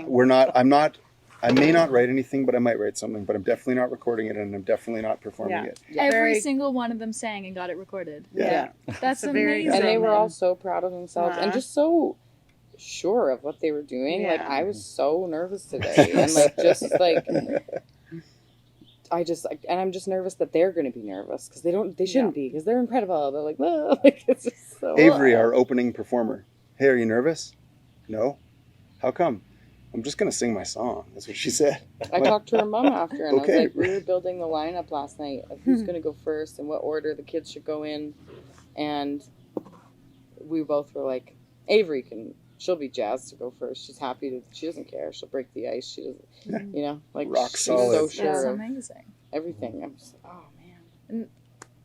Speaker 6: I may not write anything, but I might write something, but I'm definitely not recording it, and I'm definitely not performing
Speaker 7: Yeah.
Speaker 6: it.
Speaker 5: Yeah.
Speaker 9: Every
Speaker 7: Very-
Speaker 9: single one of them sang and got it recorded.
Speaker 5: yeah.
Speaker 9: That's
Speaker 7: It's a very
Speaker 9: amazing.
Speaker 5: And they were all
Speaker 7: man.
Speaker 5: so proud of themselves and
Speaker 7: Uh-huh.
Speaker 5: just so sure of what they were doing. Like
Speaker 7: Yeah.
Speaker 5: I was so nervous today, and like just like and I'm just nervous that they're going to be nervous because they shouldn't be, because they're incredible. They're like, "Whoa," like it's just so.
Speaker 6: Avery, our opening performer. Hey, are you nervous? No. How come? I'm just gonna sing my song. That's what she said.
Speaker 5: I talked to her mom after, and I
Speaker 6: Okay.
Speaker 5: was like, we were building the lineup last night of who's going to go first and what order the kids should go in, and we both were like, Avery she'll be jazzed to go first. She's happy to. She doesn't care. She'll break the ice. She doesn't. You know, like
Speaker 6: Rock
Speaker 5: she's
Speaker 6: solid.
Speaker 5: so
Speaker 9: That's
Speaker 5: sure of
Speaker 9: amazing.
Speaker 5: everything. I'm just like, oh man.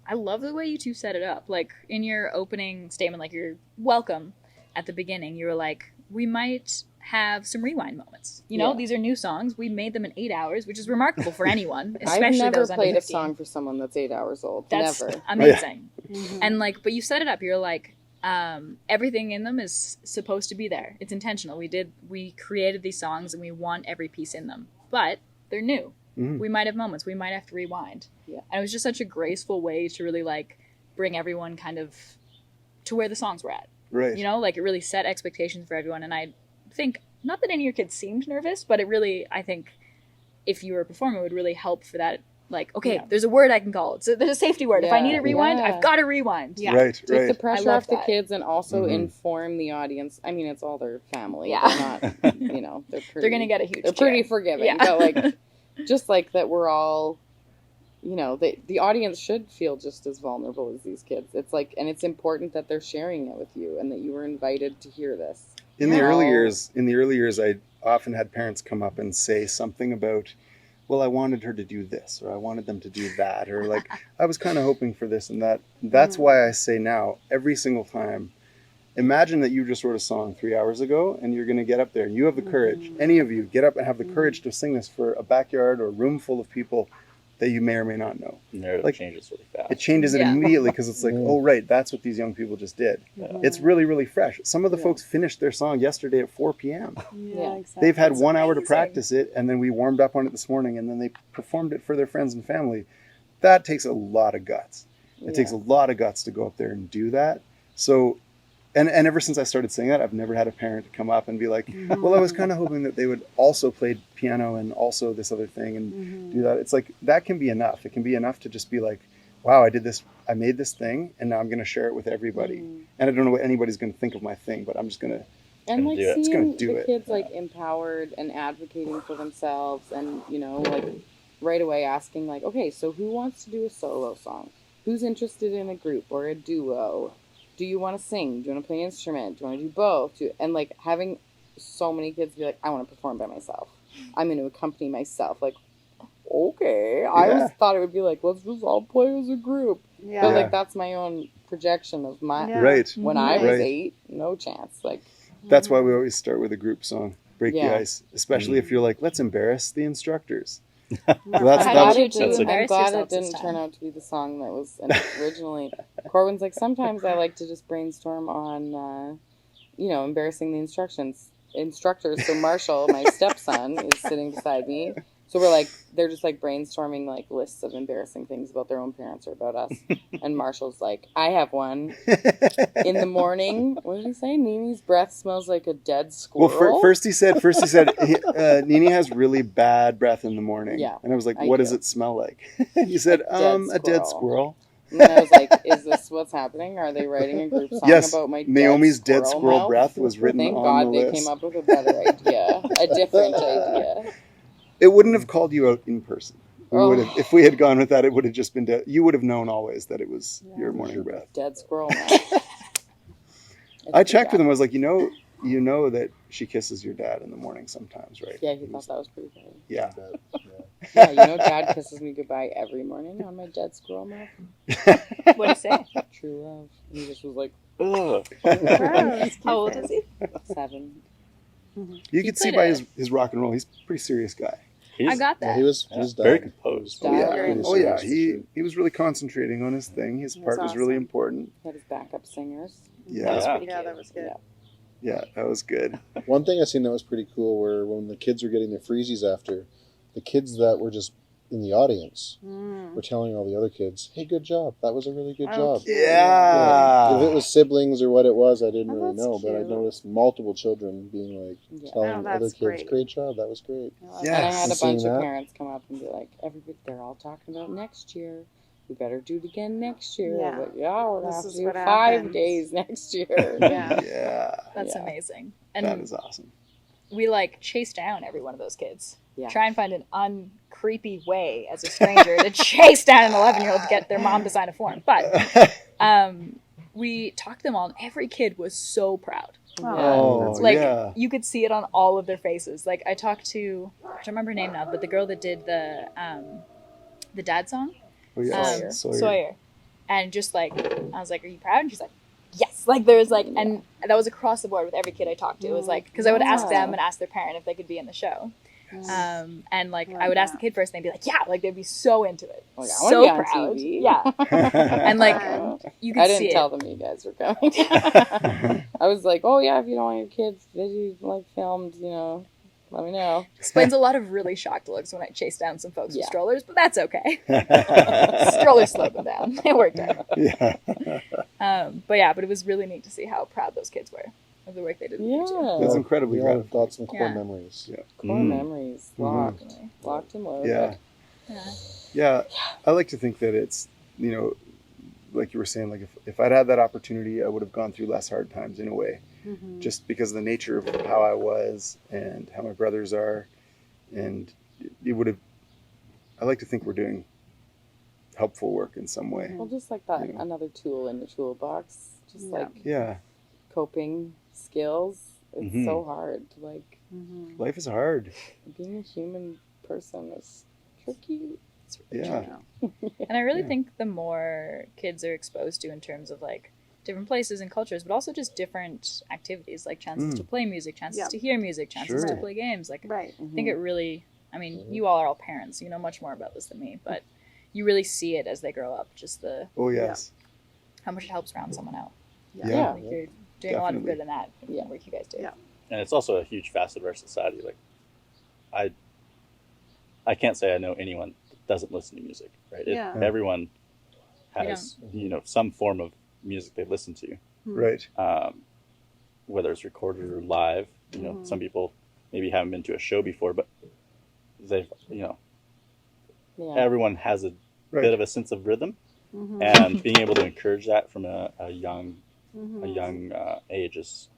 Speaker 9: I love the way you two set it up. Like in your opening statement, like your welcome at the beginning, you were like, we might have some rewind moments. You know,
Speaker 5: Yeah.
Speaker 9: these are new songs. We made them in 8 hours, which is remarkable for anyone,
Speaker 5: I've
Speaker 9: especially
Speaker 5: never
Speaker 9: those under
Speaker 5: played a
Speaker 9: 15.
Speaker 5: song for someone that's 8 hours old.
Speaker 9: That's
Speaker 5: Never.
Speaker 9: amazing.
Speaker 7: Mhm.
Speaker 9: And like, but you set it up. You're like, everything in them is supposed to be there. It's intentional. We created these songs and we want every piece in them, but they're new.
Speaker 6: Mhm.
Speaker 9: We might have moments. We might have to rewind.
Speaker 5: Yeah.
Speaker 9: And it was just such a graceful way to really like bring everyone kind of to where the songs were at.
Speaker 6: Right.
Speaker 9: You know, like it really set expectations for everyone. And I think, not that any of your kids seemed nervous, but it really, I think, if you were a performer, it would really help for that. Like, okay,
Speaker 7: Yeah.
Speaker 9: there's a word I can call. There's a safety word. If I need
Speaker 5: Yeah.
Speaker 9: a rewind,
Speaker 5: Yeah.
Speaker 9: I've got to rewind.
Speaker 7: Yeah.
Speaker 6: Right.
Speaker 5: Take the
Speaker 6: Right.
Speaker 5: pressure
Speaker 9: love
Speaker 5: off the
Speaker 9: that.
Speaker 5: kids and also
Speaker 6: Mhm.
Speaker 5: inform the audience. I mean, it's all their family.
Speaker 9: Yeah.
Speaker 5: They're not, you know, they're pretty.
Speaker 9: They're gonna get a huge.
Speaker 5: They're pretty
Speaker 9: cheer.
Speaker 5: forgiving,
Speaker 9: Yeah.
Speaker 5: but like, just like that, we're all, you know, the audience should feel just as vulnerable as these kids. It's like, and it's important that they're sharing it with you and that you were invited to hear this.
Speaker 6: In the
Speaker 5: Yeah.
Speaker 6: early years, I often had parents come up and say something about, well, I wanted her to do this, or I wanted them to do that, or like, I was kind of hoping for this and that. That's why I say now, every single time, imagine that you just wrote a song 3 hours ago and you're going to get up there and you have the courage, any of you, get up and have the courage to sing this for a backyard or a room full of people that you may or may not know.
Speaker 8: The narrative
Speaker 6: Like,
Speaker 8: changes really fast.
Speaker 6: It changes it
Speaker 9: Yeah.
Speaker 6: immediately because it's like, oh, right, that's what these young people just did.
Speaker 8: Yeah.
Speaker 6: It's really, really fresh. Some of the
Speaker 5: Yeah.
Speaker 6: folks finished their song yesterday at 4 p.m.
Speaker 5: Yeah.
Speaker 7: exactly.
Speaker 6: They've had
Speaker 9: That's
Speaker 6: 1 hour to
Speaker 9: amazing.
Speaker 6: practice it, and then we warmed up on it this morning, and then they performed it for their friends and family. That takes a lot of guts. It takes a lot of guts to go up there and do that. So, and ever since I started saying that, I've never had a parent come up and be like, well, I was kind of hoping that they would also play piano and also this other thing and do that. It's like, that can be enough. It can be enough to just be like, wow, I did this, I made this thing, and now I'm going to share it with everybody. And I don't know what anybody's going to think of my thing, but I'm just going to,
Speaker 5: And
Speaker 8: Gonna
Speaker 5: like
Speaker 8: do it.
Speaker 6: It's gonna
Speaker 5: seeing
Speaker 6: do
Speaker 5: the
Speaker 6: it.
Speaker 5: kids like empowered and advocating for themselves, and you know, like right away asking like, okay, so who wants to do a solo song? Who's interested in a group or a duo? Do you want to sing? Do you want to play an instrument? Do you want to do both? And like having so many kids be like, I want to perform by myself. I'm going to accompany myself. Like, okay. I
Speaker 6: Yeah.
Speaker 5: always thought it would be like, let's just all play as a group.
Speaker 7: Yeah.
Speaker 5: But like that's my own projection of my
Speaker 7: Yeah.
Speaker 6: right.
Speaker 5: when I was
Speaker 6: Right.
Speaker 5: 8, no chance. Like
Speaker 6: That's why we always start with a group song, break
Speaker 5: Yeah.
Speaker 6: the ice, especially if you're like, let's embarrass the instructors.
Speaker 7: Right.
Speaker 6: That's-
Speaker 9: How
Speaker 6: that
Speaker 9: did you
Speaker 6: was-
Speaker 9: two
Speaker 8: that's a-
Speaker 5: I'm
Speaker 9: embarrass
Speaker 5: glad it
Speaker 9: yourselves this
Speaker 5: didn't
Speaker 9: time?
Speaker 5: turn out to be the song that was originally. Corwin's like, sometimes I like to just brainstorm on, embarrassing the instructors. So Marshall, my stepson, is sitting beside me. So we're like, they're just like brainstorming like lists of embarrassing things about their own parents or about us. And Marshall's like, I have one. In the morning, what did he say? Nini's breath smells like a dead
Speaker 6: Well,
Speaker 5: squirrel.
Speaker 6: first he said, Nini has really bad breath in the morning.
Speaker 5: Yeah,
Speaker 6: And I was like,
Speaker 5: I
Speaker 6: what
Speaker 5: do.
Speaker 6: does it smell like? He said,
Speaker 5: A dead
Speaker 6: a dead
Speaker 5: squirrel.
Speaker 6: squirrel.
Speaker 5: And then I was like, is this what's happening? Are they writing a group song
Speaker 6: Yes,
Speaker 5: about my
Speaker 6: Naomi's dead squirrel
Speaker 5: mouth?
Speaker 6: breath was written
Speaker 5: Thank
Speaker 6: on
Speaker 5: God
Speaker 6: the
Speaker 5: they
Speaker 6: list.
Speaker 5: came up with a better idea, a different idea.
Speaker 6: It wouldn't have called you out in person. We
Speaker 5: Oh.
Speaker 6: would have, if we had gone with that, it would have just been dead. You would have known always that it was your morning breath.
Speaker 5: Dead squirrel mouth.
Speaker 6: I checked with him. I was like, you know that she kisses your dad in the morning sometimes, right?
Speaker 5: Yeah, he thought that was pretty funny.
Speaker 6: Yeah.
Speaker 5: Yeah, you know, Dad kisses me goodbye every morning on my dead squirrel mouth.
Speaker 9: What do you say?
Speaker 5: True love. And he just was like,
Speaker 8: Ugh.
Speaker 9: How old is he?
Speaker 5: 7.
Speaker 6: You could see
Speaker 9: played
Speaker 6: by
Speaker 9: it.
Speaker 6: his rock and roll. He's a pretty serious guy.
Speaker 9: I got
Speaker 4: Yeah,
Speaker 9: that.
Speaker 4: he was
Speaker 8: very
Speaker 4: dialed.
Speaker 8: composed.
Speaker 6: Oh yeah.
Speaker 5: Very
Speaker 6: Oh yeah.
Speaker 4: serious.
Speaker 6: He was really concentrating on his thing. His part was really
Speaker 7: awesome.
Speaker 6: important.
Speaker 5: He had his backup singers.
Speaker 6: Yeah.
Speaker 8: Yeah.
Speaker 7: Yeah, that was good.
Speaker 5: Yeah.
Speaker 6: Yeah, that was good.
Speaker 4: One thing I seen that was pretty cool were when the kids were getting their freezies after, the kids that were just in the audience were telling all the other kids, "Hey, good job. That was a really good job."
Speaker 7: cute.
Speaker 4: Yeah. If it was siblings or what it was, I didn't
Speaker 7: Oh,
Speaker 4: really
Speaker 7: that's
Speaker 4: know, but I
Speaker 7: cute.
Speaker 4: noticed multiple children being like
Speaker 5: Yeah.
Speaker 4: telling
Speaker 7: Oh,
Speaker 4: other
Speaker 7: that's
Speaker 4: kids,
Speaker 7: great.
Speaker 4: job. That was great."
Speaker 5: And I
Speaker 6: Yes.
Speaker 5: had a
Speaker 4: Seeing
Speaker 5: bunch of
Speaker 4: that.
Speaker 5: parents come up and be like, everybody, they're all talking about next year. We better do it again next year.
Speaker 7: Yeah.
Speaker 5: But yeah, we're going
Speaker 7: This
Speaker 5: to have to
Speaker 7: is
Speaker 5: do
Speaker 7: what
Speaker 5: 5
Speaker 7: happens.
Speaker 5: days next year.
Speaker 7: Yeah.
Speaker 6: Yeah.
Speaker 9: That's
Speaker 5: Yeah.
Speaker 9: amazing.
Speaker 6: That
Speaker 9: And
Speaker 6: is awesome.
Speaker 9: we like chase down every one of those kids.
Speaker 5: Yeah.
Speaker 9: Try and find an uncreepy way as a stranger to chase down an 11-year-old to get their mom to sign a form. But we talked them all, and every kid was so proud.
Speaker 6: Oh,
Speaker 9: Like
Speaker 6: yeah.
Speaker 9: you could see it on all of their faces. Like I talked to, I don't remember her name now, but the girl that did the dad song,
Speaker 6: Oh, yeah.
Speaker 9: Sawyer, and just like I was like, "Are you proud?" And she's like, "Yes." Like there was like, and that was across the board with every kid I talked to. It was like because I would ask them and ask their parent if they could be in the show. And like I would ask the kid first, and they'd be like, "Yeah," like they'd be so into it,
Speaker 5: Oh, yeah, I wanna
Speaker 9: so
Speaker 5: be on
Speaker 9: proud,
Speaker 5: TV.
Speaker 9: yeah. And like you could
Speaker 5: I
Speaker 9: see
Speaker 5: didn't
Speaker 9: it.
Speaker 5: tell them you guys were coming. I was like, oh yeah, if you don't want your kids visually like filmed, you know, let me know.
Speaker 9: Explains a lot of really shocked looks when I chased down some folks with
Speaker 5: Yeah.
Speaker 9: strollers, but that's okay. Strollers slowed them down. It worked out.
Speaker 6: Yeah.
Speaker 9: But it was really neat to see how proud those kids were of the work they did. With you two.
Speaker 5: Yeah.
Speaker 6: That's incredibly
Speaker 4: We all
Speaker 6: gratifying.
Speaker 4: got some core
Speaker 9: Yeah.
Speaker 4: memories.
Speaker 6: Yeah.
Speaker 5: Core memories. Locked.
Speaker 9: Definitely.
Speaker 5: Locked and loaded.
Speaker 6: Yeah.
Speaker 9: Yeah.
Speaker 6: Yeah. I like to think that it's, you know, like you were saying, like if I'd had that opportunity, I would have gone through less hard times in a way, just because of the nature of how I was and how my brothers are. And it would have, I like to think we're doing helpful work in some way.
Speaker 5: Well, just like that,
Speaker 6: Yeah.
Speaker 5: another tool in your toolbox. Just like
Speaker 6: Yeah.
Speaker 5: coping skills. It's
Speaker 6: Mhm.
Speaker 5: so hard to like
Speaker 6: Life is hard.
Speaker 5: being a human person is tricky.
Speaker 9: It's really
Speaker 6: Yeah.
Speaker 9: tricky. And I really
Speaker 6: Yeah.
Speaker 9: think the more kids are exposed to in terms of like different places and cultures, but also just different activities, like chances to play music, chances
Speaker 7: Yeah.
Speaker 9: to hear music, chances to
Speaker 6: Sure.
Speaker 9: play games. Like
Speaker 7: Right.
Speaker 9: I think it really, I mean, you all are all parents, you know much more about this than me, but you really see it as they grow up, just the
Speaker 6: Oh, yes.
Speaker 9: how much it helps round someone out.
Speaker 6: Yeah.
Speaker 9: Like you're doing a lot of
Speaker 6: Definitely.
Speaker 9: good in that
Speaker 5: Yeah.
Speaker 9: work you guys do.
Speaker 7: Yeah.
Speaker 8: And it's also a huge facet of our society. Like, I can't say I know anyone that doesn't listen to music, right?
Speaker 7: Yeah.
Speaker 8: Everyone has, some form of music they listen to,
Speaker 6: Right.
Speaker 8: whether it's recorded or live. You know, some people maybe haven't been to a show before, but they've,
Speaker 5: Yeah.
Speaker 8: everyone has a
Speaker 6: Right.
Speaker 8: bit of a sense of rhythm, and being able to encourage that from a young age is,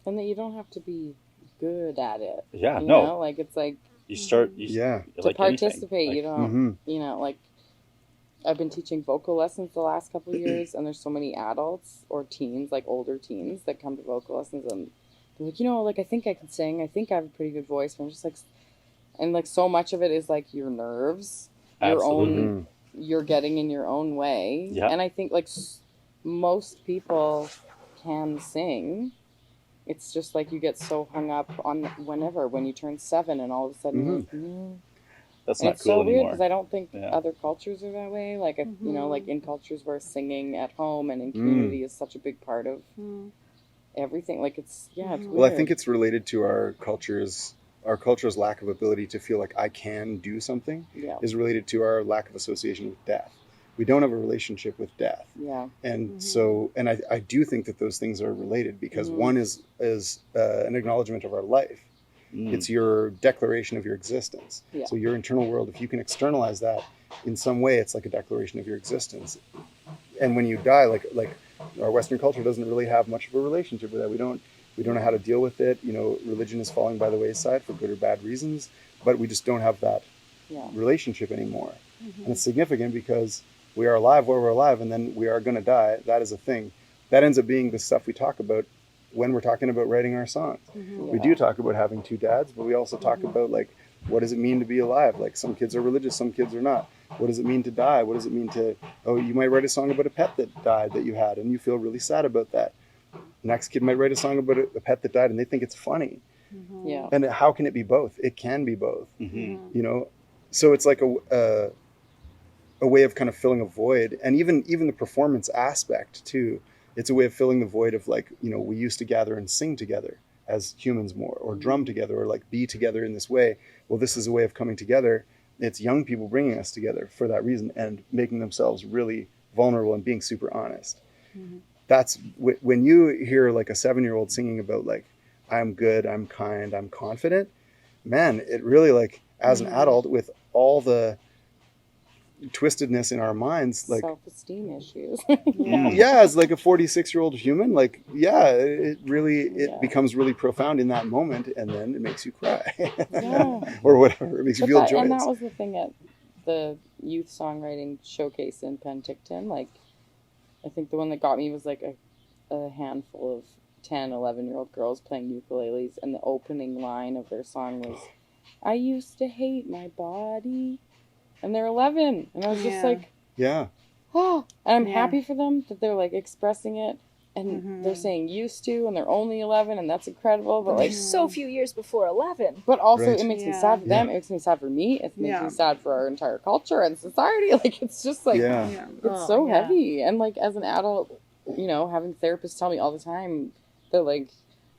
Speaker 5: And that you don't have to be good at it.
Speaker 8: yeah,
Speaker 5: You
Speaker 8: no.
Speaker 5: know? Like it's like
Speaker 8: You start,
Speaker 6: Yeah.
Speaker 5: to
Speaker 8: like anything.
Speaker 5: participate,
Speaker 8: Like,
Speaker 5: you don't
Speaker 6: Mhm.
Speaker 5: you know, like I've been teaching vocal lessons the last couple of years, and there's so many adults or teens, like older teens, that come to vocal lessons, and they're like, like I think I can sing, I think I have a pretty good voice, but I'm just like, and like so much of it is like your nerves, your
Speaker 8: Absolutely.
Speaker 5: own, you're getting in your own way,
Speaker 8: Yeah.
Speaker 5: and I think like most people can sing. It's just like you get so hung up on when you turn 7 and all of a sudden you're like,
Speaker 8: That's
Speaker 5: and
Speaker 8: not
Speaker 5: it's
Speaker 8: cool
Speaker 5: so weird
Speaker 8: anymore.
Speaker 5: because I don't think
Speaker 8: Yeah.
Speaker 5: other cultures are that way. Like, if, like in cultures where singing at home and in
Speaker 6: Mm.
Speaker 5: community is such a big part of everything. Like, it's it's
Speaker 6: Well,
Speaker 5: weird.
Speaker 6: I think it's related to our culture's lack of ability to feel like I can do something
Speaker 5: yeah,
Speaker 6: is related to our lack of association with death. We don't have a relationship with death.
Speaker 5: yeah,
Speaker 6: And so, and I do think that those things are related because one is an acknowledgement of our life. It's your declaration of your existence.
Speaker 5: Yeah.
Speaker 6: So your internal world, if you can externalize that in some way, it's like a declaration of your existence. and when you die, like our Western culture doesn't really have much of a relationship with that. We don't know how to deal with it. You know, religion is falling by the wayside for good or bad reasons, but we just don't have that relationship anymore. And it's significant because we are alive while we're alive, and then we are going to die. That is a thing. That ends up being the stuff we talk about when we're talking about writing our songs. We do talk about having two dads, but we also talk about, like, what does it mean to be alive? Like, some kids are religious, some kids are not. What does it mean to die? What does it mean to, you might write a song about a pet that died that you had, and you feel really sad about that. Next kid might write a song about a pet that died, and they think it's funny.
Speaker 5: Yeah.
Speaker 6: And how can it be both? It can be both. You know, so it's like a way of kind of filling a void, and even the performance aspect too. It's a way of filling the void of, like, you know, we used to gather and sing together as humans more, or drum together, or like be together in this way. Well, this is a way of coming together. It's young people bringing us together for that reason and making themselves really vulnerable and being super honest. That's when you hear like a 7-year-old singing about, like, I'm good, I'm kind, I'm confident, man, it really, like, as an adult with all the twistedness in our minds, like
Speaker 5: self-esteem issues.
Speaker 6: as like a 46-year-old human, like, it really becomes really profound in that moment, and then it makes you cry. Or whatever, it makes you feel joyous.
Speaker 5: And that was the thing at the youth songwriting showcase in Penticton. Like, I think the one that got me was like a handful of 10, 11-year-old girls playing ukuleles, and the opening line of their song was, I used to hate my body. And they're 11. And I was just like, oh. And I'm happy for them that they're, like, expressing it. And they're saying used to, and they're only 11, and that's incredible. But, like,
Speaker 9: so few years before 11.
Speaker 5: But also, it makes me sad for them. It makes me sad for me. It makes me sad for our entire culture and society. Like, it's just, like, it's so heavy. And, like, as an adult, you know, having therapists tell me all the time, they're like,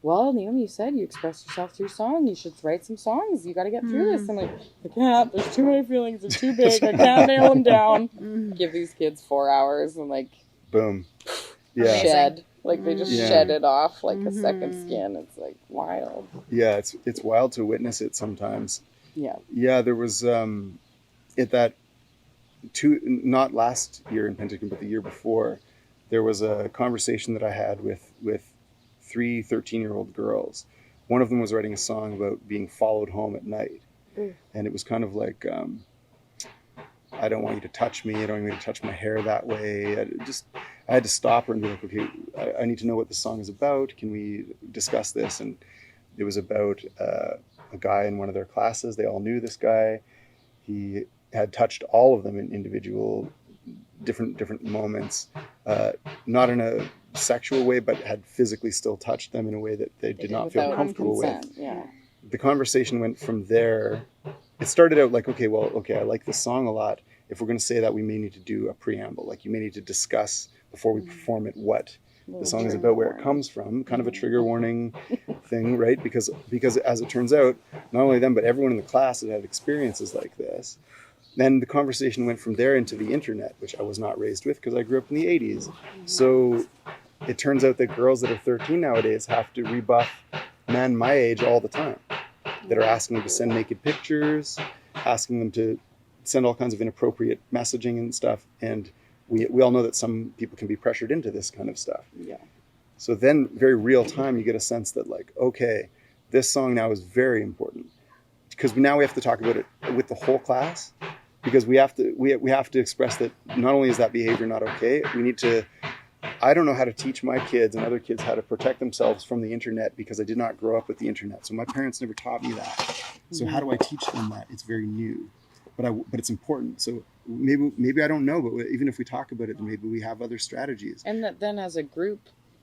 Speaker 5: well, Naomi, you said you expressed yourself through song. You should write some songs. You got to get through this. I'm like, I can't. There's too many feelings. They're too big. I can't nail them down. Give these kids 4 hours and, like,
Speaker 6: boom.
Speaker 5: Shed. Like, they just shed it off like a second skin. It's, like, wild.
Speaker 6: Yeah, it's wild to witness it sometimes.
Speaker 5: Yeah.
Speaker 6: Yeah, there was not last year in Penticton, but the year before, there was a conversation that I had with 3 13-year-old girls. One of them was writing a song about being followed home at night. And it was kind of like, I don't want you to touch me. I don't want you to touch my hair that way. I had to stop her and be like, okay, I need to know what this song is about. Can we discuss this? And it was about a guy in one of their classes. They all knew this guy. He had touched all of them in individual different moments, not in a sexual way, but had physically still touched them in a way that they did not feel comfortable with.
Speaker 5: Yeah.
Speaker 6: The conversation went from there. It started out like, okay, I like this song a lot. If we're going to say that, we may need to do a preamble. Like, you may need to discuss before we perform it what the song is about, where it comes from, kind of a trigger warning thing, right? Because as it turns out, not only them, but everyone in the class had had experiences like this. Then the conversation went from there into the internet, which I was not raised with because I grew up in the 80s. So it turns out that girls that are 13 nowadays have to rebuff men my age all the time that are asking them to send naked pictures, asking them to send all kinds of inappropriate messaging and stuff. And we all know that some people can be pressured into this kind of stuff.
Speaker 5: Yeah.
Speaker 6: So then very real time, you get a sense that, like, okay, this song now is very important because now we have to talk about it with the whole class, because we have to express that not only is that behavior not okay, we need to, I don't know how to teach my kids and other kids how to protect themselves from the internet because I did not grow up with the internet. So my parents never taught me that. So how do I teach them that? It's very new, but it's important. So maybe I don't know, but even if we talk about it, maybe we have other strategies.
Speaker 5: And that then as a group,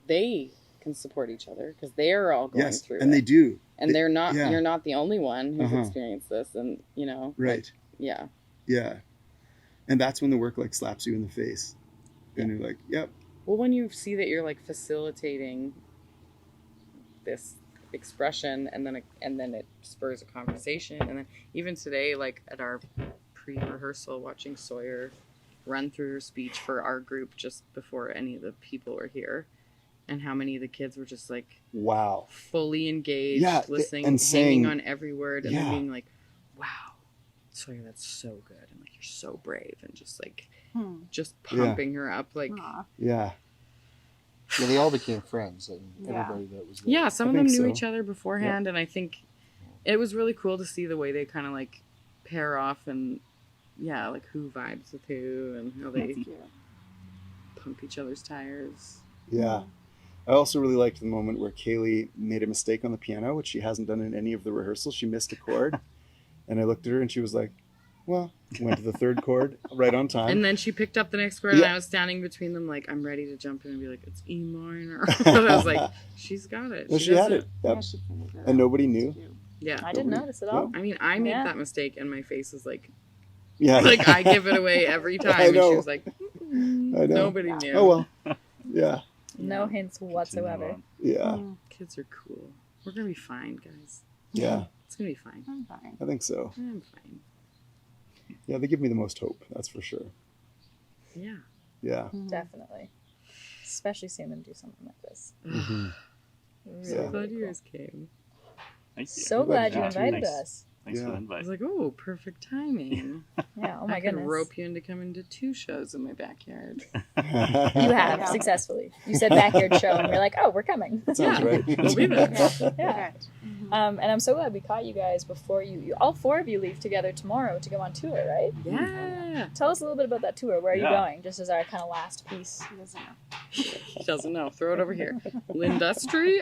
Speaker 5: they can support each other because they are all going through it.
Speaker 6: And they do.
Speaker 5: And they're not, you're not the only one who's experienced this. And, you know.
Speaker 6: Right.
Speaker 5: Like, yeah.
Speaker 6: Yeah. And that's when the work, like, slaps you in the face. And you're like, yep.
Speaker 5: Well, when you see that you're, like, facilitating this expression and then it spurs a conversation. And then even today, like, at our pre-rehearsal, watching Sawyer run through her speech for our group just before any of the people were here, and how many of the kids were just, like,
Speaker 6: wow,
Speaker 5: fully engaged, listening and hanging on every word, and then being like, wow, Sawyer, that's so good, and, like, you're so brave, and just, like, just pumping her up. Like,
Speaker 6: Yeah.
Speaker 4: Yeah, they all became friends. And
Speaker 7: Yeah.
Speaker 4: everybody that was there.
Speaker 5: yeah, some
Speaker 6: I
Speaker 5: of them
Speaker 6: think
Speaker 5: knew
Speaker 6: so.
Speaker 5: each other beforehand, and I think it was really cool to see the way they kind of like pair off and yeah, like who vibes with who and how they pump each other's tires.
Speaker 6: Yeah. I also really liked the moment where Kaylee made a mistake on the piano, which she hasn't done in any of the rehearsals. She missed a chord. And I looked at her and she was like, well, went to the third chord right on time.
Speaker 5: And then she picked up the next chord, and
Speaker 6: Yeah.
Speaker 5: I was standing between them, like, I'm ready to jump in and be like, it's E minor. But I was like, she's got it.
Speaker 6: No, she had
Speaker 5: does
Speaker 6: it. Yep. And nobody knew.
Speaker 5: Yeah.
Speaker 9: I didn't
Speaker 6: Nobody-
Speaker 9: notice at all.
Speaker 5: I mean, I made
Speaker 9: Yeah.
Speaker 5: that mistake, and my face is like,
Speaker 6: Yeah.
Speaker 5: like I give it away every time.
Speaker 6: I
Speaker 5: And
Speaker 6: know.
Speaker 5: she was like,
Speaker 6: I know.
Speaker 5: nobody knew.
Speaker 6: Oh, well. Yeah.
Speaker 9: No hints whatsoever.
Speaker 6: Yeah.
Speaker 5: Kids are cool. We're going to be fine, guys.
Speaker 6: Yeah.
Speaker 5: It's going to be fine.
Speaker 7: I'm fine.
Speaker 6: I think so.
Speaker 5: I'm fine.
Speaker 6: Yeah, they give me the most hope. That's for sure.
Speaker 5: Yeah.
Speaker 6: Yeah.
Speaker 9: Definitely. Especially seeing them do something like this.
Speaker 6: Mhm.
Speaker 9: Really,
Speaker 5: So
Speaker 6: Yeah.
Speaker 5: glad
Speaker 9: really
Speaker 5: you
Speaker 9: cool.
Speaker 5: guys came.
Speaker 8: Thank you.
Speaker 9: So glad you
Speaker 6: Yeah,
Speaker 9: invited
Speaker 8: thanks.
Speaker 9: us.
Speaker 8: Thanks for
Speaker 6: Yeah.
Speaker 8: the
Speaker 5: I
Speaker 8: invite.
Speaker 5: was like, oh, perfect timing.
Speaker 9: Yeah. Oh
Speaker 5: I
Speaker 9: my
Speaker 5: could
Speaker 9: goodness.
Speaker 5: rope you into coming to 2 shows in my backyard.
Speaker 9: You have successfully. You said backyard show, and we're like, oh, we're coming.
Speaker 6: That sounds
Speaker 5: Yeah.
Speaker 6: right.
Speaker 5: We'll be there.
Speaker 9: Yeah.
Speaker 7: Good.
Speaker 9: And I'm so glad we caught you guys before you. All 4 of you leave together tomorrow to go on tour, right?
Speaker 5: Yeah.
Speaker 9: Tell us a little bit about that tour. Where are you
Speaker 8: Yeah.
Speaker 9: going? Just as our kind of last piece.
Speaker 7: He doesn't know.
Speaker 5: He doesn't know. Throw it over here. Lindustry.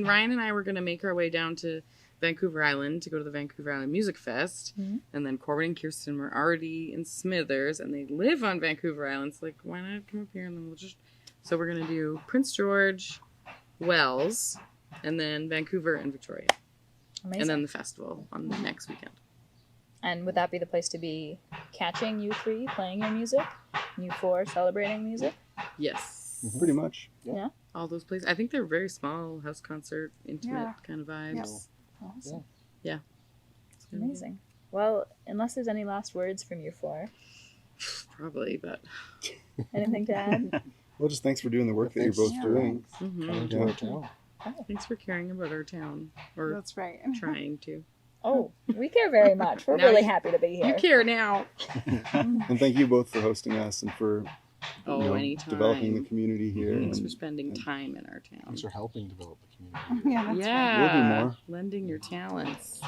Speaker 5: Ryan and I were going to make our way down to Vancouver Island to go to the Vancouver Island Music Fest.
Speaker 9: Mhm.
Speaker 5: And then Corbin and Kirsten were already in Smithers and they live on Vancouver Island. So, like, why not come up here and then we'll just. So, we're going to do Prince George, Wells, and then Vancouver and Victoria.
Speaker 9: Amazing.
Speaker 5: And then the festival on the next weekend.
Speaker 9: And would that be the place to be catching you 3 playing your music, and you 4 celebrating music?
Speaker 5: Yes.
Speaker 6: Pretty much.
Speaker 5: All those places. I think they're very small, house concert, intimate
Speaker 7: Yeah.
Speaker 5: kind of vibes.
Speaker 9: Awesome.
Speaker 5: Yeah. It's gonna be
Speaker 9: Amazing. Well, unless there's any last words from you 4,
Speaker 5: Probably, but.
Speaker 9: anything to add?
Speaker 6: Well, just thanks for doing the work that you're both
Speaker 7: Yeah.
Speaker 6: doing.
Speaker 5: Mhm.
Speaker 4: Coming to
Speaker 6: Yeah.
Speaker 4: our town.
Speaker 5: Thanks for caring about our town. Or
Speaker 7: That's right.
Speaker 5: trying to.
Speaker 9: Oh, we care very much. We're
Speaker 5: Now
Speaker 9: really
Speaker 5: you-
Speaker 9: happy to be here.
Speaker 5: You care now.
Speaker 6: And thank you both for hosting us and for
Speaker 5: Oh, anytime.
Speaker 6: developing the community here.
Speaker 5: Thanks for
Speaker 6: and
Speaker 5: spending time in our town.
Speaker 4: Thanks for helping develop the community.
Speaker 7: Yeah, that's
Speaker 5: Yeah.
Speaker 6: We'll do more.
Speaker 5: Lending your talents.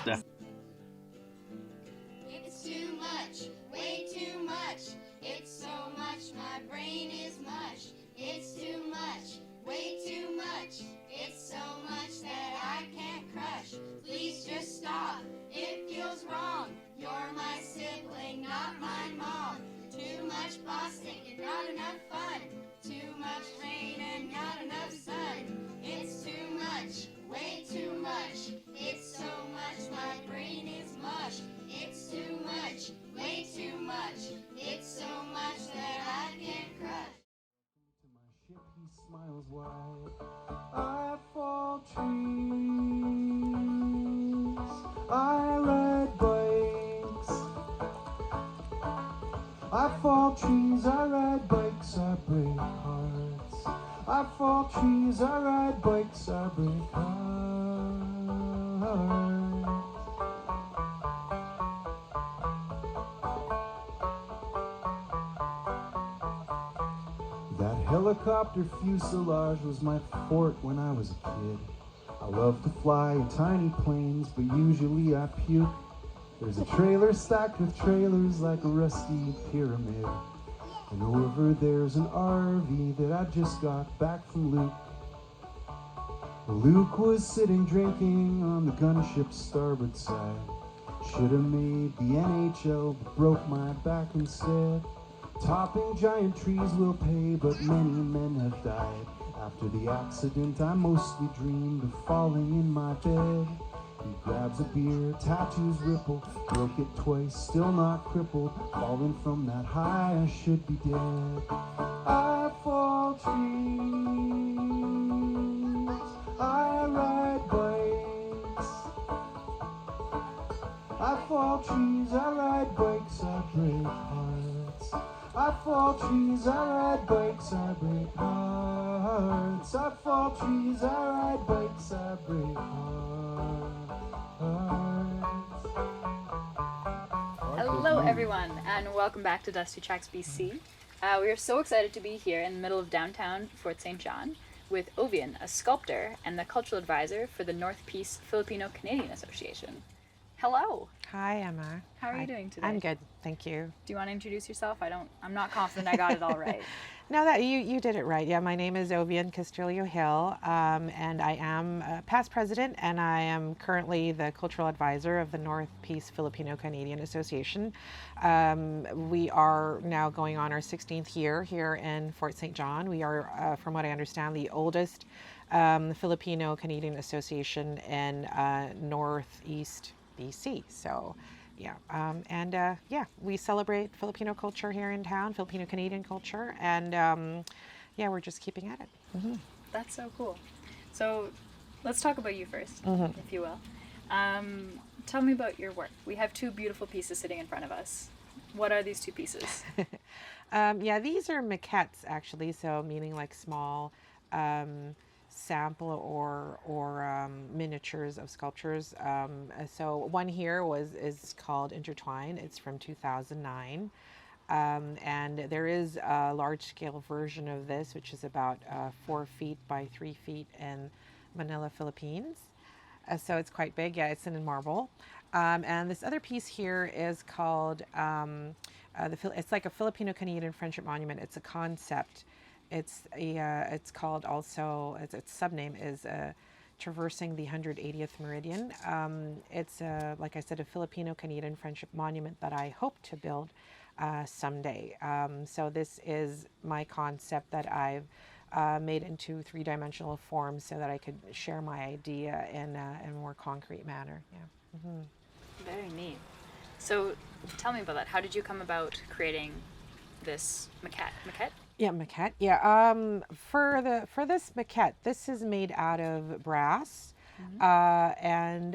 Speaker 10: It's too much, way too much. It's so much, my brain is mush. It's too much, way too much. It's so much that I can't crush. Please just stop, it feels wrong. You're my sibling, not my mom. Too much Boston and not enough fun. Too much rain and not enough sun. It's too much, way too much. It's so much, my brain is mush. It's too much, way too much. It's so much that I can't crush.
Speaker 11: To my ship, he smiles wide. I fall trees. I ride bikes. I fall trees. I ride bikes. I break hearts. I fall trees. I ride bikes. I break hearts. That helicopter fuselage was my fort when I was a kid. I love to fly in tiny planes, but usually I puke. There's a trailer stacked with trailers like a rusty pyramid. And over there's an RV that I just got back from Luke. Luke was sitting drinking on the gunship's starboard side. Should have made the NHL, but broke my back instead. Topping giant trees will pay, but many men have died. After the accident, I mostly dreamed of falling in my bed. He grabs a beer, tattoos ripple, broke it twice, still not crippled. Falling from that high, I should be dead. I fall trees, I ride bikes. I fall trees, I ride bikes, I break hearts. I fall trees, I ride bikes, I break hearts. I fall trees, I ride bikes, I break hearts.
Speaker 2: Hello, Hello, everyone, and welcome back to Dusty Tracks BC. We are so excited to be here in the middle of downtown Fort St. John with Ovian, a sculptor and the cultural advisor for the North Peace Filipino Canadian Association. Hello.
Speaker 12: Hi, Emma.
Speaker 2: How are
Speaker 12: Hi.
Speaker 2: you doing today?
Speaker 12: I'm good, thank you.
Speaker 2: Do you want to introduce yourself? I'm not confident I got it all right.
Speaker 12: No, that you did it right. Yeah, my name is Ovian Castillo Hill, and I am past president, and I am currently the cultural advisor of the North Peace Filipino Canadian Association. We are now going on our 16th year here in Fort St. John. We are, from what I understand, the oldest Filipino Canadian Association in Northeast BC. So. Yeah, we celebrate Filipino culture here in town, Filipino Canadian culture, and we're just keeping at it. Mm-hmm.
Speaker 2: That's so cool. So let's talk about you first, if you will. Tell me about your work. We have two beautiful pieces sitting in front of us. What are these two pieces?
Speaker 12: These are maquettes, actually, so meaning like small sample or miniatures of sculptures. So one here is called Intertwine. It's from 2009. And there is a large-scale version of this, which is about 4 feet by 3 feet in Manila, Philippines. So it's quite big. Yeah, it's in marble. And this other piece here is called, it's like a Filipino-Canadian Friendship Monument. It's a concept. It's called also, its subname is Traversing the 180th Meridian. It's, like I said, a Filipino-Canadian Friendship Monument that I hope to build someday. So this is my concept that I've made into 3-dimensional form so that I could share my idea in a more concrete manner. Yeah. Mm-hmm.
Speaker 2: Very neat. So tell me about that. How did you come about creating this maquette?
Speaker 12: Yeah, maquette. Yeah. For this maquette, this is made out of brass, and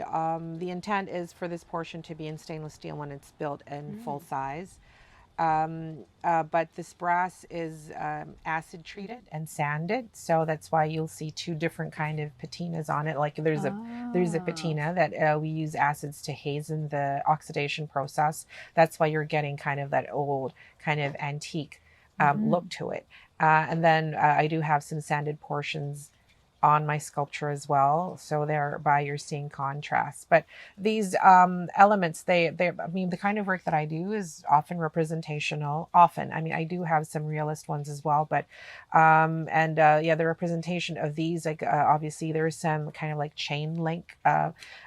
Speaker 12: the intent is for this portion to be in stainless steel when it's built in full size. But this brass is acid treated and sanded, so that's why you'll see 2 different kind of patinas on it. Like there's a patina that we use acids to hasten the oxidation process. That's why you're getting kind of that old kind of antique look to it. And then I do have some sanded portions on my sculpture as well, so thereby you're seeing contrast. But these elements, I mean, the kind of work that I do is often representational. I mean, I do have some realist ones as well, but the representation of these, like obviously there's some kind of like chain link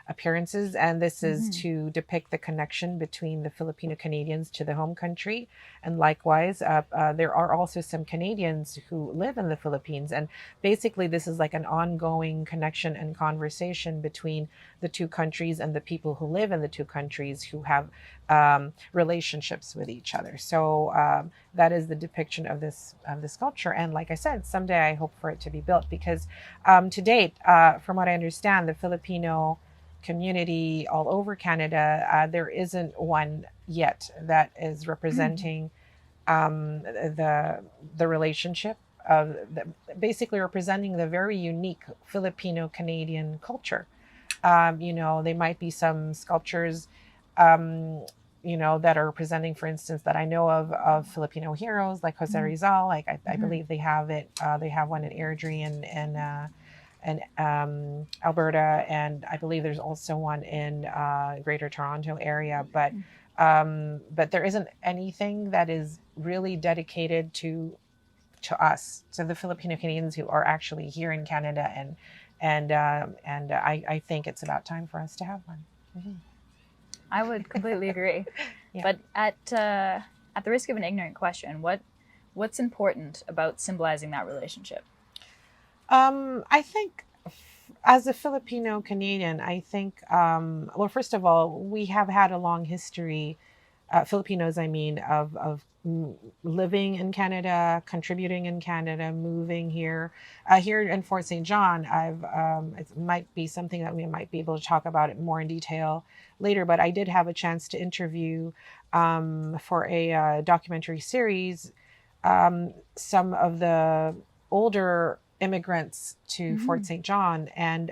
Speaker 12: appearances, and this is to depict the connection between the Filipino Canadians to the home country, and likewise there are also some Canadians who live in the Philippines, and basically this is like an ongoing connection and conversation between the 2 countries and the people who live in the 2 countries who have relationships with each other. So that is the depiction of this sculpture, and like I said, someday I hope for it to be built, because to date, from what I understand, the Filipino community all over Canada, there isn't one yet that is representing the relationship of basically representing the very unique Filipino Canadian culture. There might be some sculptures that are presenting, for instance, that I know of Filipino heroes like Jose Rizal. Like I believe they have it. They have one in Airdrie and Alberta, and I believe there's also one in Greater Toronto area. But there isn't anything that is really dedicated to us, to the Filipino Canadians who are actually here in Canada, and I think it's about time for us to have one. Mm-hmm.
Speaker 2: I would completely agree.
Speaker 12: Yeah.
Speaker 2: But at the risk of an ignorant question, what's important about symbolizing that relationship?
Speaker 12: I think as a Filipino Canadian, I think, well, first of all, we have had a long history, Filipinos, I mean, of living in Canada, contributing in Canada, moving here. Here in Fort St. John, it might be something that we might be able to talk about it more in detail later, but I did have a chance to interview for a documentary series some of the older immigrants to Fort St. John, and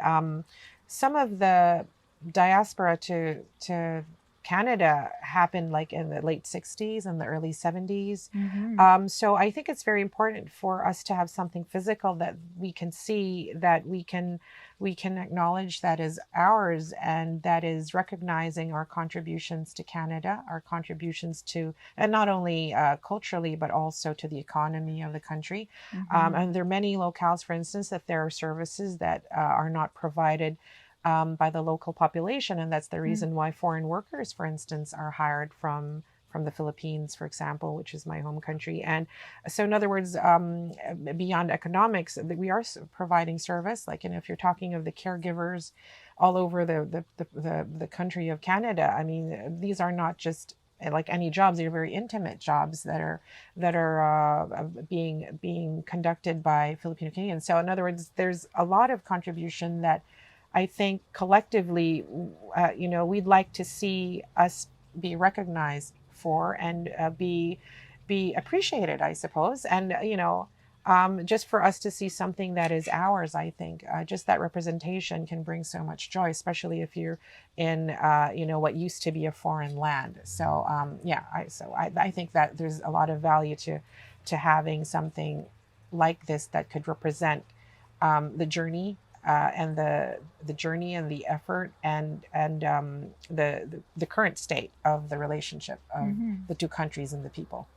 Speaker 12: some of the diaspora to Canada happened like in the late 60s and the early 70s. So I think it's very important for us to have something physical that we can see, that we can acknowledge that is ours, and that is recognizing our contributions to Canada, our contributions to, and not only culturally, but also to the economy of the country. And there are many locales, for instance, that there are services that are not provided by the local population, and that's the reason why foreign workers, for instance, are hired from the Philippines, for example, which is my home country. And so, in other words, beyond economics, we are providing service. Like, if you're talking of the caregivers all over the country of Canada, I mean, these are not just like any jobs; they're very intimate jobs that are being conducted by Filipino Canadians. So, in other words, there's a lot of contribution that I think collectively, we'd like to see us be recognized for, and be appreciated, I suppose. And just for us to see something that is ours, I think just that representation can bring so much joy, especially if you're in what used to be a foreign land. So I think that there's a lot of value to having something like this that could represent the journey. And the journey and the effort and the current state of the relationship of the two countries and the people.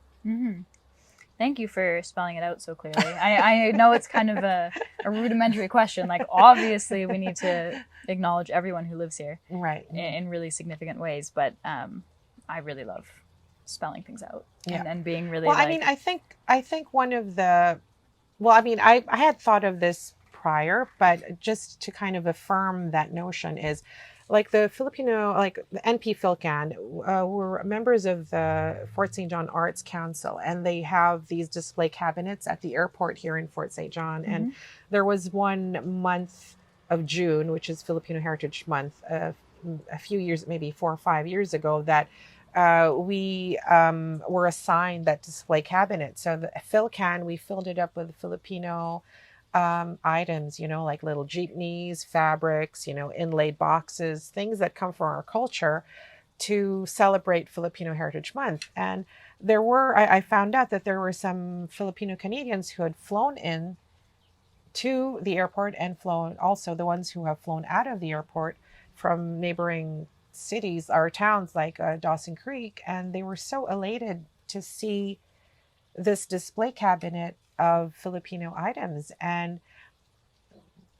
Speaker 9: Thank you for spelling it out so clearly. I know it's kind of a rudimentary question. Like, obviously, we need to acknowledge everyone who lives here,
Speaker 12: right,
Speaker 9: in really significant ways. But I really love spelling things out and being really.
Speaker 12: Well, I mean, I think one of the, I had thought of this prior, but just to kind of affirm that notion is, like, the Filipino, like the NP Philcan, were members of the Fort St. John Arts Council, and they have these display cabinets at the airport here in Fort St. John. And there was one month of June, which is Filipino Heritage Month, a few years, maybe 4 or 5 years ago, that we were assigned that display cabinet. So the Philcan, we filled it up with Filipino items, like little jeepneys, fabrics, inlaid boxes, things that come from our culture to celebrate Filipino Heritage Month. And I found out that there were some Filipino Canadians who had flown in to the airport, and flown, also the ones who have flown out of the airport from neighboring cities or towns like Dawson Creek. And they were so elated to see this display cabinet of Filipino items, and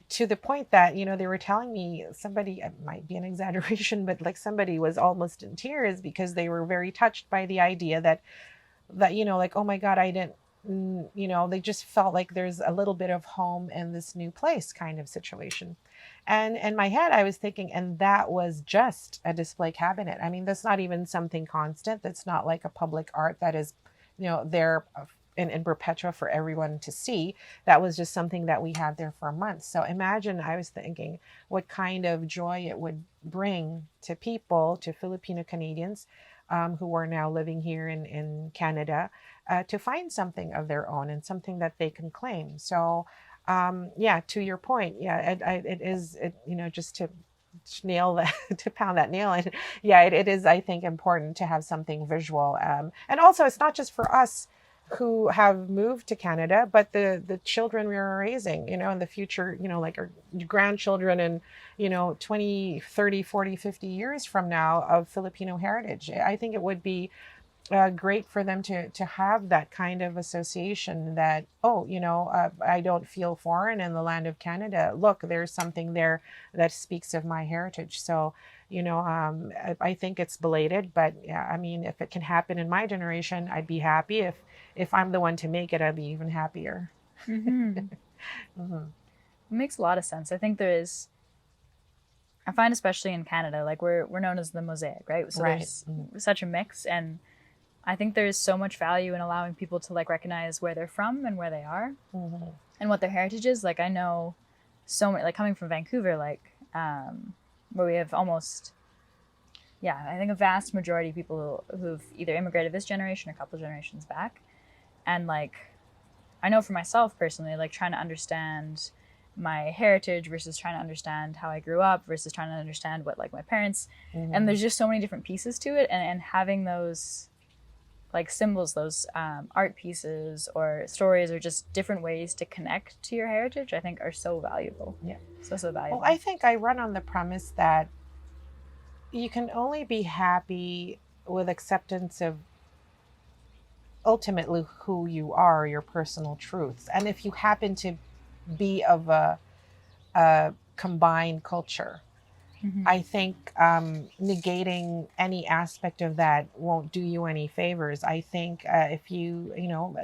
Speaker 12: to the point that they were telling me, somebody, it might be an exaggeration, but like somebody was almost in tears because they were very touched by the idea that like, oh my God, I didn't, they just felt like there's a little bit of home in this new place kind of situation. And in my head, I was thinking, and that was just a display cabinet. I mean, that's not even something constant. That's not like a public art that is, there in perpetua for everyone to see. That was just something that we had there for a month. So imagine, I was thinking what kind of joy it would bring to people, to Filipino Canadians who are now living here in Canada, to find something of their own and something that they can claim. So to your point, it is just to nail that, to pound that nail. And it is, I think, important to have something visual. And also, it's not just for us who have moved to Canada, but the children we are raising, in the future, like our grandchildren and, 20, 30, 40, 50 years from now of Filipino heritage. I think it would be great for them to have that kind of association that, I don't feel foreign in the land of Canada. Look, there's something there that speaks of my heritage. So, I think it's belated, but I mean, if it can happen in my generation, I'd be happy. If I'm the one to make it, I'd be even happier.
Speaker 9: It makes a lot of sense. I think I find, especially in Canada, like we're known as the mosaic, right? So there's such a mix, and I think there's so much value in allowing people to like recognize where they're from and where they are and what their heritage is. Like, I know so many, like coming from Vancouver, like where we have almost, I think a vast majority of people who've either immigrated this generation or a couple generations back. And like, I know for myself personally, like trying to understand my heritage versus trying to understand how I grew up versus trying to understand what like my parents, and there's just so many different pieces to it, and having those like symbols, those art pieces or stories or just different ways to connect to your heritage, I think are so valuable.
Speaker 12: Yeah.
Speaker 9: So valuable.
Speaker 12: Well, I think I run on the premise that you can only be happy with acceptance of ultimately who you are, your personal truths. And if you happen to be of a combined culture, I think negating any aspect of that won't do you any favors. I think if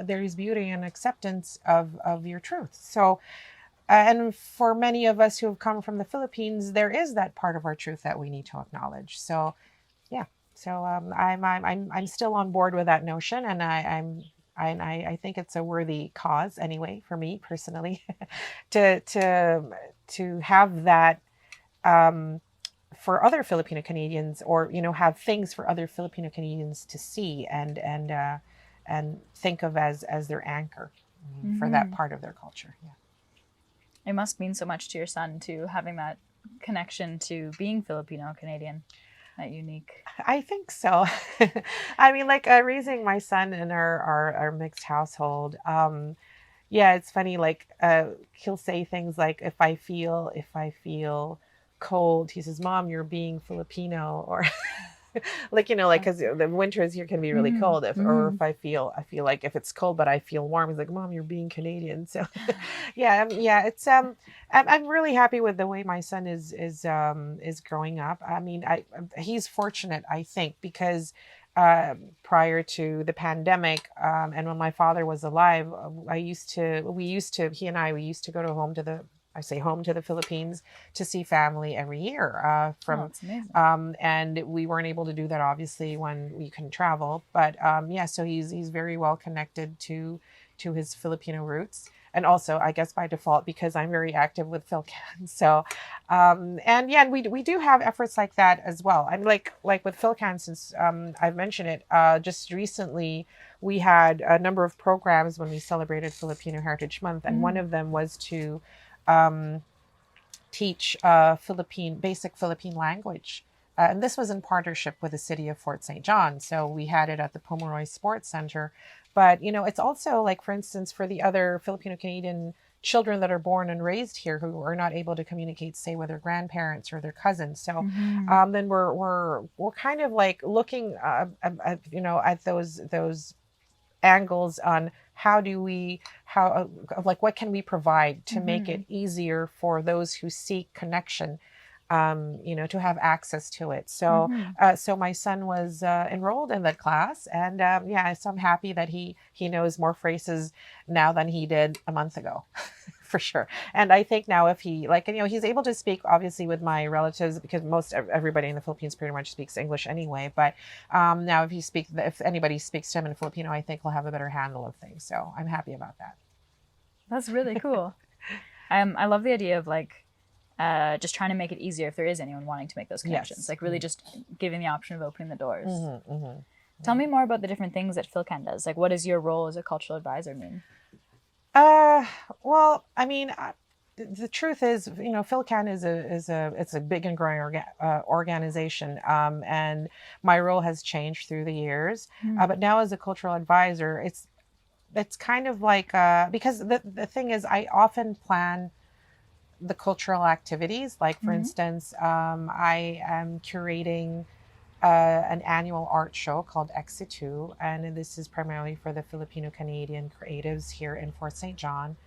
Speaker 12: there's beauty and acceptance of your truth. So, and for many of us who have come from the Philippines, there is that part of our truth that we need to acknowledge. So, yeah. So I'm still on board with that notion, and I think it's a worthy cause anyway for me personally to have that. For other Filipino Canadians, or have things for other Filipino Canadians to see and think of as their anchor for that part of their culture. Yeah.
Speaker 9: It must mean so much to your son too, having that connection to being Filipino Canadian, that unique.
Speaker 12: I think so. I mean, like raising my son in our mixed household. Yeah, it's funny. Like he'll say things like, "If I feel cold," he says, "Mom, you're being Filipino," or like because the winters here can be really cold. Or if I feel like if it's cold but I feel warm, he's like, "Mom, you're being Canadian." So yeah, it's I'm really happy with the way my son is growing up. I mean, he's fortunate, I think, because prior to the pandemic and when my father was alive, we used to go home to the Philippines to see family every year
Speaker 9: That's amazing.
Speaker 12: and we weren't able to do that obviously when we couldn't travel, but so he's very well connected to his Filipino roots, and also I guess by default because I'm very active with PhilCan. So and we do have efforts like that as well. I'm like with PhilCan, since I've mentioned it just recently, we had a number of programs when we celebrated Filipino Heritage Month, and one of them was to teach basic Philippine language. And this was in partnership with the city of Fort St. John. So we had it at the Pomeroy Sports Center. But, it's also like, for instance, for the other Filipino Canadian children that are born and raised here who are not able to communicate, say, with their grandparents or their cousins. So then we're kind of like looking at those angles on what can we provide to make it easier for those who seek connection, to have access to it. So so my son was enrolled in that class, and so I'm happy that he knows more phrases now than he did a month ago. For sure. And I think now if he he's able to speak obviously with my relatives, because everybody in the Philippines pretty much speaks English anyway. But now if anybody speaks to him in Filipino, I think he'll have a better handle of things. So I'm happy about that.
Speaker 9: That's really cool. I love the idea of just trying to make it easier if there is anyone wanting to make those connections.
Speaker 12: Yes.
Speaker 9: Like really just giving the option of opening the doors. Tell me more about the different things that PhilCan does. Like, what does your role as a cultural advisor mean?
Speaker 12: Well, I mean, the truth is, PhilCan it's a big and growing organization, and my role has changed through the years. But now as a cultural advisor, it's kind of like because the thing is, I often plan the cultural activities. Like for instance, I am curating an annual art show called Exitu, and this is primarily for the Filipino Canadian creatives here in Fort St. John.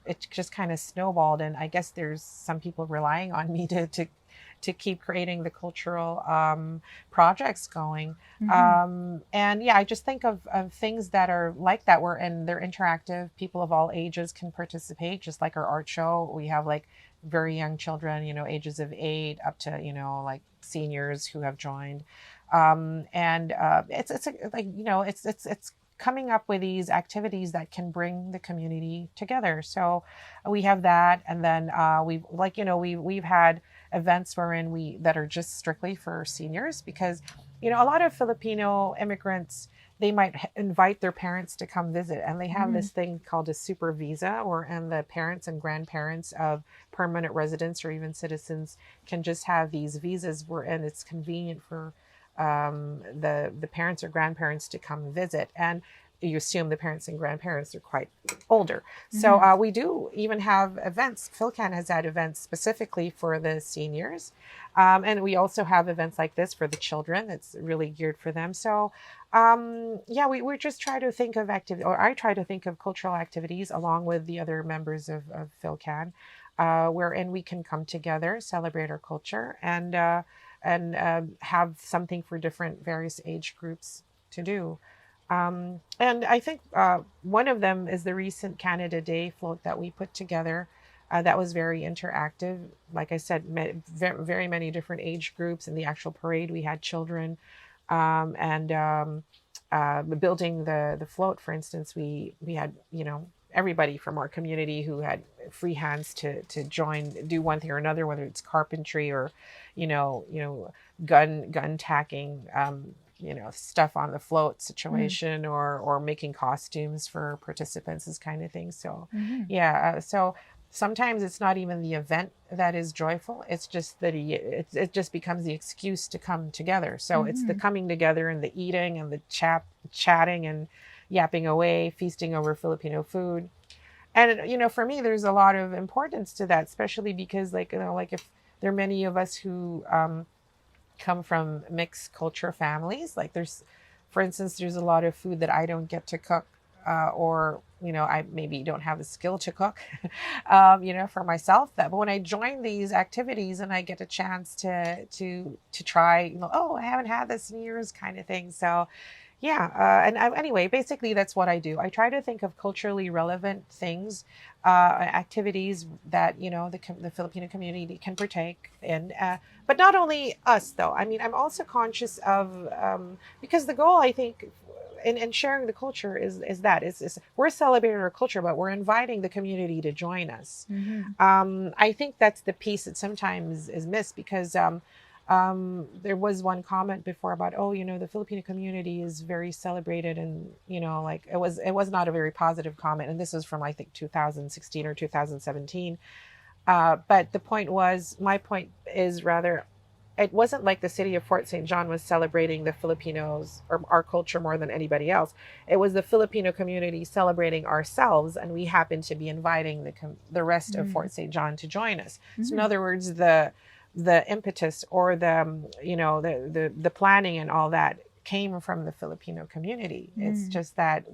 Speaker 12: It just kind of snowballed, and I guess there's some people relying on me to keep creating the cultural projects going. I just think of things that are like that, they're interactive. People of all ages can participate, just like our art show. We have like very young children, ages of 8 up to, like seniors who have joined. It's coming up with these activities that can bring the community together. So we have that. And then we've had events that are just strictly for seniors, because, a lot of Filipino immigrants, they might invite their parents to come visit, and they have this thing called a super visa, and the parents and grandparents of permanent residents or even citizens can just have these visas and it's convenient for the parents or grandparents to come visit. And you assume the parents and grandparents are quite older. So we do even have events. PhilCan has had events specifically for the seniors. And we also have events like this for the children. It's really geared for them. So we just try to think of I try to think of cultural activities along with the other members of PhilCan, wherein we can come together, celebrate our culture, and have something for different various age groups to do. And I think one of them is the recent Canada Day float that we put together. That was very interactive. Like I said, very many different age groups. In the actual parade, we had children. Building the float, for instance, we had, everybody from our community who had free hands to join, do one thing or another, whether it's carpentry or, gun tacking, stuff on the float situation, or making costumes for participants, this kind of thing. So, so sometimes it's not even the event that is joyful. It's just that it just becomes the excuse to come together. So it's the coming together and the eating and the chatting and yapping away, feasting over Filipino food. And, for me, there's a lot of importance to that, especially because like if there are many of us who, come from mixed culture families, like for instance, there's a lot of food that I don't get to cook, or I maybe don't have the skill to cook, for myself. But when I join these activities and I get a chance to try, I haven't had this in years, kind of thing. So, anyway, basically that's what I do. I try to think of culturally relevant things, activities that the Filipino community can partake in. But not only us, though. I mean, I'm also conscious of because the goal, I think, in sharing the culture is we're celebrating our culture, but we're inviting the community to join us. I think that's the piece that sometimes is missed, because there was one comment before about, the Filipino community is very celebrated, and it was not a very positive comment, and this was from I think 2016 or 2017. But my point is rather, it wasn't like the city of Fort St. John was celebrating the Filipinos or our culture more than anybody else. It was the Filipino community celebrating ourselves, and we happened to be inviting the rest of Fort St. John to join us. So in other words, the impetus or the planning and all that came from the Filipino community. It's just that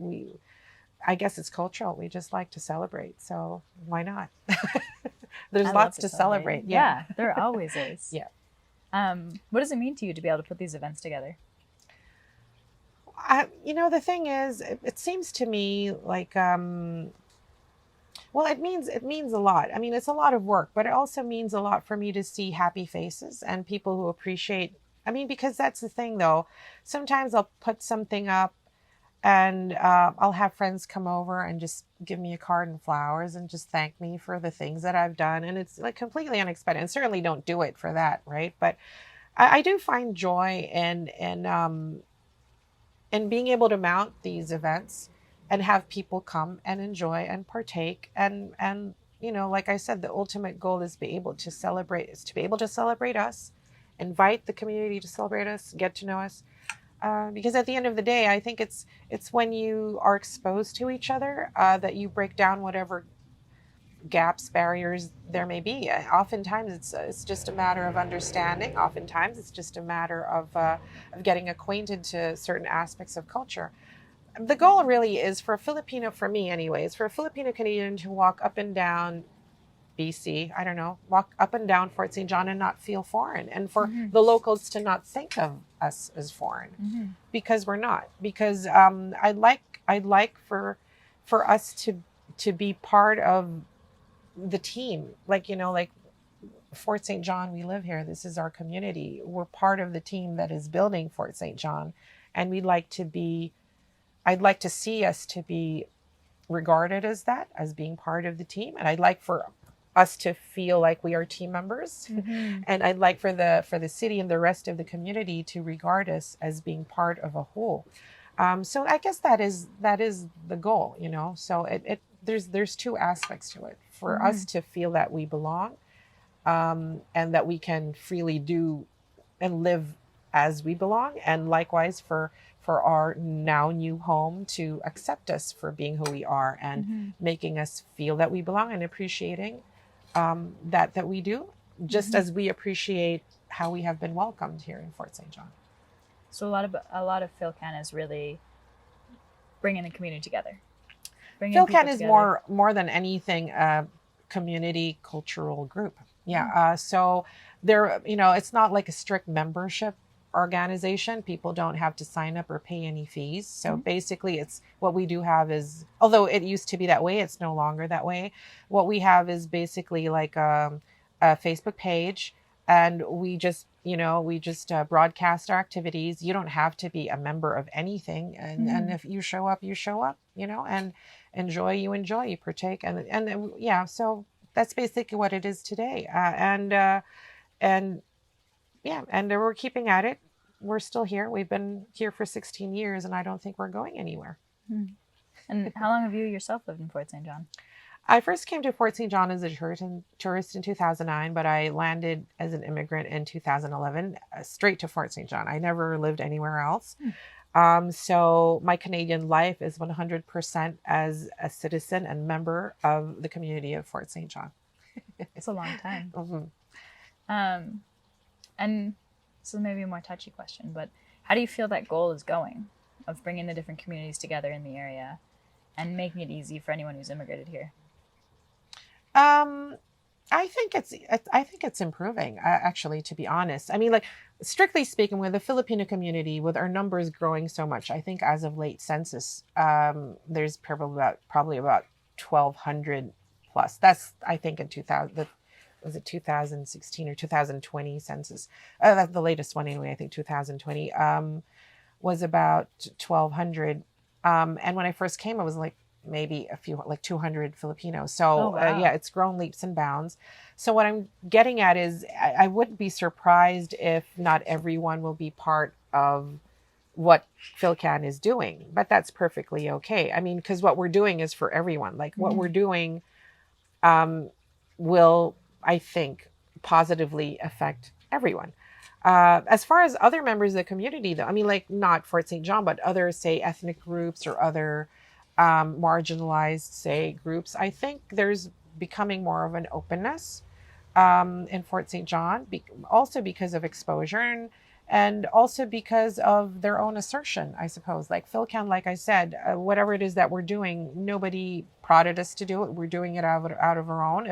Speaker 12: I guess it's cultural. We just like to celebrate. So why not? There's lots to celebrate.
Speaker 2: Yeah, there always is.
Speaker 12: Yeah.
Speaker 2: What does it mean to you to be able to put these events together?
Speaker 12: The thing is, it seems to me like, well, it means a lot. I mean, it's a lot of work, but it also means a lot for me to see happy faces and people who appreciate. I mean, because that's the thing, though. Sometimes I'll put something up, and I'll have friends come over and just give me a card and flowers and just thank me for the things that I've done. And it's like completely unexpected, and certainly don't do it for that, right? But I do find joy in being able to mount these events and have people come and enjoy and partake. And like I said, the ultimate goal is to be able to celebrate us, invite the community to celebrate us, get to know us. Because at the end of the day, I think it's when you are exposed to each other that you break down whatever gaps, barriers there may be. Oftentimes it's just a matter of understanding. Oftentimes it's just a matter of getting acquainted to certain aspects of culture. The goal really is for me anyways, for a Filipino Canadian to walk up and down BC, walk up and down Fort St. John and not feel foreign, and for the locals to not think of us as foreign, because we're not. Because I'd like for us to be part of the team, like Fort St. John. We live here. This is our community. We're part of the team that is building Fort St. John, and I'd like to see us to be regarded as that, as being part of the team, and I'd like for us to feel like we are team members, and I'd like for the city and the rest of the community to regard us as being part of a whole. So I guess that is the goal, you know. So there's two aspects to it. For us to feel that we belong, and that we can freely do and live as we belong, and likewise for our now new home to accept us for being who we are and making us feel that we belong and appreciating that we do, just as we appreciate how we have been welcomed here in Fort St. John.
Speaker 9: So a lot of PhilCan is really bringing the community together.
Speaker 12: PhilCan is more than anything a community cultural group. Yeah. So there, you know, it's not like a strict membership organization. People don't have to sign up or pay any fees. So basically it's what we do have is, although it used to be that way, it's no longer that way. What we have is basically like a Facebook page, and we just broadcast our activities. You don't have to be a member of anything. And if you show up, you show up, you know, and enjoy, you partake. And yeah, so that's basically what it is today. And we're keeping at it. We're still here. We've been here for 16 years, and I don't think we're going anywhere.
Speaker 9: And how long have you yourself lived in Fort St. John?
Speaker 12: I first came to Fort St. John as a tourist in 2009, but I landed as an immigrant in 2011, straight to Fort St. John. I never lived anywhere else. So my Canadian life is 100% as a citizen and member of the community of Fort St. John.
Speaker 9: It's a long time. And this is maybe a more touchy question, but how do you feel that goal is going, of bringing the different communities together in the area and making it easy for anyone who's immigrated here?
Speaker 12: I think it's improving, actually, to be honest. I mean, like, strictly speaking, with the Filipino community, with our numbers growing so much, I think as of late census, there's probably about 1,200 plus. That's, I think, in 2000, was it 2016 or 2020 census? That's the latest one anyway. I think 2020 was about 1,200. And when I first came, it was like maybe a few, like 200 Filipinos. So yeah, it's grown leaps and bounds. So what I'm getting at is I wouldn't be surprised if not everyone will be part of what PhilCan is doing, but that's perfectly okay. I mean, because what we're doing is for everyone. Like what we're doing will, I think, positively affect everyone. As far as other members of the community, though, I mean, like not Fort St. John, but other, say, ethnic groups or other marginalized, say, groups, I think there's becoming more of an openness in Fort St. John, also because of exposure and also because of their own assertion, I suppose. Like PhilCan, like I said, whatever it is that we're doing, nobody prodded us to do it. We're doing it out of our own.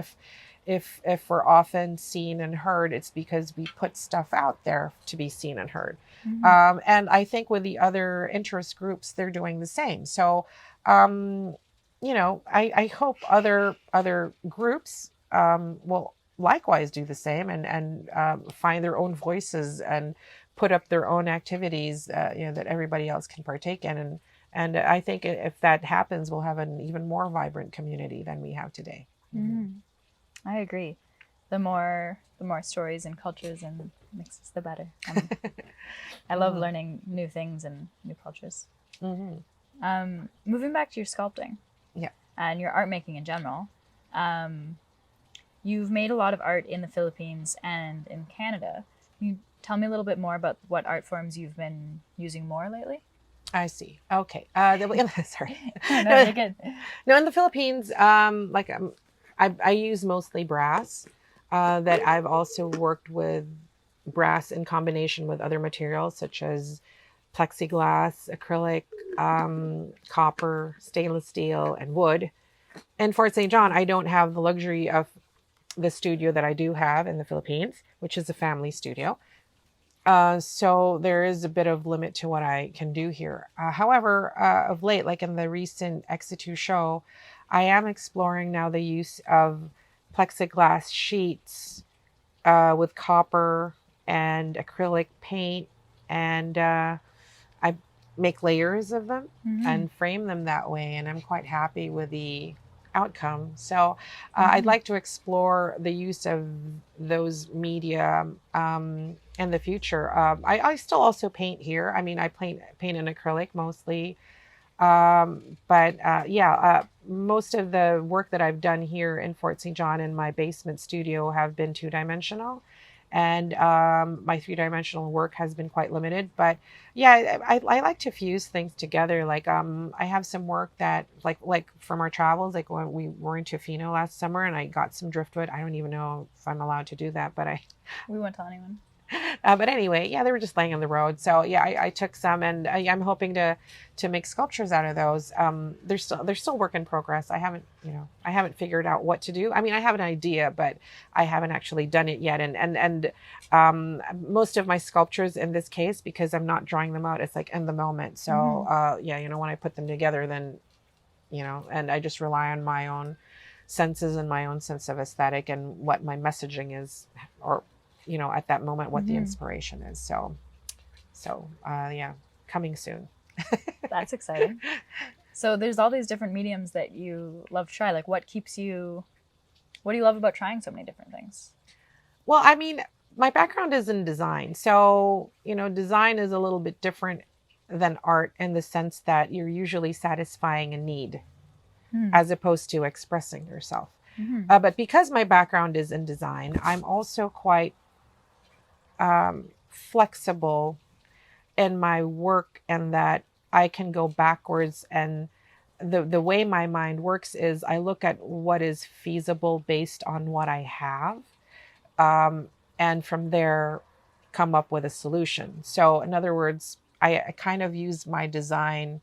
Speaker 12: If we're often seen and heard, it's because we put stuff out there to be seen and heard. And I think with the other interest groups, they're doing the same. So, you know, I hope other groups will likewise do the same and find their own voices and put up their own activities, you know, that everybody else can partake in. And I think if that happens, we'll have an even more vibrant community than we have today.
Speaker 9: I agree. The more stories and cultures and mixes, the better. I love learning new things and new cultures. Moving back to your sculpting, and your art making in general, you've made a lot of art in the Philippines and in Canada. Can you tell me a little bit more about what art forms you've been using more lately?
Speaker 12: I see. Okay. Sorry.
Speaker 9: No, you're good.
Speaker 12: No, in the Philippines, I use mostly brass. That I've also worked with brass in combination with other materials such as plexiglass, acrylic, copper, stainless steel, and wood. In Fort St. John, I don't have the luxury of the studio that I do have in the Philippines, which is a family studio. So there is a bit of limit to what I can do here. However, of late, like in the recent Exitu show, I am exploring now the use of plexiglass sheets with copper and acrylic paint, and I make layers of them and frame them that way, and I'm quite happy with the outcome. So I'd like to explore the use of those media in the future. I still also paint here. I mean, I paint in acrylic mostly. Most of the work that I've done here in Fort St. John in my basement studio have been two-dimensional, and my three-dimensional work has been quite limited. But yeah, I like to fuse things together. Like I have some work that like from our travels, like when we were in Tofino last summer, and I got some driftwood. I don't even know if I'm allowed to do that, but
Speaker 2: We won't tell anyone.
Speaker 12: but anyway, yeah, they were just laying on the road. So yeah, I took some, and I'm hoping to make sculptures out of those. They're still work in progress. I haven't figured out what to do. I mean, I have an idea, but I haven't actually done it yet. And most of my sculptures in this case, because I'm not drawing them out, it's like in the moment. So when I put them together, then and I just rely on my own senses and my own sense of aesthetic and what my messaging is, or at that moment, what the inspiration is. So coming soon.
Speaker 2: That's exciting. So there's all these different mediums that you love to try. Like, what do you love about trying so many different things?
Speaker 12: Well, I mean, my background is in design. So, design is a little bit different than art in the sense that you're usually satisfying a need as opposed to expressing yourself. But because my background is in design, I'm also quite flexible in my work, and that I can go backwards. And the way my mind works is I look at what is feasible based on what I have, and from there come up with a solution. So in other words, I kind of use my design,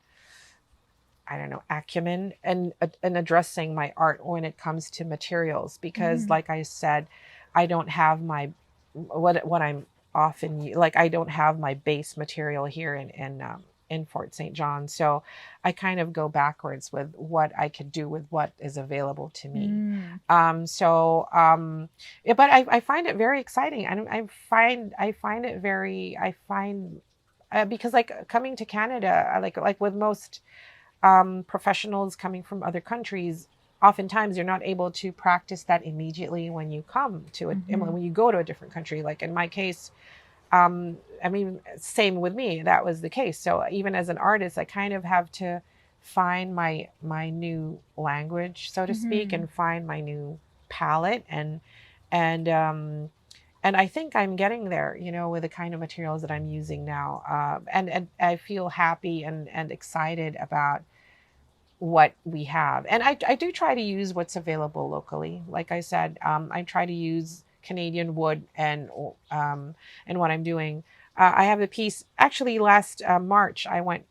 Speaker 12: acumen and addressing my art when it comes to materials, because like I said, I don't have my what I'm often like. I don't have my base material here in Fort St. John, so I kind of go backwards with what I could do with what is available to me. But I find it very exciting, and I find because like coming to Canada, like with most professionals coming from other countries, oftentimes you're not able to practice that immediately when you come to it, when you go to a different country. Like in my case, same with me, that was the case. So even as an artist, I kind of have to find my new language, so to speak, and find my new palette, and I think I'm getting there, with the kind of materials that I'm using now. And I feel happy and excited about what we have. And I do try to use what's available locally. Like I said, I try to use Canadian wood and what I'm doing. I have a piece, actually last March, I went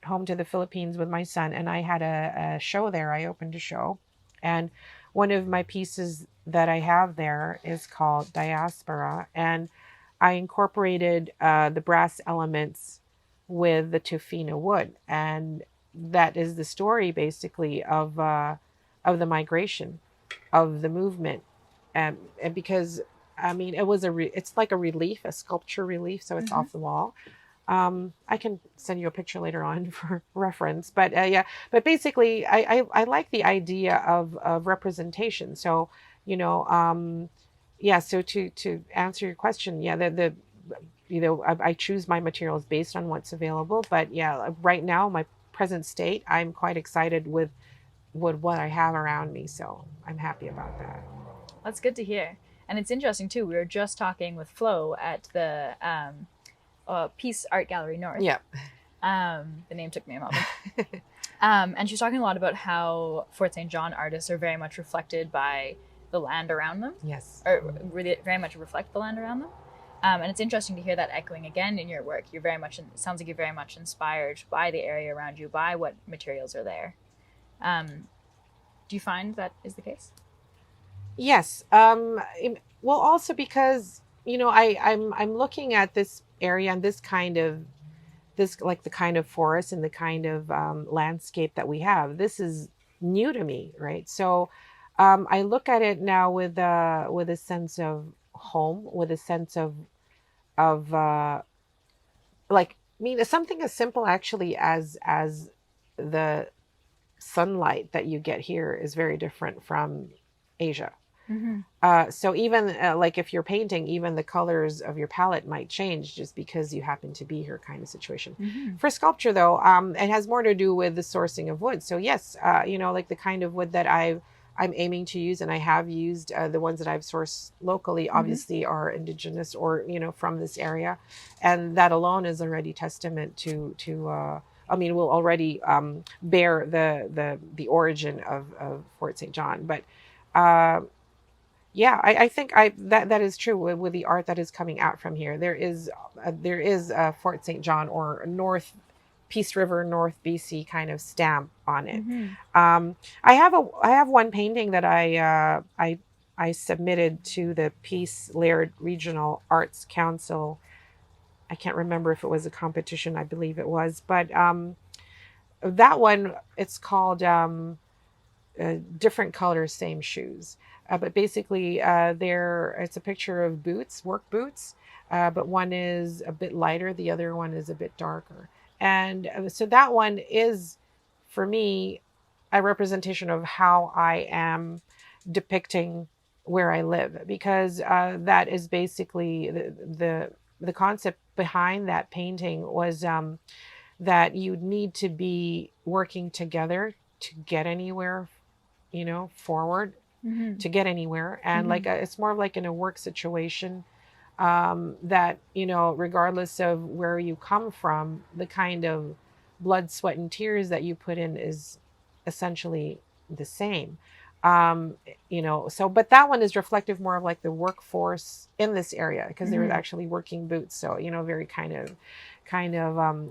Speaker 12: home to the Philippines with my son, and I had a show there. I opened a show, and one of my pieces that I have there is called Diaspora, and I incorporated the brass elements with the Tofino wood, and that is the story basically of the migration, of the movement, and because it was it's like a relief, a sculpture relief, so it's off the wall. I can send you a picture later on for reference, but but basically I like the idea of representation. So so to answer your question, I choose my materials based on what's available, but right now, my present state, I'm quite excited with what I have around me, so I'm happy about that.
Speaker 2: That's good to hear. And it's interesting too, we were just talking with Flo at the Peace Art Gallery North.
Speaker 12: Yeah.
Speaker 2: The name took me a moment. And she's talking a lot about how Fort St. John artists are very much reflected by the land around them.
Speaker 12: Yes.
Speaker 2: Or really very much reflect the land around them. And it's interesting to hear that echoing again in your work. You're very much, it sounds like you're very much inspired by the area around you, by what materials are there. Do you find that is the case?
Speaker 12: Yes. Well, also because, I'm looking at this area and the kind of forest and the kind of landscape that we have. This is new to me, right? So I look at it now with a sense of home, with a sense of something as simple actually as the sunlight that you get here is very different from Asia.
Speaker 2: Mm-hmm.
Speaker 12: So even like if you're painting, even the colors of your palette might change just because you happen to be here, kind of situation.
Speaker 2: Mm-hmm.
Speaker 12: For sculpture, though, it has more to do with the sourcing of wood. So yes, you know, like the kind of wood that I'm aiming to use, and I have used the ones that I've sourced locally, obviously are indigenous or, you know, from this area, and that alone is already testament to I mean, will already bear the origin of Fort St. John, but. Yeah, I think that is true with the art that is coming out from here. There is Fort St. John or North Peace River, North BC kind of stamp on it.
Speaker 2: Mm-hmm.
Speaker 12: I have one painting that I submitted to the Peace Laird Regional Arts Council. I can't remember if it was a competition. I believe it was, but that one, it's called Different Colors, Same Shoes. But basically, it's a picture of boots, work boots, but one is a bit lighter, the other one is a bit darker. And so that one is, for me, a representation of how I am depicting where I live, because that is basically the concept behind that painting was that you need to be working together to get anywhere, you know, forward.
Speaker 2: Mm-hmm.
Speaker 12: To get anywhere, and like it's more of like in a work situation that, you know, regardless of where you come from, the kind of blood, sweat, and tears that you put in is essentially the same. You know, so but that one is reflective more of like the workforce in this area, because they were actually working boots, so, you know, very kind of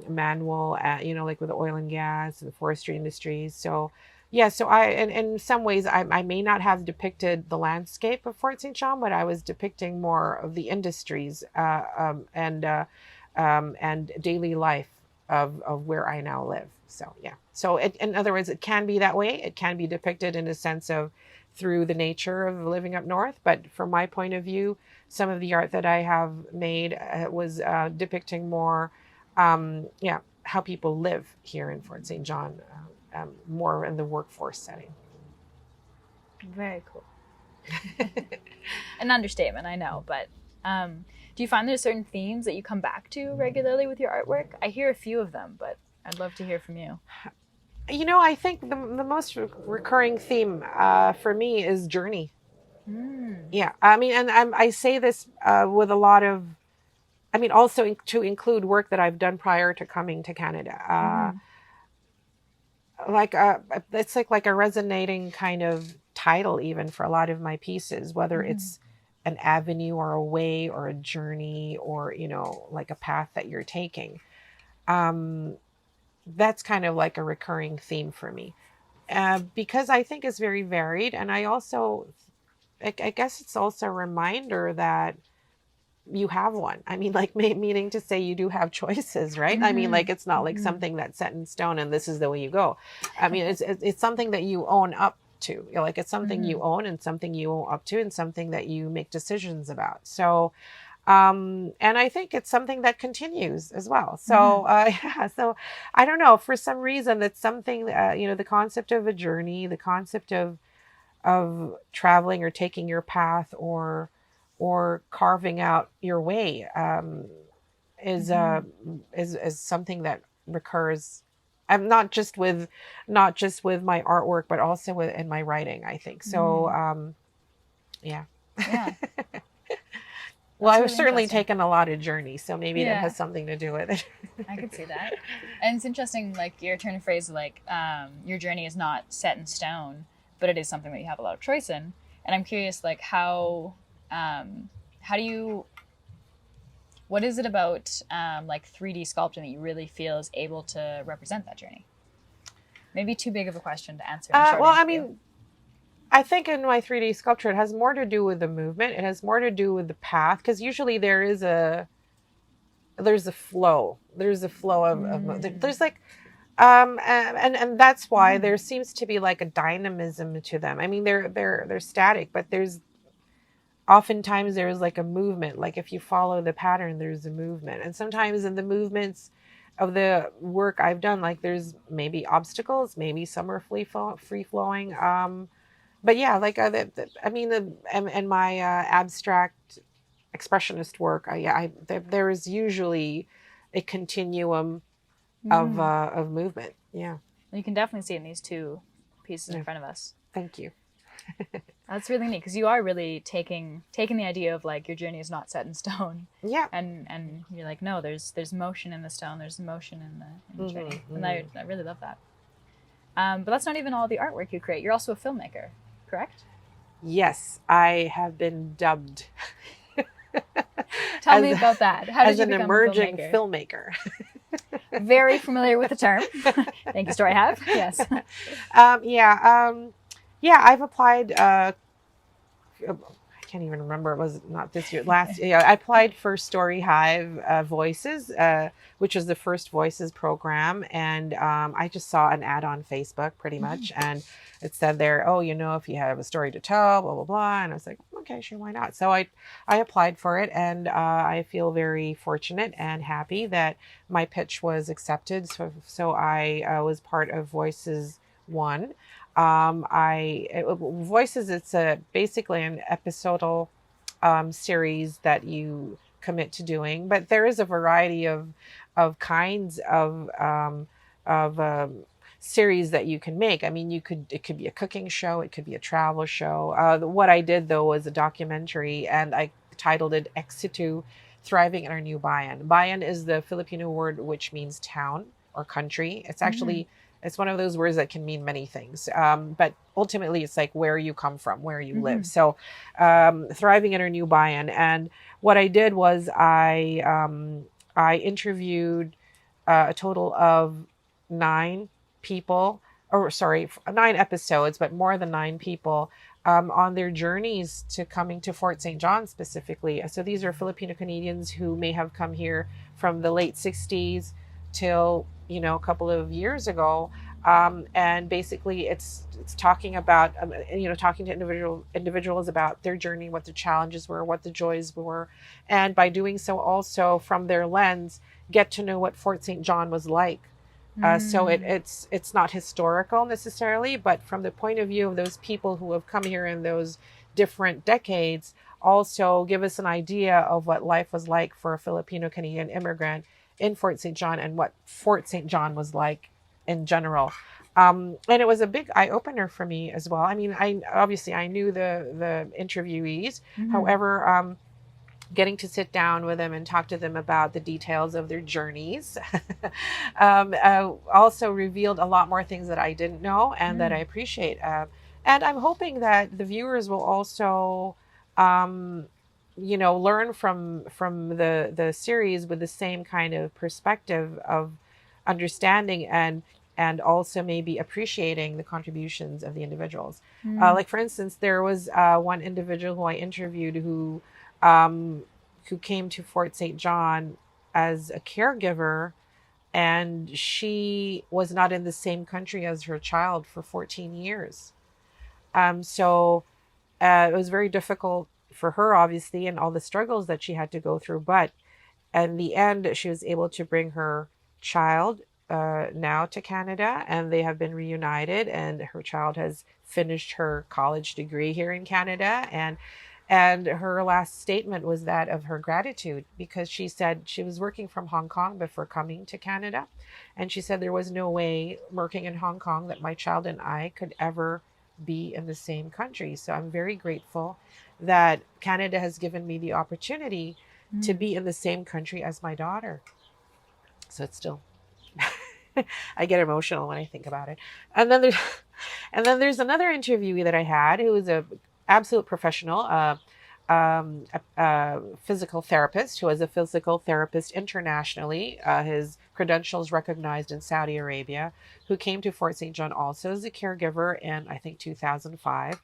Speaker 12: manual, you know, like with the oil and gas and the forestry industries. So yeah, so in some ways, I may not have depicted the landscape of Fort St. John, but I was depicting more of the industries and daily life of where I now live. So yeah, so in other words, it can be that way. It can be depicted in a sense of through the nature of living up north. But from my point of view, some of the art that I have made was depicting more, how people live here in Fort St. John. More in the workforce setting.
Speaker 2: Very cool. An understatement, I know, but do you find there's certain themes that you come back to regularly with your artwork? I hear a few of them, but I'd love to hear from you.
Speaker 12: You know, I think the most recurring theme for me is journey. Yeah, I mean, and I say this with a lot of, I mean, also to include work that I've done prior to coming to Canada. Like it's like a resonating kind of title even for a lot of my pieces, whether it's an avenue or a way or a journey or, you know, like a path that you're taking. That's kind of like a recurring theme for me, because I think it's very varied, and I also, I guess it's also a reminder that you have one. I mean, like, meaning to say you do have choices, right? I mean, like, it's not like something that's set in stone and this is the way you go. I mean, it's something that you own up to. You know, like, it's something you own and something you own up to and something that you make decisions about. So, and I think it's something that continues as well. So, yeah, so I don't know, for some reason that's something, you know, the concept of a journey, the concept of traveling or taking your path or carving out your way is something that recurs. I'm not just with my artwork, but also in my writing, I think. So, yeah.
Speaker 2: Yeah.
Speaker 12: Well, I've certainly taken a lot of journeys, so maybe that has something to do with it.
Speaker 2: I could see that. And it's interesting, like, your turn of phrase, like, your journey is not set in stone, but it is something that you have a lot of choice in. And I'm curious, like, how do you, what is it about like 3D sculpting that you really feel is able to represent that journey? Maybe too big of a question to answer.
Speaker 12: Well, I mean, I think in my 3D sculpture, it has more to do with the movement. It has more to do with the path, because usually there's a flow. There's a flow of there's like, and that's why there seems to be like a dynamism to them. I mean, they're static, but oftentimes there's like a movement. Like if you follow the pattern, there's a movement, and sometimes in the movements, of the work I've done, like there's maybe obstacles, maybe some are free flowing. But yeah, like I mean, and my abstract expressionist work, there is usually a continuum of movement. Yeah,
Speaker 9: You can definitely see it in these two pieces in
Speaker 12: Yeah.
Speaker 9: front of us.
Speaker 12: thank you.
Speaker 9: That's really neat because you are really taking the idea of like your journey is not set in stone,
Speaker 12: Yeah,
Speaker 9: and you're like, no, there's motion in the stone, there's motion in the journey, and I really love that. But that's not even all the artwork you create. You're also a filmmaker, correct?
Speaker 12: yes, I have been dubbed.
Speaker 9: Tell me about that. How did
Speaker 12: as
Speaker 9: you
Speaker 12: an
Speaker 9: become
Speaker 12: emerging
Speaker 9: a
Speaker 12: filmmaker.
Speaker 9: Very familiar with the term. Thank you, Story Hive. Yes.
Speaker 12: Yeah, I've applied. I can't even remember. It was not this year. Last year, I applied for Story Hive Voices, which was the first Voices program, and I just saw an ad on Facebook, pretty much, and it said there, oh, if you have a story to tell, blah blah blah, and I was like, okay, sure, why not? So I applied for it, and I feel very fortunate and happy that my pitch was accepted. So I was part of Voices 1. Voices, it's basically an episodal series that you commit to doing, but there is a variety of kinds of series that you can make. I mean, it could be a cooking show, it could be a travel show. What I did though was a documentary, and I titled it Exitu, Thriving in Our New Bayan. Bayan is the Filipino word which means town or country. It's actually it's one of those words that can mean many things, but ultimately it's like where you come from, where you live. So thriving in our new Bayan. And what I did was I interviewed a total of 9 episodes, but more than 9 people on their journeys to coming to Fort St. John specifically. So these are Filipino Canadians who may have come here from the late 60s till a couple of years ago, and basically it's talking about talking to individuals about their journey, what the challenges were, what the joys were, and by doing so also from their lens get to know what Fort St. John was like. So it's not historical necessarily, but from the point of view of those people who have come here in those different decades, also give us an idea of what life was like for a Filipino Canadian immigrant in Fort St. John and what Fort St. John was like in general. And it was a big eye-opener for me as well. I mean, I knew the interviewees. However, getting to sit down with them and talk to them about the details of their journeys also revealed a lot more things that I didn't know and that I appreciate. And I'm hoping that the viewers will also learn from the series with the same kind of perspective of understanding and also maybe appreciating the contributions of the individuals. Like for instance, there was one individual who I interviewed who came to Fort St. John as a caregiver, and she was not in the same country as her child for 14 years. So it was very difficult for her, obviously, and all the struggles that she had to go through. But in the end, she was able to bring her child now to Canada, and they have been reunited, and her child has finished her college degree here in Canada. And her last statement was that of her gratitude, because she said she was working from Hong Kong before coming to Canada. And she said there was no way working in Hong Kong that my child and I could ever be in the same country. So I'm very grateful that Canada has given me the opportunity to be in the same country as my daughter. So it's still, I get emotional when I think about it. And then there's another interviewee that I had who was a absolute professional, a physical therapist who is a physical therapist internationally, his credentials recognized in Saudi Arabia, who came to Fort St. John also as a caregiver in, I think, 2005.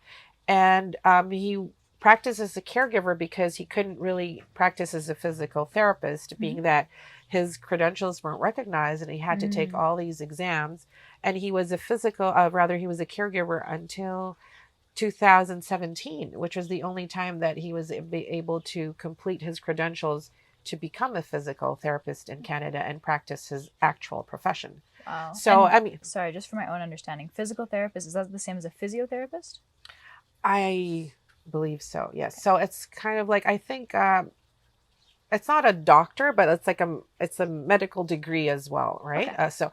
Speaker 12: And he practiced as a caregiver because he couldn't really practice as a physical therapist, being that his credentials weren't recognized and he had to take all these exams. And he was he was a caregiver until 2017, which was the only time that he was able to complete his credentials to become a physical therapist in Canada and practice his actual profession.
Speaker 9: Wow.
Speaker 12: So,
Speaker 9: And,
Speaker 12: I mean,
Speaker 9: sorry, just for my own understanding, physical therapist, is that the same as a physiotherapist?
Speaker 12: I believe so, yes. So it's kind of like, I think it's not a doctor, but it's a medical degree as well, right?
Speaker 9: Okay.
Speaker 12: So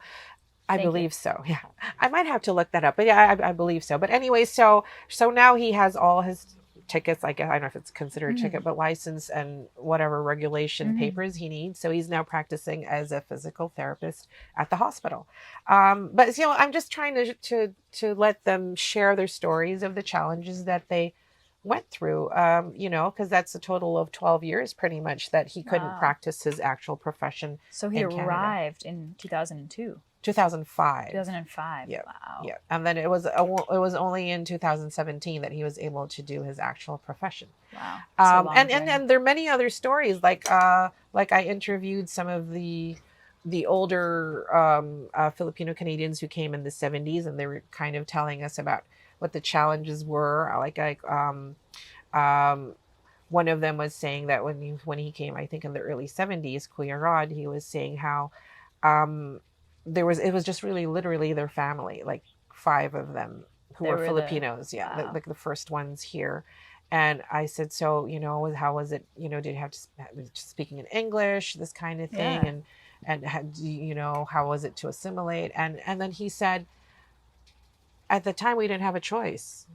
Speaker 12: I
Speaker 9: Thank you.
Speaker 12: believe so. Yeah, I might have to look that up, but yeah, I believe so. But anyway, so now he has all his tickets. I guess I don't know if it's considered a ticket, but license and whatever regulation papers he needs. So he's now practicing as a physical therapist at the hospital. But I'm just trying to let them share their stories of the challenges that they went through. Because that's a total of 12 years, pretty much, that he couldn't
Speaker 9: Wow.
Speaker 12: practice his actual profession.
Speaker 9: So he
Speaker 12: in Canada.
Speaker 9: arrived in 2002.
Speaker 12: 2005.
Speaker 9: 2005.
Speaker 12: Yeah.
Speaker 9: Wow.
Speaker 12: Yeah, and then it was only in 2017 that he was able to do his actual profession.
Speaker 9: Wow. It's a long journey.
Speaker 12: And there are many other stories, like I interviewed some of the older Filipino Canadians who came in the 70s, and they were kind of telling us about what the challenges were. One of them was saying that when he came, I think in the early 70s, Kuya Rod, he was saying how it was just really literally their family, like 5 of them who were Filipinos.
Speaker 9: Wow.
Speaker 12: Like the first ones here. And I said, so, how was it, did you have to speaking in English, this kind of thing?
Speaker 9: Yeah.
Speaker 12: And how was it to assimilate? And then he said, at the time we didn't have a choice.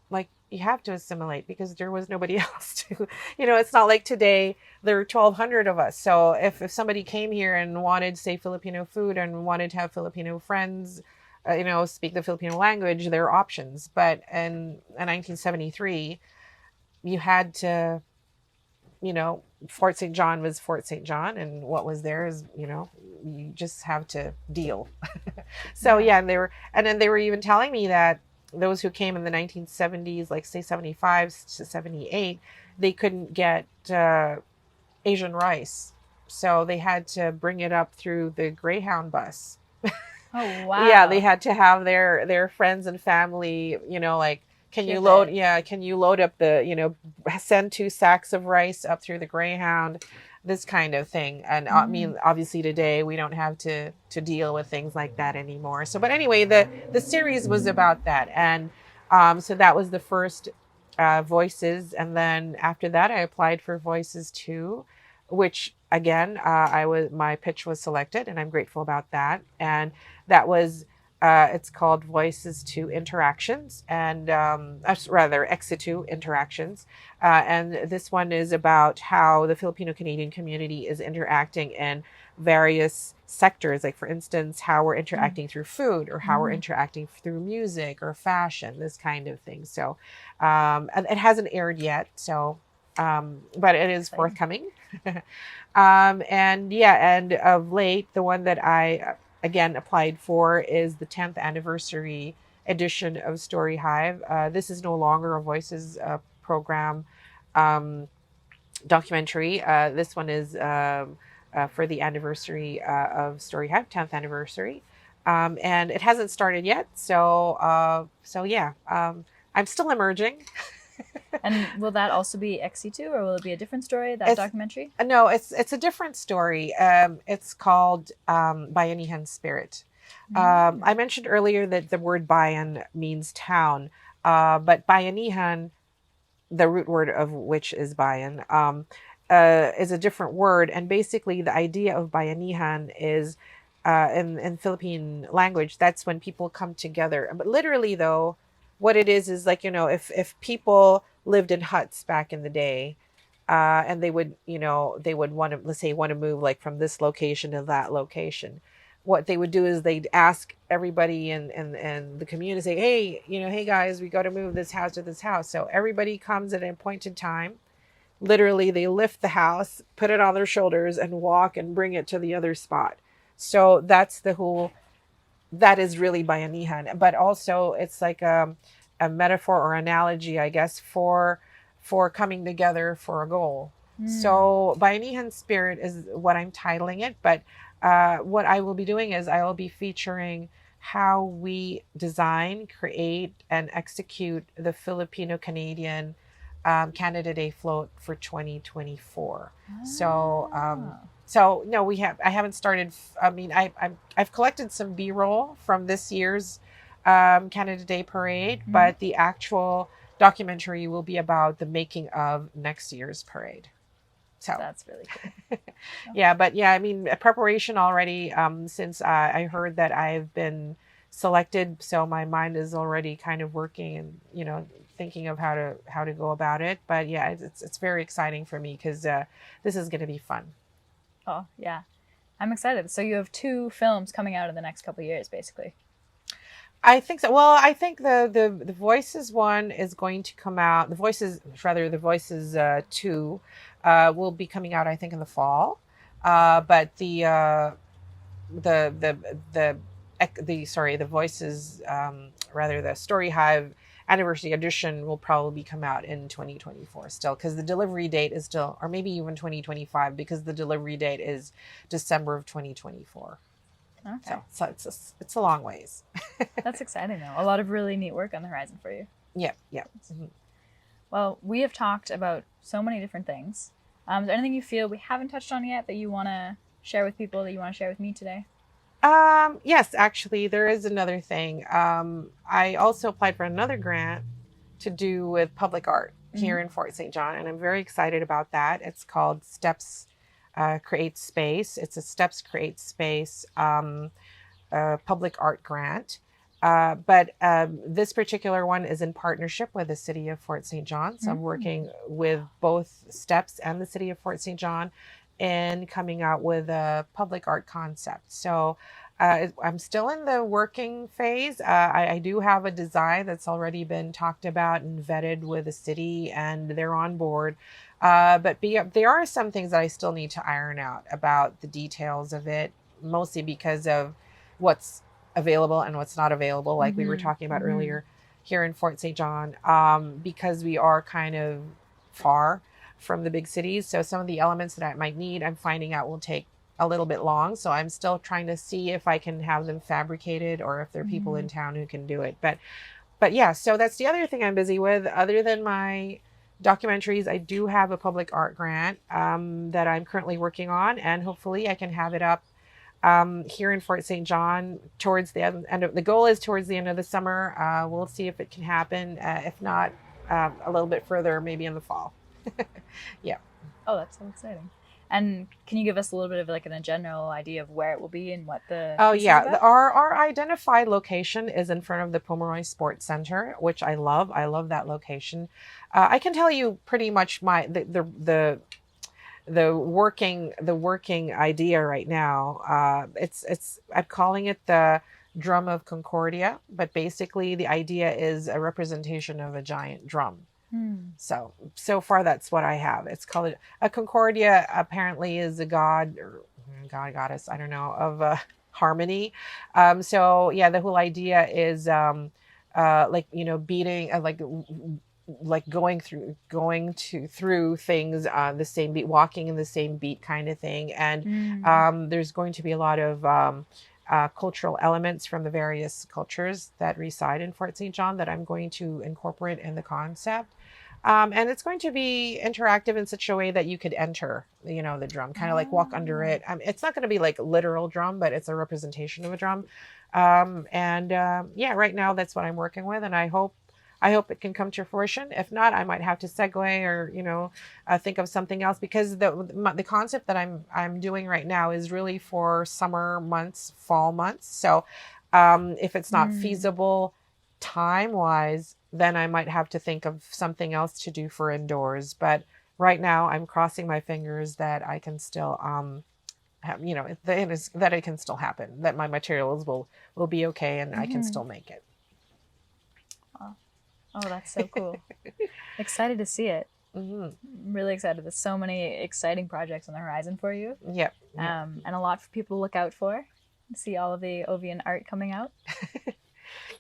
Speaker 12: Like, you have to assimilate because there was nobody else to, it's not like today there are 1,200 of us. So if somebody came here and wanted, say, Filipino food and wanted to have Filipino friends, speak the Filipino language, there are options. But in 1973, you had to, Fort St. John was Fort St. John, and what was there is, you just have to deal. So yeah, and then they were even telling me that those who came in the 1970s, like say 75 to 78, they couldn't get Asian rice. So they had to bring it up through the Greyhound bus.
Speaker 9: Oh, wow.
Speaker 12: Yeah, they had to have their friends and family, can you load up the, send 2 sacks of rice up through the Greyhound, this kind of thing. And I mean, obviously today we don't have to deal with things like that anymore. So, but anyway, the series was about that. And so that was the first Voices. And then after that, I applied for Voices 2, which again, my pitch was selected, and I'm grateful about that. And that was, it's called Voices 2 Interactions, and rather Exitu Interactions. And this one is about how the Filipino Canadian community is interacting in various sectors. Like, for instance, how we're interacting through food, or how we're interacting through music or fashion, this kind of thing. So, and it hasn't aired yet, so, but it is forthcoming. And of late, the one that I again applied for is the 10th anniversary edition of Story Hive. This is no longer a Voices program documentary. This one is for the anniversary of Story Hive, 10th anniversary. And it hasn't started yet. So yeah, I'm still emerging.
Speaker 9: And will that also be Exitu, or will it be a different story, that documentary?
Speaker 12: No, it's a different story. It's called Bayanihan Spirit. I mentioned earlier that the word bayan means town, but Bayanihan, the root word of which is bayan, is a different word. And basically the idea of Bayanihan is, in Philippine language, that's when people come together. But literally though, what it is like, if people lived in huts back in the day, and they would want to, let's say, move like from this location to that location, what they would do is they'd ask everybody in the community, say, hey guys, we got to move this house to this house. So everybody comes at an appointed time. Literally, they lift the house, put it on their shoulders, and walk and bring it to the other spot. So that's that is really Bayanihan. But also it's like a metaphor or analogy, I guess, for coming together for a goal. So Bayanihan Spirit is what I'm titling it. But what I will be doing is I will be featuring how we design, create, and execute the Filipino Canadian Canada Day float for 2024. So no, I haven't started. I mean, I've collected some B-roll from this year's Canada Day parade, but the actual documentary will be about the making of next year's parade. So
Speaker 2: That's really cool.
Speaker 12: yeah, but yeah, I mean, preparation already. Since I heard that I've been selected, so my mind is already kind of working and thinking of how to go about it. But yeah, it's very exciting for me because this is going to be fun.
Speaker 2: Oh, yeah. I'm excited. So you have 2 films coming out in the next couple of years, basically.
Speaker 12: I think so. Well, I think the Voices one is going to come out. The Voices 2 will be coming out, I think, in the fall. But the Voices, rather the Story Hive Anniversary Edition will probably come out in 2024 still, because the delivery date is still, or maybe even 2025, because the delivery date is December of 2024.
Speaker 2: Okay.
Speaker 12: So it's a long ways.
Speaker 2: That's exciting, though. A lot of really neat work on the horizon for you.
Speaker 12: Yeah. Mm-hmm.
Speaker 2: Well, we have talked about so many different things. Is there anything you feel we haven't touched on yet that you want to share with people, that you want to share with me today?
Speaker 12: Yes, actually, there is another thing. I also applied for another grant to do with public art here in Fort St. John, and I'm very excited about that. It's called Steps Create Space. It's a Steps Create Space public art grant. But this particular one is in partnership with the City of Fort St. John. So I'm working with both Steps and the City of Fort St. John and coming out with a public art concept. So I'm still in the working phase. I do have a design that's already been talked about and vetted with the city, and they're on board. But there are some things that I still need to iron out about the details of it, mostly because of what's available and what's not available, like we were talking about earlier here in Fort St. John, because we are kind of far from the big cities. So some of the elements that I might need, I'm finding out will take a little bit long. So I'm still trying to see if I can have them fabricated or if there are people in town who can do it. But yeah, so that's the other thing I'm busy with. Other than my documentaries, I do have a public art grant that I'm currently working on, and hopefully I can have it up here in Fort St. John towards the end of the goal is towards the end of the summer. We'll see if it can happen. If not, a little bit further, maybe in the fall. Yeah.
Speaker 2: Oh, that's so exciting. And can you give us a little bit of a general idea of where it will be and what the...
Speaker 12: Oh, yeah. Our identified location is in front of the Pomeroy Sports Center, which I love. I love that location. I can tell you pretty much the working idea right now. I'm calling it the Drum of Concordia, but basically the idea is a representation of a giant drum. So far that's what I have. It's called a Concordia. Apparently is a goddess, I don't know, of harmony. So yeah, the whole idea is beating, like going through things the same beat, walking in the same beat kind of thing. And there's going to be a lot of cultural elements from the various cultures that reside in Fort St. John that I'm going to incorporate in the concept. And it's going to be interactive in such a way that you could enter, the drum, kind of like walk under it. It's not going to be like literal drum, but it's a representation of a drum. Right now that's what I'm working with, and I hope it can come to fruition. If not, I might have to segue or think of something else, because the concept that I'm doing right now is really for summer months, fall months. So if it's not feasible time-wise, then I might have to think of something else to do for indoors. But right now, I'm crossing my fingers that I can still that it can still happen, that my materials will be okay and I can still make it.
Speaker 2: Oh, that's so cool. Excited to see it. I'm really excited. There's so many exciting projects on the horizon for you.
Speaker 12: Yep.
Speaker 2: And a lot for people to look out for. See all of the Ovian art coming out.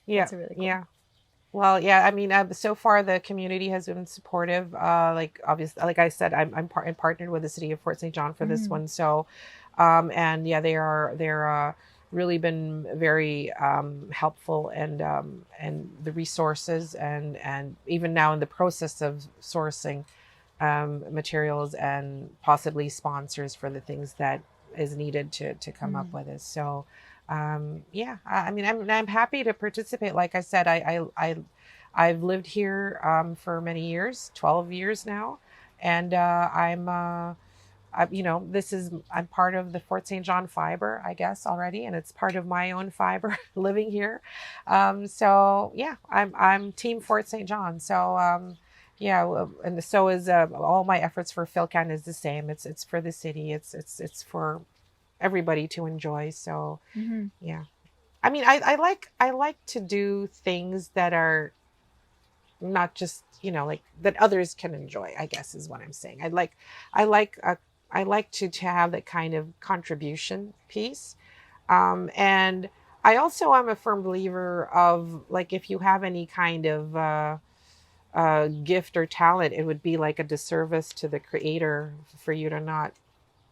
Speaker 12: Yeah.
Speaker 2: That's really cool.
Speaker 12: Yeah. Well, yeah, I mean, so far the community has been supportive. Obviously, like I said, I'm partnered with the City of Fort St. John for this one. So, and yeah, they're really been very helpful, and the resources, and even now in the process of sourcing materials and possibly sponsors for the things that is needed to come up with it. So yeah, I mean, I'm happy to participate. Like I said, I've lived here for many years, 12 years now, and I'm part of the Fort St. John fiber, I guess, already, and it's part of my own fiber living here. So yeah, I'm Team Fort St. John. So yeah, and so is all my efforts for PhilCan is the same. It's for the city. It's for everybody to enjoy. So yeah, I mean, I like to do things that are not just, like that others can enjoy, I guess is what I'm saying. I like to have that kind of contribution piece. And I also am a firm believer of, like, if you have any kind of gift or talent, it would be like a disservice to the creator for you to not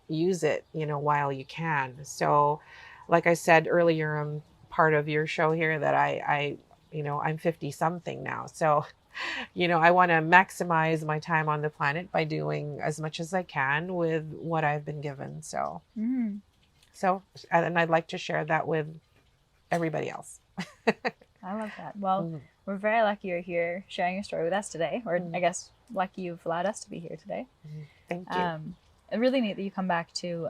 Speaker 12: use it, while you can. So like I said earlier, I'm part of your show here that I'm 50 something now. So, I want to maximize my time on the planet by doing as much as I can with what I've been given. So, and I'd like to share that with everybody else.
Speaker 2: I love that. Well, we're very lucky you're here sharing your story with us today, or I guess lucky you've allowed us to be here today.
Speaker 12: Thank you.
Speaker 2: It's really neat that you come back to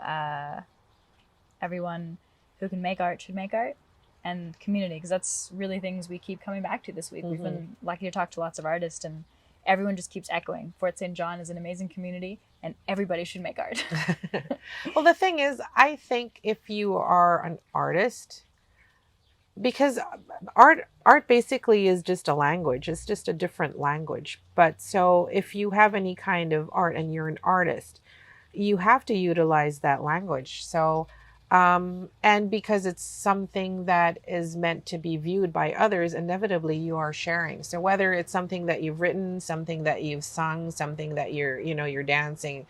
Speaker 2: everyone who can make art should make art, and community, because that's really things we keep coming back to this week. We've been lucky to talk to lots of artists, and everyone just keeps echoing Fort St. John is an amazing community and everybody should make art.
Speaker 12: Well, the thing is, I think if you are an artist, because art basically is just a language, it's just a different language. But so if you have any kind of art and you're an artist, you have to utilize that language. So and because it's something that is meant to be viewed by others, inevitably you are sharing. So whether it's something that you've written, something that you've sung, something that you're dancing,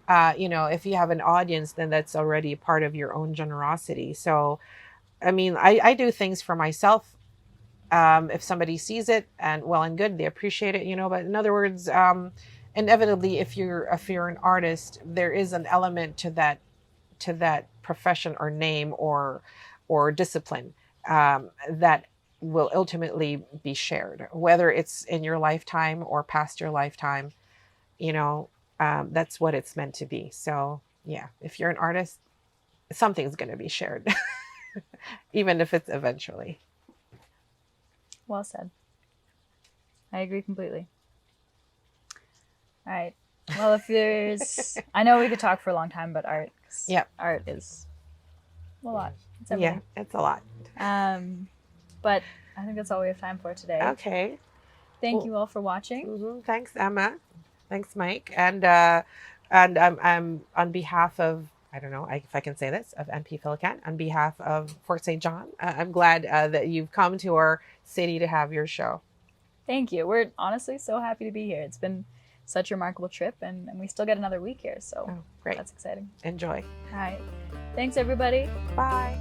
Speaker 12: if you have an audience, then that's already part of your own generosity. So, I mean, I do things for myself. If somebody sees it, and well and good, they appreciate it, but in other words, inevitably, if you're an artist, there is an element to that profession or name or discipline that will ultimately be shared, whether it's in your lifetime or past your lifetime. That's what it's meant to be. So yeah, if you're an artist, something's going to be shared, even if it's eventually.
Speaker 2: Well said. I agree completely. All right. Well, if there's, I know we could talk for a long time about art.
Speaker 12: Yeah,
Speaker 2: art is a lot. It's everything.
Speaker 12: Yeah, it's a lot.
Speaker 2: But I think that's all we have time for today.
Speaker 12: Okay.
Speaker 2: Thank you all for watching.
Speaker 12: Thanks, Emma. Thanks, Mike. And I'm on behalf of, I don't know if I can say this, of MP PhilCan, on behalf of Fort St. John, I'm glad that you've come to our city to have your show.
Speaker 2: Thank you. We're honestly so happy to be here. It's been such a remarkable trip, and we still get another week here, so
Speaker 12: great.
Speaker 2: That's exciting.
Speaker 12: Enjoy.
Speaker 2: All right. Thanks, everybody.
Speaker 12: Bye.